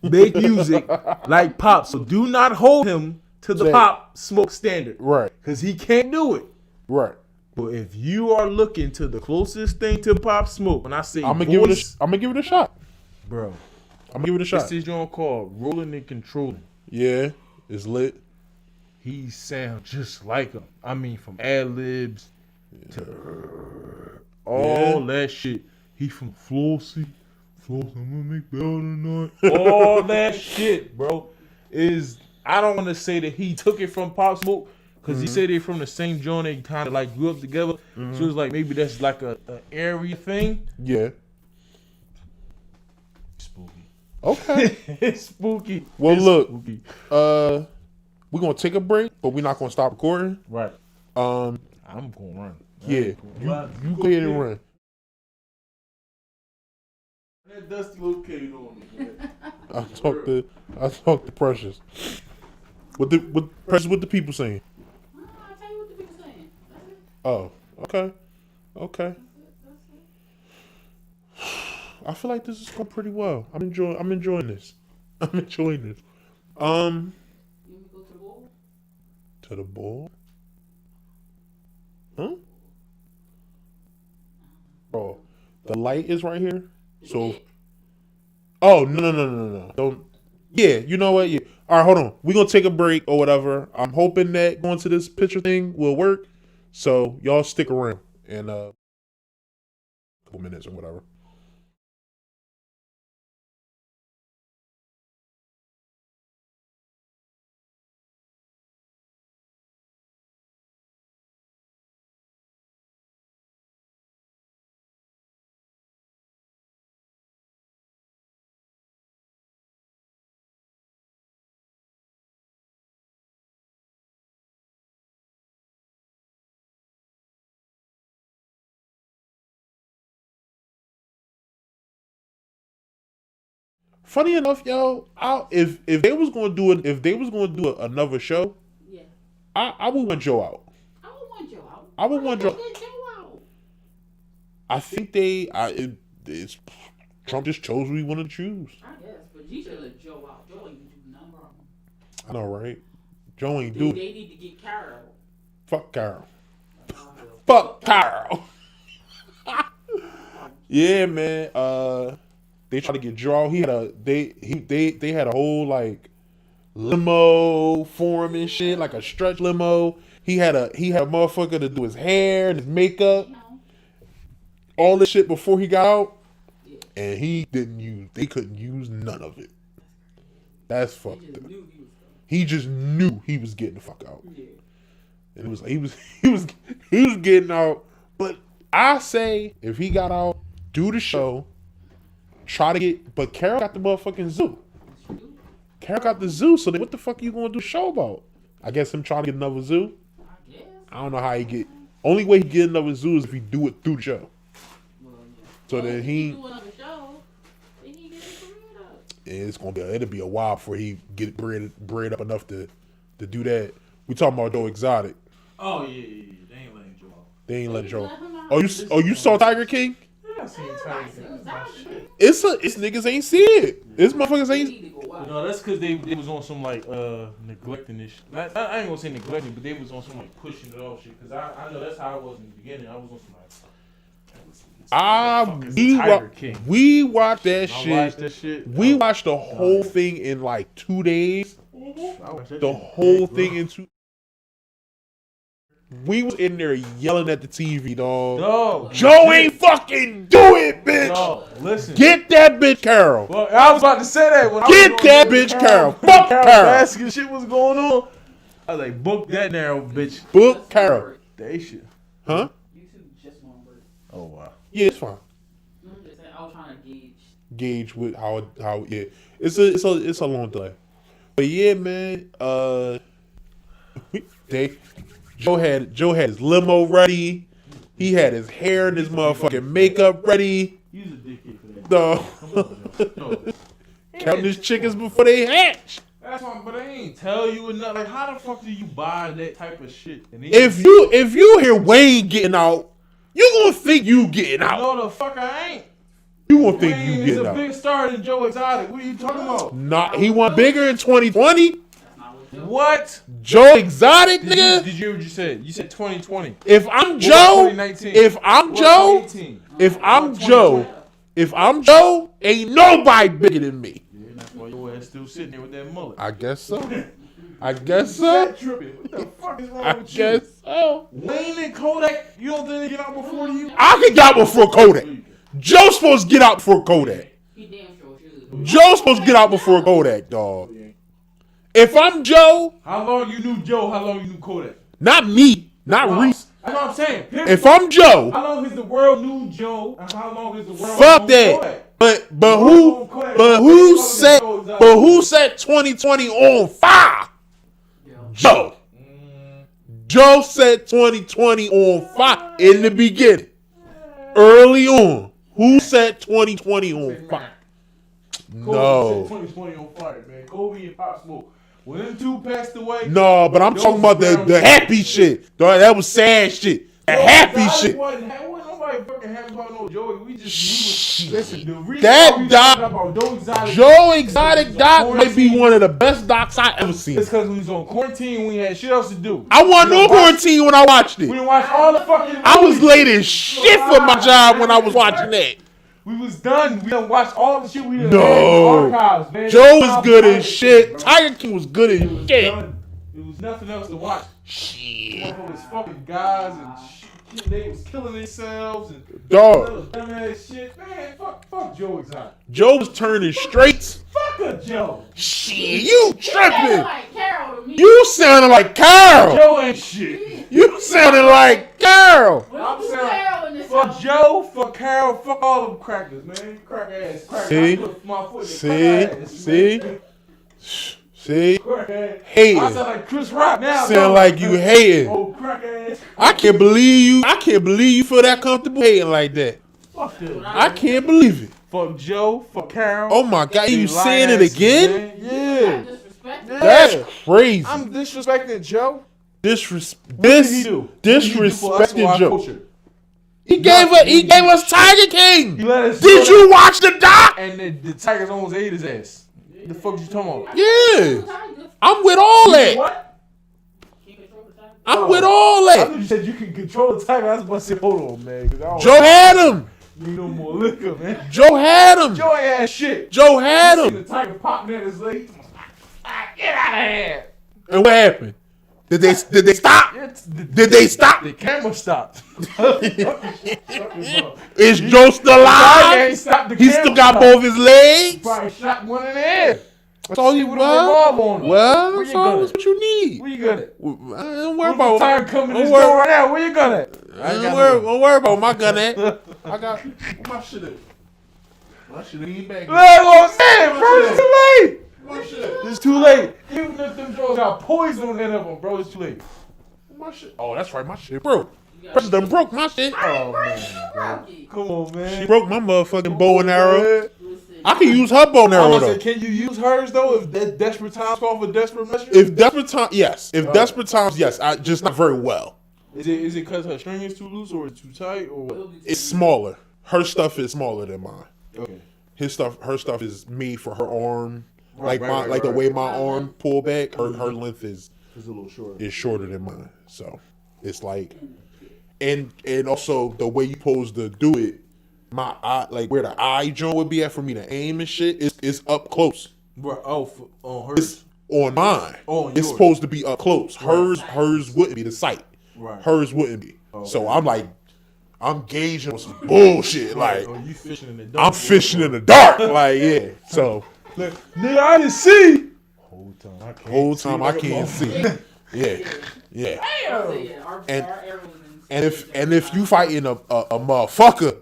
make music like Pop. So do not hold him to the That- Pop Smoke standard. Right. Because he can't do it. Right. But if you are looking to the closest thing to Pop Smoke, when I say I'm gonna voice, give it a shot. bro, I'm gonna give it a shot. this is joint called Rolling and Controlling. Yeah, it's lit. He sounds just like him. I mean, from ad libs to all that shit. He from Flossy. I'm gonna make better tonight. All that shit, bro. is I don't want to say that he took it from Pop Smoke because he said they from the same joint. They kind of like grew up together. So it's like maybe that's like a area thing. Yeah. Spooky. Okay. It's spooky. Well, It's look. spooky. We're gonna take a break, but we're not gonna stop recording. Right. Um, I'm gonna run. yeah. You go ahead and run. That dusty little kid on me, man. I talk to Precious. What the people saying? I'll tell you what the people saying. That's it. Oh, okay. That's it. I feel like this is going pretty well. I'm enjoying this. I'm enjoying this. You want me to go to the bowl? To the ball. Huh? Bro, the light is right here. So, oh no. Don't. Yeah, you know what? Yeah. All right, hold on. We're gonna take a break or whatever. I'm hoping that going to this picture thing will work. So y'all stick around and a couple minutes or whatever. Funny enough, yo, if they was gonna do another show, Yeah. I would want Joe out. I would want Joe out. I would want Joe. Get Joe out. I think it's Trump just chose who he wanted to choose. I guess, but you should let Joe out. Joe ain't do nothing wrong. I know, right? Joe ain't They do need to get Carol. fuck Carol. Fuck Carol. Yeah, man. They tried to get Joe. He had they had a whole like limo for him and shit, like a stretch limo. He had a motherfucker to do his hair and his makeup, You know? all this shit before he got out, Yeah. and they couldn't use none of it. That's He fucked just up. knew he was coming. He just knew he was getting the fuck out. Yeah. And it was like he was getting out. But I say if he got out, do the show, try to get. But Carol got the motherfucking zoo. Carol got the zoo. So then what the fuck you gonna do a show about? I guess him trying to get another zoo. I guess. I don't know how he get. Only way he get another zoo is if he do it through the show. Well, yeah. So Well, then if he. do another show, then he get his career up. It'll be a while before he get bread up enough to do that. We talking about Joe Exotic. Oh yeah. They ain't letting Joe out. They ain't let Joe. Let him out. You saw Tiger King? Yeah, I seen Tiger King. Shit. It's niggas ain't see it. It's motherfuckers They ain't. need to go out. No, that's because they was on some like neglecting this. I ain't gonna say neglecting, but they was on some like pushing it off shit. Cause I know that's how it was in the beginning. I was on some like. We watched that I shit. watched that shit. We watched the whole thing in like 2 days. I watched that The shit. whole thing in 2. We was in there yelling at the TV, dog. Dog, Joe ain't fucking do it, bitch. Dog, listen. Get that bitch, Carol. Well, I was about to say that. When Get I was that on bitch, Carol. Carol Fuck Carol. Basket shit was going on. I was like, book that narrow, bitch. Book Carol. They shit. Huh? You two just one word. Oh wow. Yeah, it's fine. I'm just saying, I was trying to gauge. Gauge with how yeah. It's a long delay. But yeah, man, Joe had his limo ready. He had his hair and his motherfucking makeup ready. He's a dickhead for that. The No. counting his chickens before they hatch. That's why, but they ain't tell you enough. Like, how the fuck do you buy that type of shit? And then If you hear Wayne getting out, you gonna think you getting out. no, the fuck I ain't. You gonna think Wayne you is getting a out. big star than Joe Exotic. What are you talking about? Not he went bigger in 2020. That's not what Joe. What? Joe Exotic, Did you nigga. hear what you said? You said 2020. If I'm What Joe, about 2019? if I'm What Joe, about 2018? if I'm What about Joe, 2020? if I'm Joe, ain't nobody bigger than me. Yeah, that's why your ass still sitting there with that mullet. I guess so. I guess so. That tripping. What the fuck is wrong I with guess so. you? Wayne and Kodak, you don't think they get out before you? I could get out before Kodak. Joe's supposed to get out before Kodak. He damn sure should. Joe's supposed to get out before Kodak, dog. If I'm Joe, How long you knew Joe? How long you knew Kodak? not me, not Wow. Reese. That's what I'm saying. If I'm Joe, How long has the world knew Joe? And how long has the world fuck known that. Kodak? But who set 2020 on fire? Joe. Joe set 2020 on fire in the beginning. Early on. Who set 2020 on fire? Kobe No. set 2020 on fire, man. Kobe and Pop Smoke. When them two passed away. No, but I'm talking about the happy shit. Dog, that was sad shit. The happy shit. Wasn't nobody fucking happy about no Joey. We listen. The reason That why we doc- talking about Joe Exotic. Joe Exotic doc might be one of the best docs I ever seen. It's because we was on quarantine. We had shit else to do. I wasn't on quarantine when I watched We it. didn't watch all the fucking. I was movies. late as shit for my job when I was watching that. We was done. We done watched all the shit we done No. had in the archives, man. Joe was good Tiger as King, shit. bro. Tiger King was good It as was shit. done. There was nothing else to watch. Shit. Motherfuckers fucking guys and shit. They was killing themselves and Dog. dumbass shit. Man, fuck Joe Exotic. Joe was turning straights. Fuck a Joe. Shit, you Sounded tripping. like Carol to me. You sounded like Carol. Joe ain't shit. You sounded like Carol. Well, I'm who's saying, Carol in this fuck house? Joe, fuck Carol, fuck all them crackers, man. You crack ass, crack See? I put my foot in See? crack ass, See? man. See? Crack ass. Hating. I sound like Chris Rock now. Sound dog. like you hating. Oh, crack ass. I can't believe you. I can't believe you feel that comfortable hating like that. Fuck them. I can't believe it. Fuck Joe, fuck Carol. Oh my God, you They saying it liars, again? man. You Yeah. disrespected. Yeah. That's crazy. I'm disrespecting Joe. What did he do? Disrespecting Joe. He gave us Tiger King. He let us Did know you watch the doc? And the Tigers almost ate his ass. The fuck you talking about? Yeah. I'm with all that. What? I'm with all I that. thought you said you can control the Tiger. I was about to say, hold on, man. 'Cause I don't Joe had him. need no more liquor, man. Joe had him. Joe ain't had shit. Joe had See him. the Tiger popping at his leg. Get out of here. And what happened? Did they stop? Did they stop? The camera stopped. Is Joe still Tiger alive? ain't stopped. The He camera still got stopped. both his legs. Probably shot one in the head. That's all you With a want. revolver on it. Well, Where that's you all gun that's it? what you need. Where you gun it? Don't worry What about time coming don't this worry- door right now? Where you gun it? I ain't got no- Don't worry about my gun at. I got my shit at. My shit ain't back. That's what I'm saying, bro. It's too late. My shit. It's too late. Even if them drugs got poison on that of them, bro, it's too late. My shit. Oh, that's right. My shit broke. Precious done broke my shit. Oh, man. Come on, man. She broke my motherfucking bow and arrow. Man. I can use her bow and I arrow was though. say, can you use hers though? If that desperate times call for desperate measures? If desperate times, yes. If desperate times, yes. I just not very well. Is it because her string is too loose or it's too tight or what? It's smaller. Her stuff is smaller than mine. Okay. Her stuff is made for her arm. Right, Like right, like the right. way my arm pull back. Her length is It's a little short. shorter than mine. So it's like, and also the way you supposed to do it, my eye, like where the eye joint would be at for me to aim and shit, is up close. Right. Oh, on hers. It's on mine. Oh, on it's yours. supposed to be up close. Hers wouldn't be the sight. Right. Hers wouldn't be. Okay. So I'm like, I'm gauging on some bullshit. Like Oh, you fishing in the dark. I'm fishing in the dark. Like yeah. So Look, nigga, I didn't see. Whole time I can't. whole time I like a can't see. motherfucker. Yeah. Yeah. And, And if you fighting a motherfucker,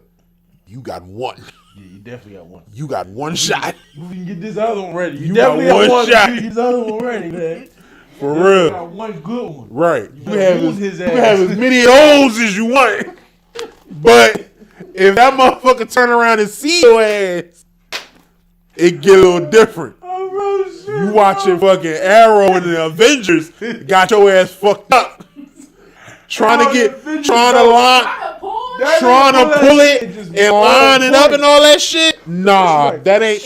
you got one. Yeah, you definitely got one. You got one shot. You can get this other one ready. You definitely got one one shot. You get this other one ready, man. For You real. got one good one. Right. You better have, use as, his you ass. have as many holes as you want. But if that motherfucker turn around and see your ass, it get a little different. Oh, bro, shit. You watching fucking Arrow and the Avengers, got your ass fucked up. Trying to line, trying to pull it and line it up and all that shit. Nah, that ain't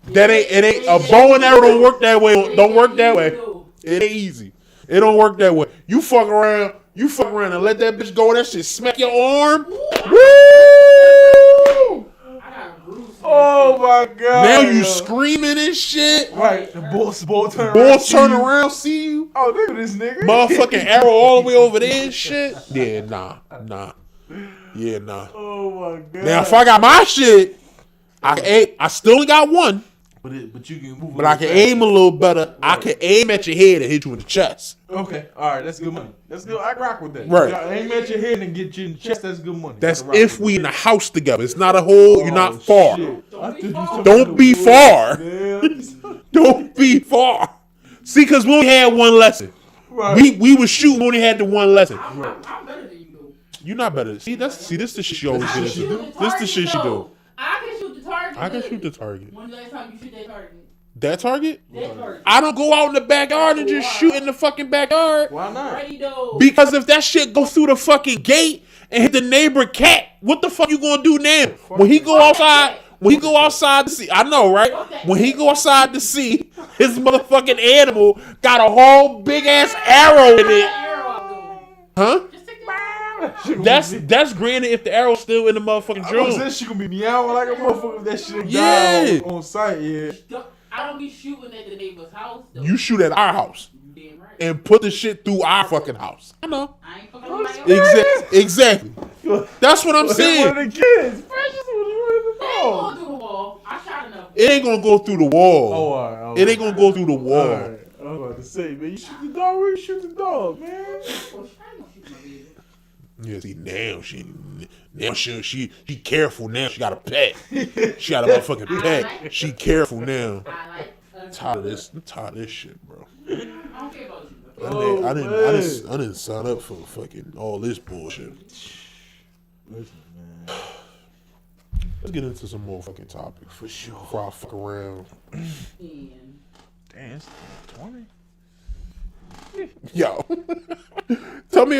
it ain't a bow and arrow don't work that way. Don't work that way. It ain't easy. It don't work that way. You fuck around and let that bitch go and that shit smack your arm. Woo! Oh my god. Now you screaming and shit. Right, the bulls turn around. Bulls turn around, see you. Oh, look at this nigga. Motherfucking arrow all the way over there and shit. Yeah, nah. Yeah, nah. Oh my god. Now if I got my shit, I still only got one. But you can move. But I can aim a little better. I can aim at your head and hit you in the chest. Okay, all right, that's good money. That's good. I rock with that. Right. You aim at your head and get you in the chest. That's good money. That's I can rock if with we that. in the house together. It's not a whole. You're not far. Shit. I thought you was talking Don't about be the far. woods, man. Don't be far. See, because we only had one lesson. Right. We was shooting. We only had the one lesson. I'm better than you, though. You're not better. See, this the shit she always gets into. Shoot the This the shit she target, do. though. I can shoot the target. I can good. shoot the target. When the last time you shoot that target? That target? That target. I don't go out in the backyard and just shoot in the fucking backyard. Why not? Ready, though. Because if that shit go through the fucking gate and hit the neighbor cat, what the fuck you gonna do now? When he go outside, to see, I know, right? When he go outside to see, his motherfucking animal got a whole big ass arrow in it. Arrow out, though. Huh? Just take the That's granted if the arrow's still in the motherfucking I drone. said she gonna be meowing like a motherfucker if that shit Yeah. died on sight. Yeah. I don't be shooting at the neighbor's house, though. You shoot at our house You damn right. and put the shit through our fucking house. I know. I ain't fucking with my Exactly. That's what I'm One saying. of the kids. Precious was They ain't going through the wall. I shot enough. It ain't gonna go through the wall. Oh, all right. All It ain't gonna go through the wall. All right. I was about to say, man, you shoot the dog. Where you shoot the dog, man? Oh, I ain't gonna shoot my baby. Yeah, see now she careful now. She got a pet. She got a motherfucking pet. She careful now. I like. I'm tired of this shit, bro. I don't care about you. Oh, I didn't sign up for fucking all this bullshit. Listen, man. Let's get into some more fucking topics For sure. before I fuck around. And Damn, it's 20. Yo, tell me.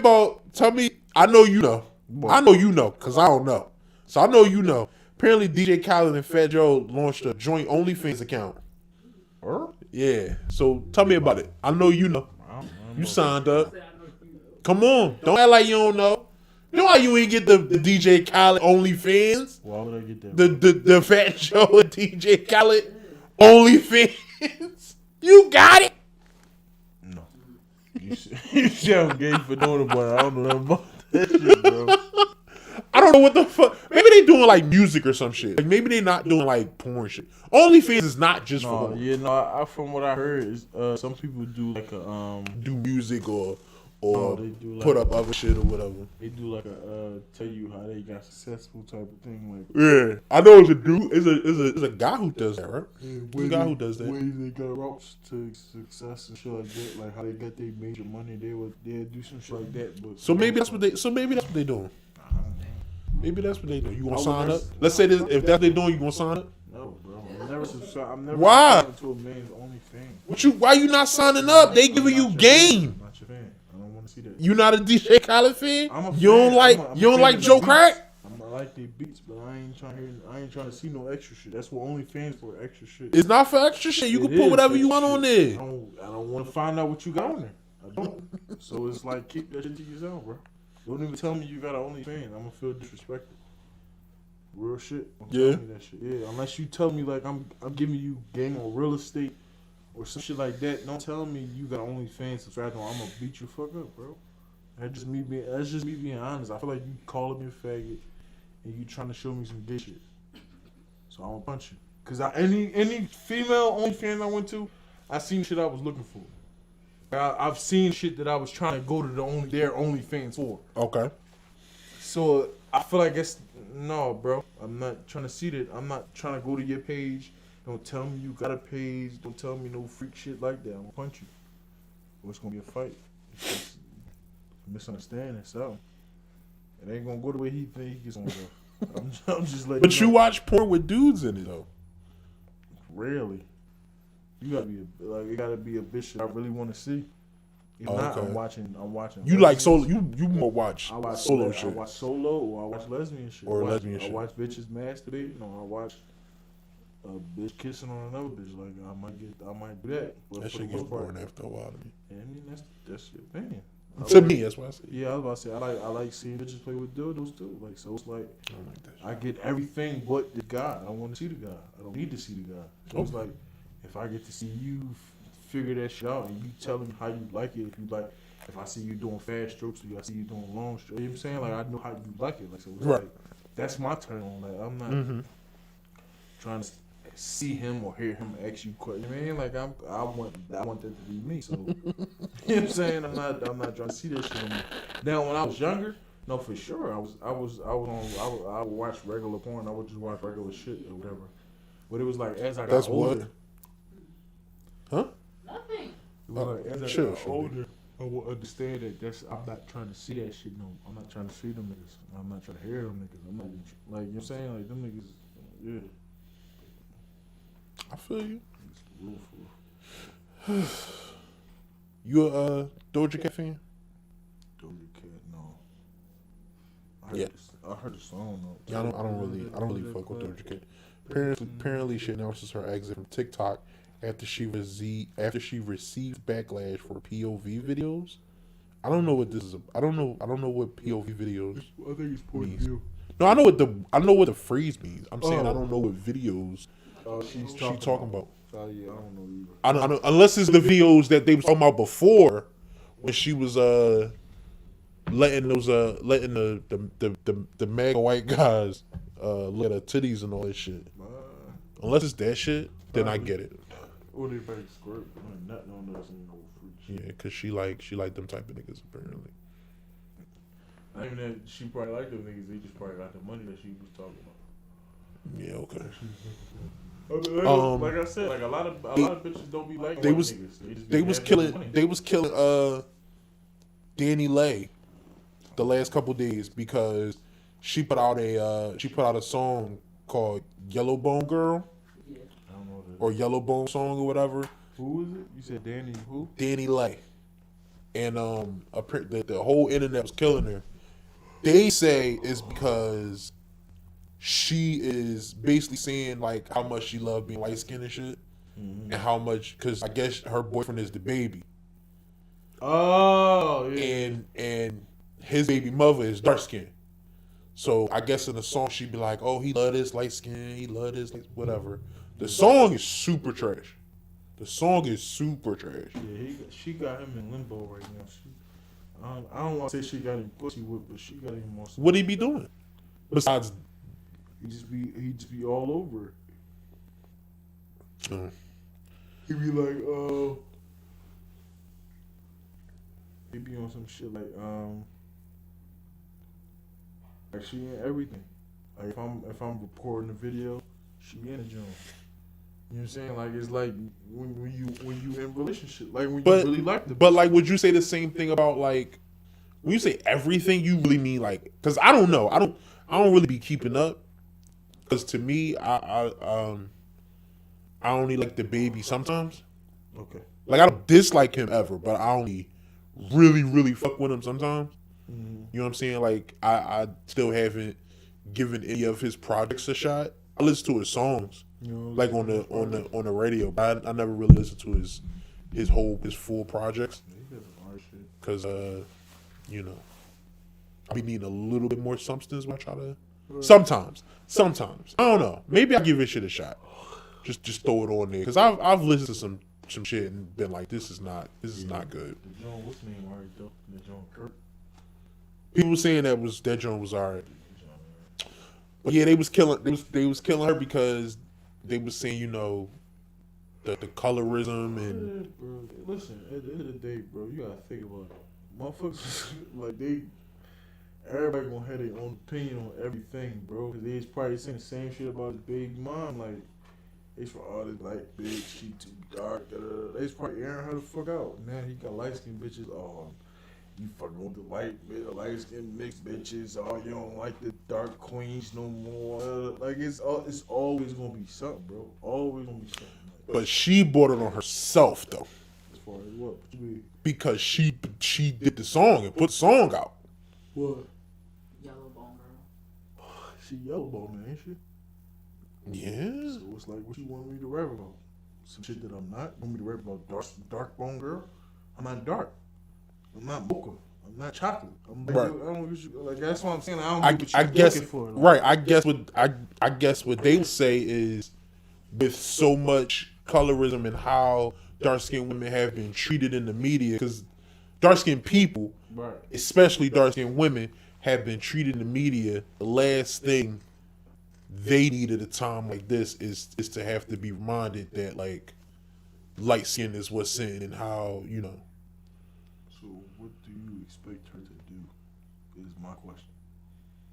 I know you know. I know you know, cause I don't know. So I know you know. Apparently, DJ Khaled and Fat Joe launched a joint OnlyFans account. Yeah. So tell me about it. I know you know. You signed up. Come on. Don't act like you don't know. You know why you ain't get the DJ Khaled OnlyFans? Why would I get that? The Fat Joe and DJ Khaled OnlyFans. You got it. No. You sound gay for doing it, but I don't know nothing about that shit, bro. I don't know what the fuck. Maybe they doing like music or some shit. Like maybe they not doing like porn shit. OnlyFans is not just for No, yeah, no. I, from what I heard, is some people do like a do music or they do like, put up other shit or whatever. They do like a tell you how they got successful type of thing, like Yeah, I know it's a dude. It's a guy who does that, right? It's a guy who does that. Ways they got routes to success and shit like that, like how they got their major money. They'd do some shit like that. But So maybe that's what they doing. Maybe that's what they do. You gonna sign up? Let's say this, if that's what they doing, you gonna sign up? No, bro. I'm never Why? subscribing to a man's OnlyFans. Why you not signing up? They giving you game. I'm not your fan. I don't want to see that. You not a DJ Khaled fan? I'm a You don't fan. like I'm a you don't fan like of Joe the Crack? I like their beats, but I ain't trying to see no extra shit. That's what OnlyFans for, extra shit. It's not for extra shit. You It can put is whatever you extra want on shit. there. I don't want to find out what you got on there. I don't. So it's like keep that shit to yourself, bro. Don't even tell me you got an OnlyFans. I'm gonna feel disrespected. Real shit. Don't Yeah. tell me that shit. Yeah. Unless you tell me like I'm giving you game on real estate or some shit like that. Don't tell me you got OnlyFans subscribed on. I'm gonna beat you the fuck up, bro. That's just me being honest. I feel like you calling me a faggot and you trying to show me some gay shit. So I'm gonna punch you. Cause any female OnlyFans I went to, I seen shit I was looking for. I've seen shit that I was trying to go to their OnlyFans for. Okay. So I feel like it's no, bro. I'm not trying to see that. I'm not trying to go to your page. Don't tell me you got a page. Don't tell me no freak shit like that. I'm gonna punch you. Or it's gonna be a fight. It's just a misunderstanding. So it ain't gonna go the way he think it's gonna go. I'm just letting. But you know. watch porn with dudes in it though. Rarely. You gotta be it gotta be a bitch that I really want to see. If Oh, not, okay. I'm watching. You like lesbians. solo? You more watch I watch solo I shit. watch solo or I watch lesbian shit. Or I watch, lesbian shit. I watch bitches masturbate. No, I watch a bitch kissing on another bitch. Like I might do that. But That for shit the gets most part, boring after a while to me. yeah, I mean that's your opinion. To me, that's why I say. Yeah, I was about to say I like seeing bitches play with dildos too. Like so, it's like I don't like that shit. I get everything but the guy. I don't want to see the guy. I don't need to see the guy. So it's like if I get to see you figure that shit out and you tell me how you like it. If you like, if I see you doing fast strokes or I see you doing long strokes, you know what I'm saying? Like I know how you like it. Like so, it's Right. like that's my turn on that. I'm not Mm-hmm. trying to see him or hear him ask you questions. I mean, like I want that to be me. So you know what I'm saying? I'm not trying to see that shit on me. Now when I was younger, no, for sure, I would watch regular porn. I would just watch regular shit or whatever. But it was like as I got That's older. what? Huh? Nothing. It was like as I Chill, got chill, older, I will understand that I'm not trying to see that shit no. I'm not trying to see them niggas. I'm not trying to hear them niggas. I'm not like, you know what I'm saying? Like them niggas, yeah. I feel you. It's real for You a Doja Cat fan? Doja Cat, no. Yeah. I heard the song though. Yeah, I don't really fuck with Doja Cat. Apparently, she announces her exit from TikTok after she received backlash for POV videos. I don't know what this is. I don't know what POV videos. I think it's point of means. view. No, I know what the phrase means. I'm saying I don't know what videos She's she talking about. Yeah, I don't know either. I don't, unless it's the videos that they was talking about before, when she was letting the mega white guys look at her titties and all that shit. Unless it's that shit, then I get it. Or they fake squirt. Nothing on us ain't no freak shit. Yeah, cause she like them type of niggas apparently. Not even that she probably like them niggas. They just probably got the money that she was talking about. Yeah, okay. Like I said, like a lot of bitches don't be like They white was- niggas. They was killing Danny Lay the last couple days because she put out a song called Yellow Bone Girl Yeah. I don't know that. or Yellow Bone Song or whatever. Who was it? You said Danny who? Danny Lay. And the whole internet was killing her. They say it's because she is basically saying like how much she loved being light skinned and shit, and how much because I guess her boyfriend is the baby, Oh yeah. and his baby mother is dark skinned. So I guess in the song she'd be like, "Oh, he love this light skin, he love this whatever." The song is super trash. Yeah, she got him in limbo right now. I don't want to say she got him pussy whipped, but she got him on some. What he be doing besides? He just be all over it. Mm. He be like, he be on some shit like she in everything. Like if I'm recording a video, she be in the joint. You know what I'm saying? Like it's like when you in relationship, like when you really like the. But like, would you say the same thing about like when you say everything? You really mean like? Because I don't know. I don't really be keeping up. Because to me, I only like the baby sometimes. Okay. Like I don't dislike him ever, but I only really fuck with him sometimes. Mm-hmm. You know what I'm saying? Like I still haven't given any of his projects a shot. I listen to his songs, You know, like on the radio, but I never really listened to his full projects. he does some art shit. Cause you know, I be needing a little bit more substance when I try to. Sometimes I don't know. Maybe I give this shit a shot. Just throw it on there. Cause I've listened to some shit and been like, this is not good. The John, what's his name already though? The John Kirk. People saying that joint was alright. But yeah, they was killing her because they was saying, you know, the colorism and Yeah, bro. Listen, at the end of the day, bro, you gotta think about it. Motherfuckers, like everybody gonna have their own opinion on everything, bro. Cause they probably saying the same shit about his baby mom. Like, it's for all this black bitch, she too dark. They was probably airing her the fuck out. Now he got light skinned bitches. Oh, you fucking with the white bitch, light skinned mixed bitches. Oh, you don't like the dark queens no more. Like it's always gonna be something, bro. Always gonna be something. but she brought it on herself though. As far as what you mean? Because she did the song and put the song out. What? Yellow Bone Girl. She yellow bone, ain't she? Yeah. So it's like, what you want me to rap about? Some shit that I'm not. Want me to rap about dark bone girl? I'm not dark. I'm not mocha. I'm not chocolate. I'm like, Right. I don't get you, like that's what I'm saying. I don't I get what you're guess looking for. Like, right. I guess what they would say is with so much colorism and how dark skinned women have been treated in the media, because dark skinned people, Right. especially dark skinned women, have been treated in the media. The last thing they need at a time like this is to have to be reminded that like light skin is what's in and how, you know. So what do you expect her to do? Is my question.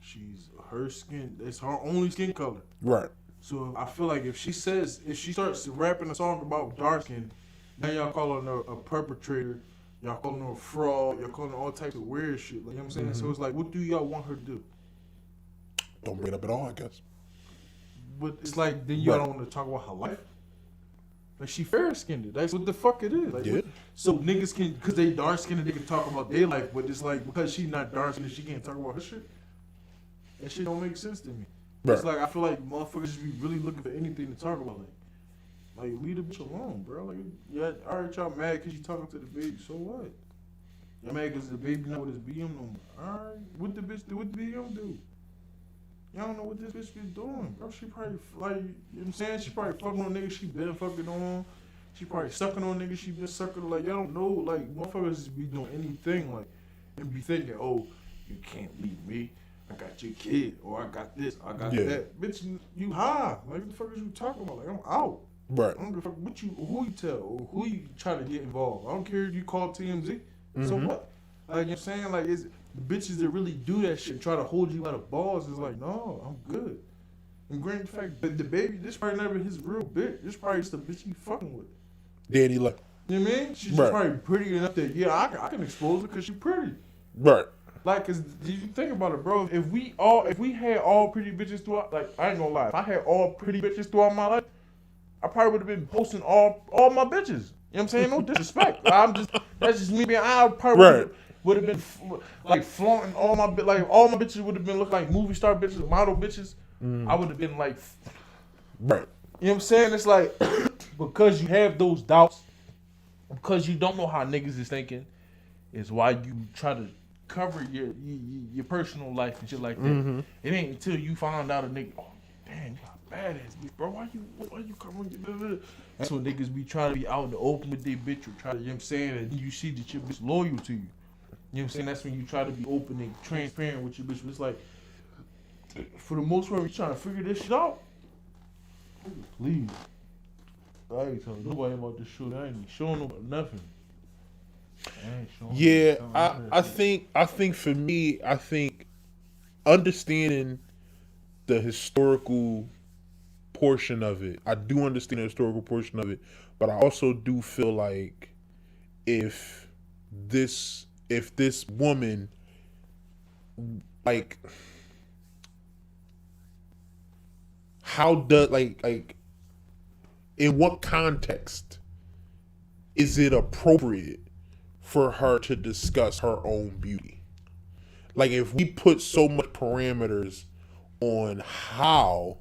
She's her skin. It's her only skin color. Right. So I feel like if she starts rapping a song about dark skin, now y'all calling her a perpetrator, y'all calling her a fraud, y'all calling her all types of weird shit. Like, you know what I'm saying? So it's like, what do y'all want her to do? Don't bring it up at all, I guess. But it's like, then y'all Right. don't want to talk about her life. Like, she fair skinned. That's what the fuck it is. Like, Yeah. so niggas can, because they dark skinned, they can talk about their life, but it's like, because she not dark skinned, she can't talk about her shit. That shit don't make sense to me. Right. It's like, I feel like motherfuckers just be really looking for anything to talk about. Like leave the bitch alone, bro. Like, yeah, alright, y'all mad because you talking to the baby, so what? Y'all mad because the baby not with his BM no more. Alright, what the bitch do? What the BM do? Y'all don't know what this bitch be doing, bro. She probably, like, you know what I'm saying? She probably fucking on niggas she been fucking on. She probably sucking on niggas she been sucking. Like, y'all don't know, like, motherfuckers just be doing anything, like, and be thinking, oh, you can't leave me. I got your kid, or I got this, I got that. Bitch, you high. Like, what the fuck is you talking about? Like, I'm out. Right. I don't give a fuck who you tell, or who you try to get involved. I don't care if you call TMZ. So what? Like, you know what I'm saying? Like, it's the bitches that really do that shit, try to hold you by the balls, is like, no, I'm good. And granted the fact that the baby, this probably never his real bitch. This probably just the bitch he fucking with. Daddy like. You know what I mean? She's Right. probably pretty enough that, yeah, I can expose her because she's pretty. Right. Like, cause you think about it, bro. If we had all pretty bitches throughout, like, I ain't gonna lie, if I had all pretty bitches throughout my life, I probably would have been posting all my bitches. You know what I'm saying? No disrespect. That's just me being. I probably would have been like flaunting all my bitches would have been looking like movie star bitches, model bitches. I would have been like, Right. you know what I'm saying? It's like because you have those doubts, because you don't know how niggas is thinking, is why you try to cover your personal life and shit like that. It ain't until you find out a nigga, oh damn, you got a badass bitch, bro. Why you covering your bitch? That's when niggas be trying to be out in the open with their bitch, or try to, you know what I'm saying, and you see that your bitch loyal to you. You know what I'm saying? That's when you try to be open and transparent with your bitch. But it's like, for the most part, we trying to figure this shit out. Please. I ain't telling nobody about this shit. I ain't showing nobody nothing. I ain't showing Yeah, nobody I think for me, I think understanding the historical portion of it, I do understand the historical portion of it, but I also do feel like if this woman, like, how does like in what context is it appropriate for her to discuss her own beauty? Like, if we put so much parameters on how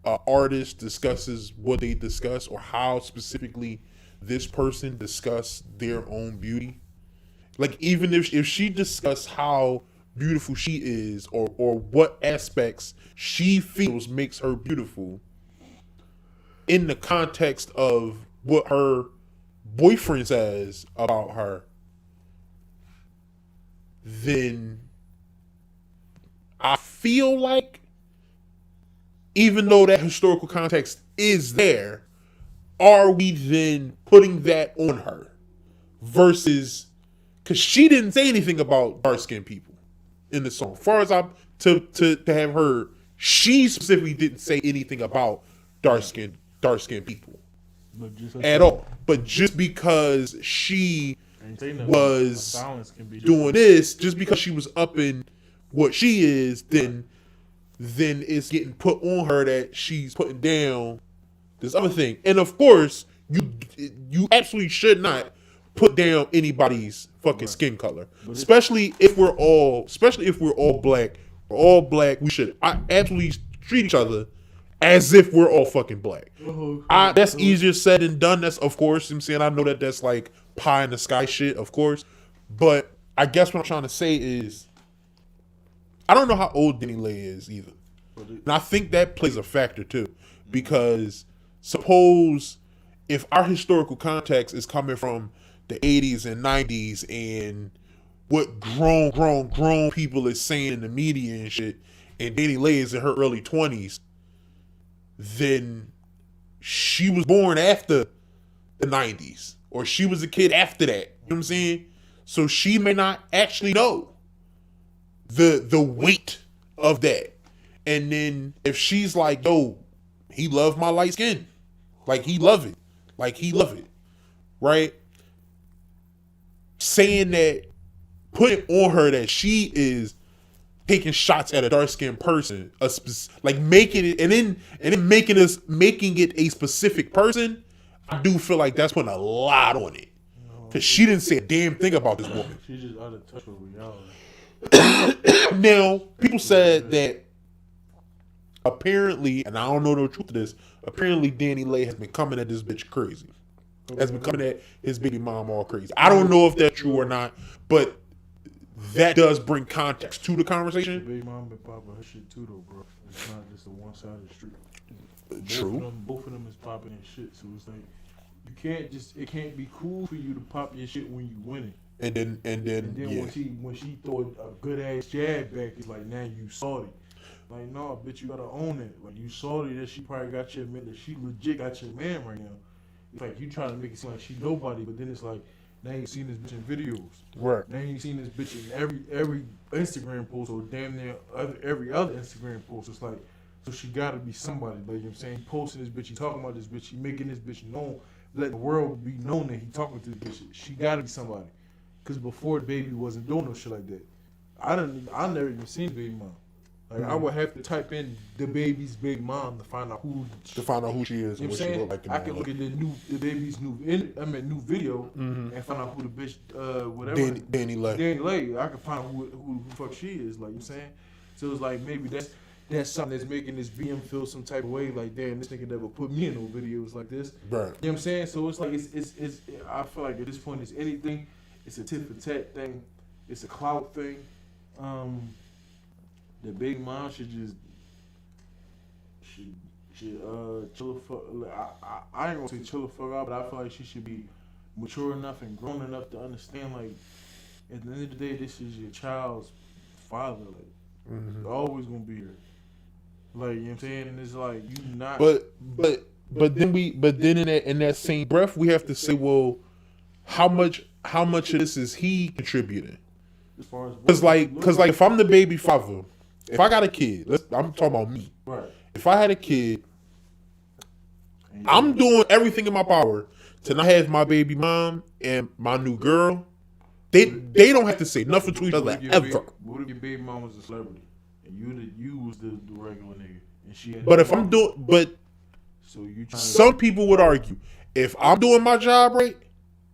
an artist discusses what they discuss, or how specifically this person discuss their own beauty, like, even if she discussed how beautiful she is, or what aspects she feels makes her beautiful, in the context of what her boyfriend says about her, then I feel like, even though that historical context is there, are we then putting that on her? Versus, because she didn't say anything about dark-skinned people in the song. As far as I'm to have heard, she specifically didn't say anything about dark-skinned people But just at all. But just because she was silence can be doing this, just because she was upping what she is, then it's getting put on her that she's putting down this other thing. And of course, you absolutely should not put down anybody's fucking skin color, especially if we're all black. We're all black. We should absolutely treat each other as if we're all fucking black. That's easier said than done. That's, of course, I'm saying, I know that that's like pie in the sky shit, of course. But I guess what I'm trying to say is, I don't know how old Denny Lay is either. And I think that plays a factor too. Because suppose if our historical context is coming from the 80s and 90s, and what grown people is saying in the media and shit, and Danny Lay is in her early 20s, then she was born after the 90s, or she was a kid after that. You know what I'm saying? So she may not actually know the weight of that. And then if she's like, yo, he loved my light skin. Like he love it. Right? Saying that, putting on her that she is taking shots at a dark skinned person, like making it, and then making it a specific person. I do feel like that's putting a lot on it, because she didn't say a damn thing about this woman. She's just out of touch with reality. Now, people said that apparently, and I don't know the truth of this, apparently Danny Lay has been coming at this bitch crazy. Has been coming at his baby mom all crazy. I don't know if that's true or not, but that does bring context to the conversation. Baby mom been popping her shit too, though, bro. It's not just a one side of the street. True. Both of them is popping their shit, so it's like you can't just. It can't be cool for you to pop your shit when you winning. And then yeah. when she throw a good ass jab back, it's like, now you salty. Like, no, bitch, you gotta own it. Like, you salty that she probably got your man, that she legit got your man right now. It's like you trying to make it seem like she nobody, but then it's like, now you seen this bitch in videos. Right. Now you seen this bitch in every Instagram post, or damn near every other Instagram post. It's like, so she gotta be somebody. Like, you know what I'm saying? He posting this bitch, he talking about this bitch, he making this bitch known, letting the world be known that he talking to this bitch. She gotta be somebody. Cause before, Baby wasn't doing no shit like that. I never even seen Baby mom. Like, I would have to type in the baby's big mom to find out who she is. You know what I'm and what she saying? look like. I can look at the baby's new video and find out who the bitch whatever Danny Lay. Danny Lay. I can find out who the fuck she is. Like, you know what I'm saying? So it's like, maybe that's something that's making this BM feel some type of way. Like, damn, this nigga never put me in no videos like this. Right. You know what I'm saying? So it's like, it's I feel like at this point it's anything. It's a tit for tat thing. It's a clout thing. The big mom should just chill the fuck. I ain't gonna say chill the fuck out, but I feel like she should be mature enough and grown enough to understand, like, at the end of the day, this is your child's father. Like, you're always gonna be here. Like, you know what I'm saying? And it's like, you not. But then in that same breath, we have to say, well, how much of this is he contributing? As far as Cause like if I'm the baby father, if I got a kid, I'm talking about me. right. If I had a kid, I'm doing everything in my power to not have my baby mom and my new girl. They don't have to say nothing to each other ever. What if your baby mom was a celebrity and you was the regular nigga and she had? But if I'm doing, so you trying some people would argue, if I'm doing my job right,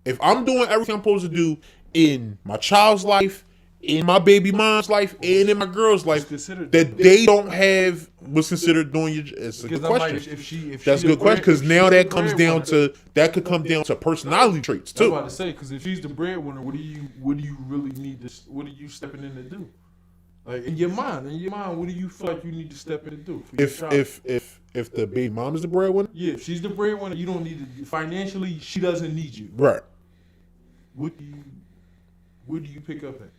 if I'm doing everything I'm supposed to do in my child's life, in my baby mom's life, and in my girl's life, that they don't have what's considered doing your. It's a good question. If that's a good question, because now that comes down to could come down to personality traits too. I was about to say, because if she's the breadwinner, what do you really need to? What are you stepping in to do? Like, in your mind, what do you feel like you need to step in to do? For your child? If the baby mom is the breadwinner, yeah, if she's the breadwinner, you don't need to financially. She doesn't need you, right? What do you pick up at?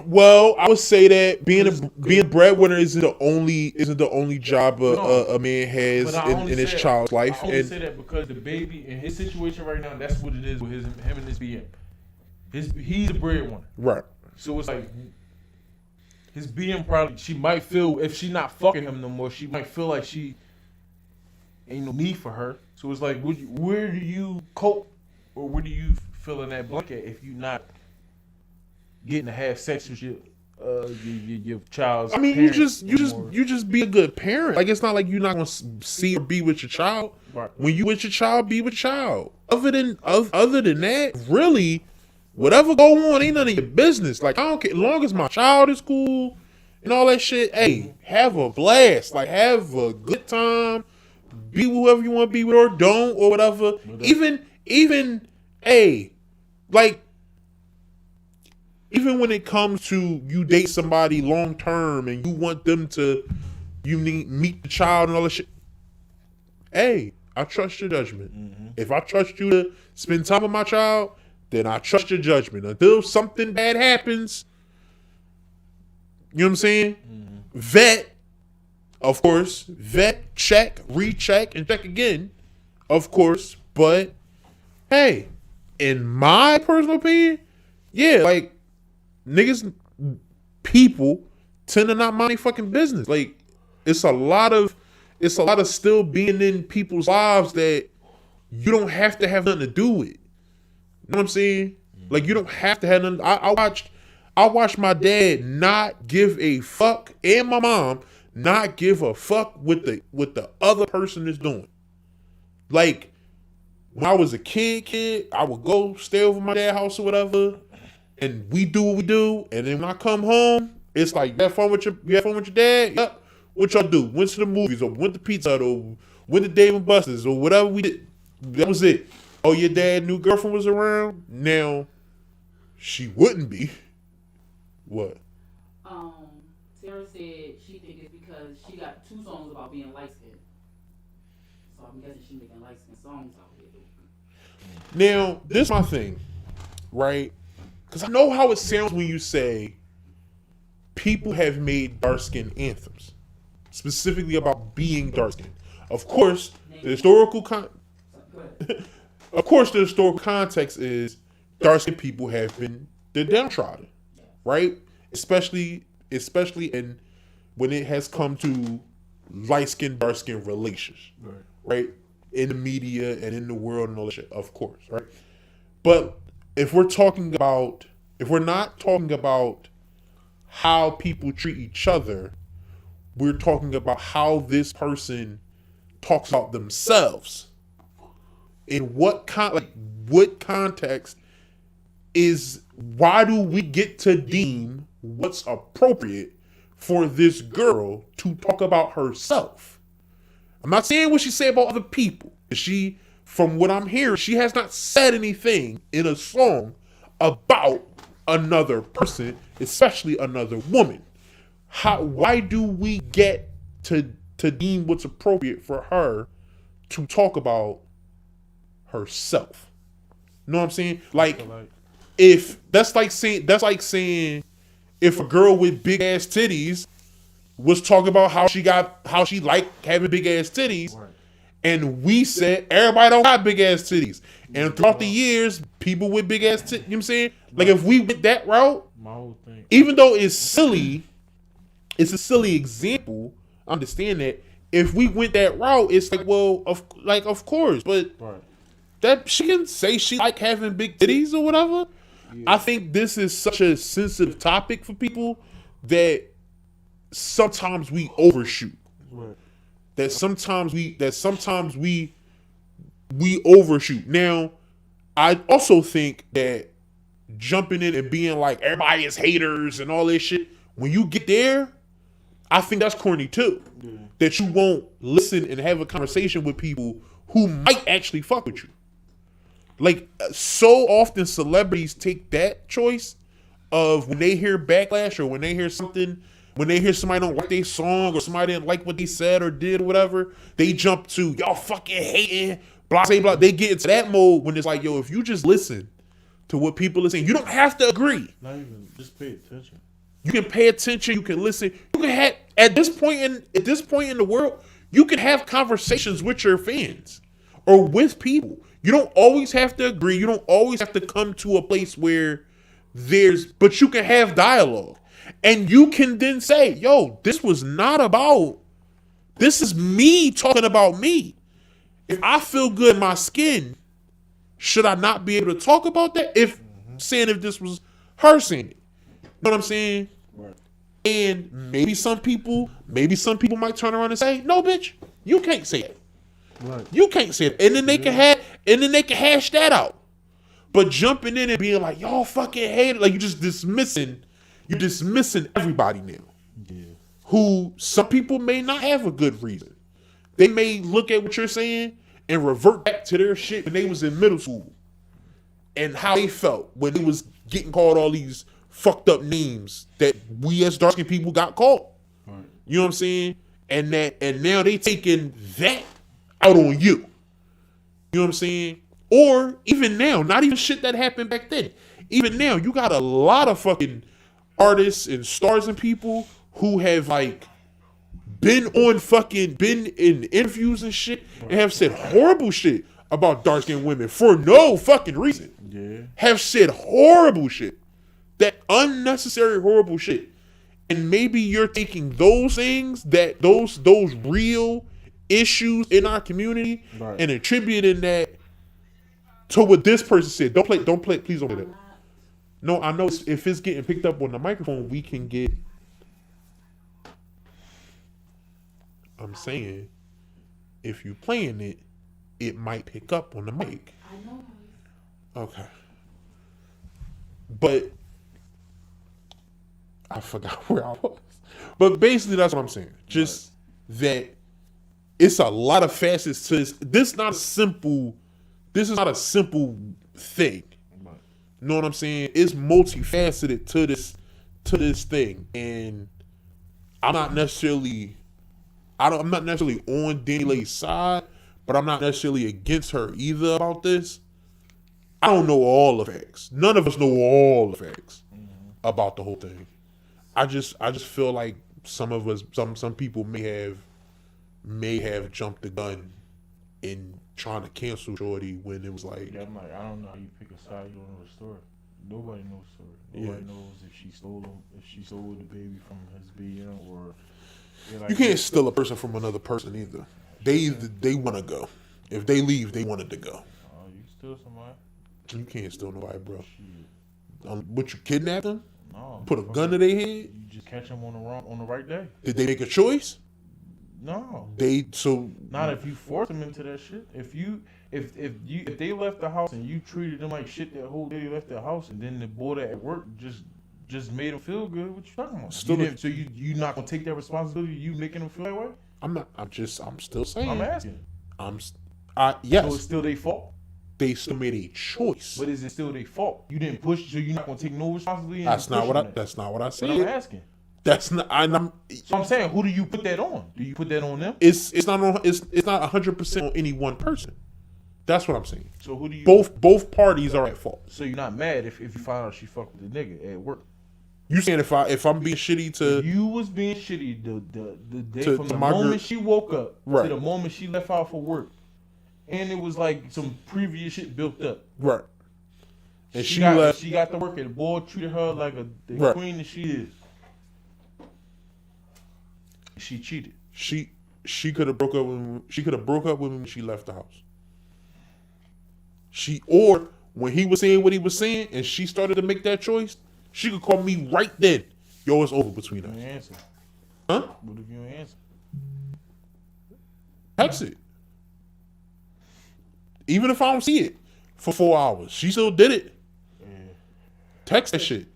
Well, I would say that being a breadwinner isn't the only job a man has in his child's life. I only say that because the baby in his situation right now, that's what it is with him and his BM. He's a breadwinner, right? So it's like his BM probably, she might feel, if she not fucking him no more, she might feel like she ain't no need for her. So it's like, where do you cope, or where do you fill in that blanket if you not getting to have sex with your child's? I mean, parents you just be a good parent. Like, it's not like you're not gonna see or be with your child. Right. When you with your child, be with your child. Other than that, really, whatever go on ain't none of your business. Like, I don't care, as long as my child is cool and all that shit. Hey, have a blast. Like, have a good time. Be whoever you want to be with, or don't, or whatever. Even hey, like. Even when it comes to you date somebody long term and you want them to, meet the child and all that shit. Hey, I trust your judgment. If I trust you to spend time with my child, then I trust your judgment. Until something bad happens, you know what I'm saying? Vet, of course. Vet, check, recheck, and check again, of course. But hey, in my personal opinion, yeah, like niggas, people tend to not mind their fucking business. Like it's a lot of still being in people's lives that you don't have to have nothing to do with. You know what I'm saying? Like you don't have to have nothing. I watched my dad not give a fuck, and my mom not give a fuck with the other person is doing. Like when I was a kid, I would go stay over my dad's house or whatever, and we do what we do. And then when I come home, it's like you have fun with your dad. Yep. What y'all do? Went to the movies or went to Pizza Hut or went to Dave & Buster's or whatever we did. That was it. Oh, your dad's new girlfriend was around? Now, she wouldn't be. What? Sarah said she think it's because she got 2 songs about being light skinned. So I'm guessing she making light skinned songs out here. Now, this is my thing, right? Because I know how it sounds when you say people have made dark skin anthems, specifically about being dark skinned. Of course, the historical context is dark skinned people have been the downtrodden, right? Especially in when it has come to light skin, dark skin relations, right? In the media and in the world and all that shit, of course, right? But if we're not talking about how people treat each other, we're talking about how this person talks about themselves. In what context is, why do we get to deem what's appropriate for this girl to talk about herself? I'm not saying what she said about other people. She, from what I'm hearing, she has not said anything in a song about another person, especially another woman. Why do we get to deem what's appropriate for her to talk about herself? You know what I'm saying? Like, if that's like saying if a girl with big ass titties was talking about how she liked having big ass titties, right, and we said everybody don't got big ass titties, and throughout the years people with big ass titties, you know what I'm saying? Like if we went that route, my whole thing, even though it's silly, it's a silly example, I understand that. If we went that route, it's like, well, of course, but right, that she can say she like having big titties or whatever. Yeah. I think this is such a sensitive topic for people that sometimes we overshoot. right, That sometimes we overshoot. Now, I also think that jumping in and being like everybody is haters and all this shit, when you get there, I think that's corny too. Yeah. That you won't listen and have a conversation with people who might actually fuck with you. Like, so often celebrities take that choice of when they hear backlash or when they hear somebody don't like their song or somebody didn't like what they said or did or whatever, they jump to, y'all fucking hating, blah, blah, blah. They get into that mode when it's like, yo, if you just listen to what people are saying, you don't have to agree. Not even, just pay attention. You can pay attention, you can listen. You can have, at this point in the world, you can have conversations with your fans or with people. You don't always have to agree. You don't always have to come to a place where but you can have dialogue. And you can then say, yo, this is me talking about me. If I feel good in my skin, should I not be able to talk about that? If this was her saying it. You know what I'm saying? Right. And maybe some people might turn around and say, no, bitch, you can't say it. Right. You can't say it. And then they can hash that out. But jumping in and being like, y'all fucking hate it, like you're dismissing everybody now. Yeah. Who some people may not have a good reason. They may look at what you're saying and revert back to their shit when they was in middle school and how they felt when they was getting called all these fucked up names that we as dark-skinned people got called. Right. You know what I'm saying? And now they taking that out on you. You know what I'm saying? Or even now, not even shit that happened back then. Even now, you got a lot of fucking artists and stars and people who have like been in interviews and shit and have said horrible shit about dark skinned women for no fucking reason. Yeah. Have said horrible shit. That unnecessary horrible shit. And maybe you're taking those things, that those real issues in our community, Right. and attributing that to what this person said. Don't play, please don't play that. No, I know if it's getting picked up on the microphone, we can get. I'm saying, if you playing it, it might pick up on the mic. I know. Okay. But I forgot where I was. But basically, that's what I'm saying. Just that it's a lot of facets to this. This is not a simple thing. You know what I'm saying? It's multifaceted to this thing. And I'm not necessarily on Daniela's side, but I'm not necessarily against her either about this. I don't know all the facts. None of us know all the facts about the whole thing. I just feel like some of us, some people may have jumped the gun in trying to cancel Shorty when it was like, Yeah, I'm like, I don't know how you pick a side. You don't know the story. Nobody knows the story. Nobody knows if she stole him, if she stole the baby from his BM, or you can't steal a person from another person either. They want to go. If they leave, they wanted to go. You steal somebody. You can't steal nobody, bro. Shit. What, you kidnap them? No. Put a gun to their head? You just catch them on the right day. Did they make a choice? No. Not if you force them into that shit. If they left the house and you treated them like shit that whole day they left the house, and then the boy that at work just made them feel good, what you talking about? So you not gonna take that responsibility? You making them feel that way? I'm not. I'm still saying. I'm asking. Yes. So it's still their fault. They still made a choice. But is it still their fault? You didn't push, so you're not gonna take no responsibility. That's not what I But said. I'm asking. That's not. So I'm saying, who do you put that on? Do you put that on them? It's not 100% on any one person. That's what I'm saying. So who do you? Both parties are at fault. So you're not mad if you find out she fucked with the nigga at work? You saying if I'm being shitty to You was being shitty the day To from the my moment girl- she woke up Right. to the moment she left out for work, and it was like some previous shit built up. right, and she got, left. She got to work, and the boy treated her like the Right. queen that she is. She cheated. She could have broke up with me when she left the house. Or when he was saying what he was saying and she started to make that choice, she could call me right then. Yo, it's over between You us. ain't answer. Huh? What if you ain't answer? Text it. Even if I don't see it for 4 hours, she still did it. Yeah. Text that shit.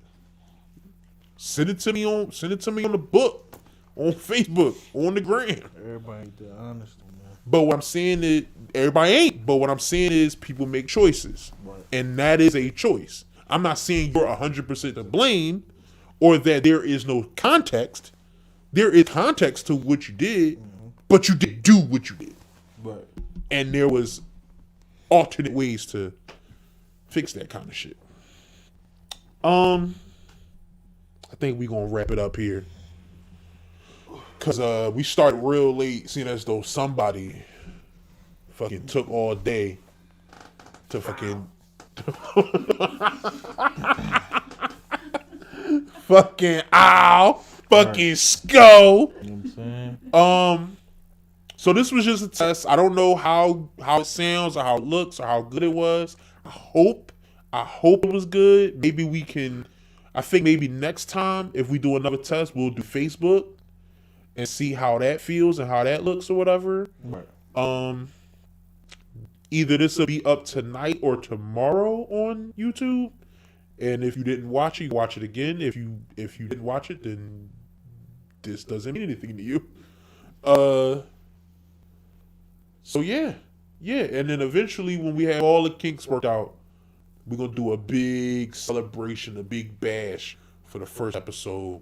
Send it to me on the book, on Facebook, on the gram. Everybody ain't that honest, man. But what I'm saying is everybody ain't. But what I'm saying is people make choices, Right. and that is a choice. I'm not saying you're 100% to blame, or that there is no context. There is context to what you did, but you didn't do what you did, But and there was alternate ways to fix that kind of shit. I think we gonna wrap it up here. Cause we started real late, seeing as though somebody fucking took all day to fucking fucking sco. you know what I'm saying? So this was just a test. I don't know how it sounds or how it looks or how good it was. I hope it was good. Maybe we can. I think maybe next time if we do another test, we'll do Facebook and see how that feels and how that looks or whatever. Right. Either this will be up tonight or tomorrow on YouTube. And if you didn't watch it, you watch it again. If you didn't watch it, then this doesn't mean anything to you. So yeah. And then eventually, when we have all the kinks worked out, we're gonna do a big celebration, a big bash for the first episode.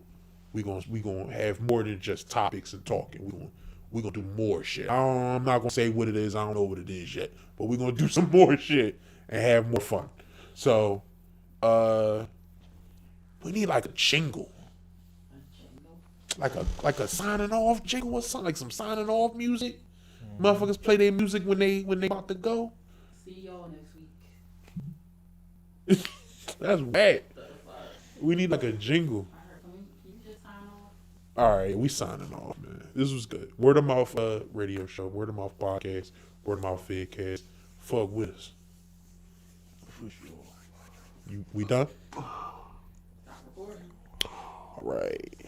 We're gonna have more than just topics and talking. we're gonna do more shit. I'm not gonna say what it is. I don't know what it is yet, but we're gonna do some more shit and have more fun. So, we need like a jingle, like a signing off jingle or something, like some signing off music. Motherfuckers play their music when they about to go. See y'all next week. That's bad. We need like a jingle. I heard, can you just sign off? All right, we signing off, man. This was good. Word of mouth radio show, word of mouth podcast, word of mouth vidcast. Fuck with us. For sure. We done? Stop recording. All right.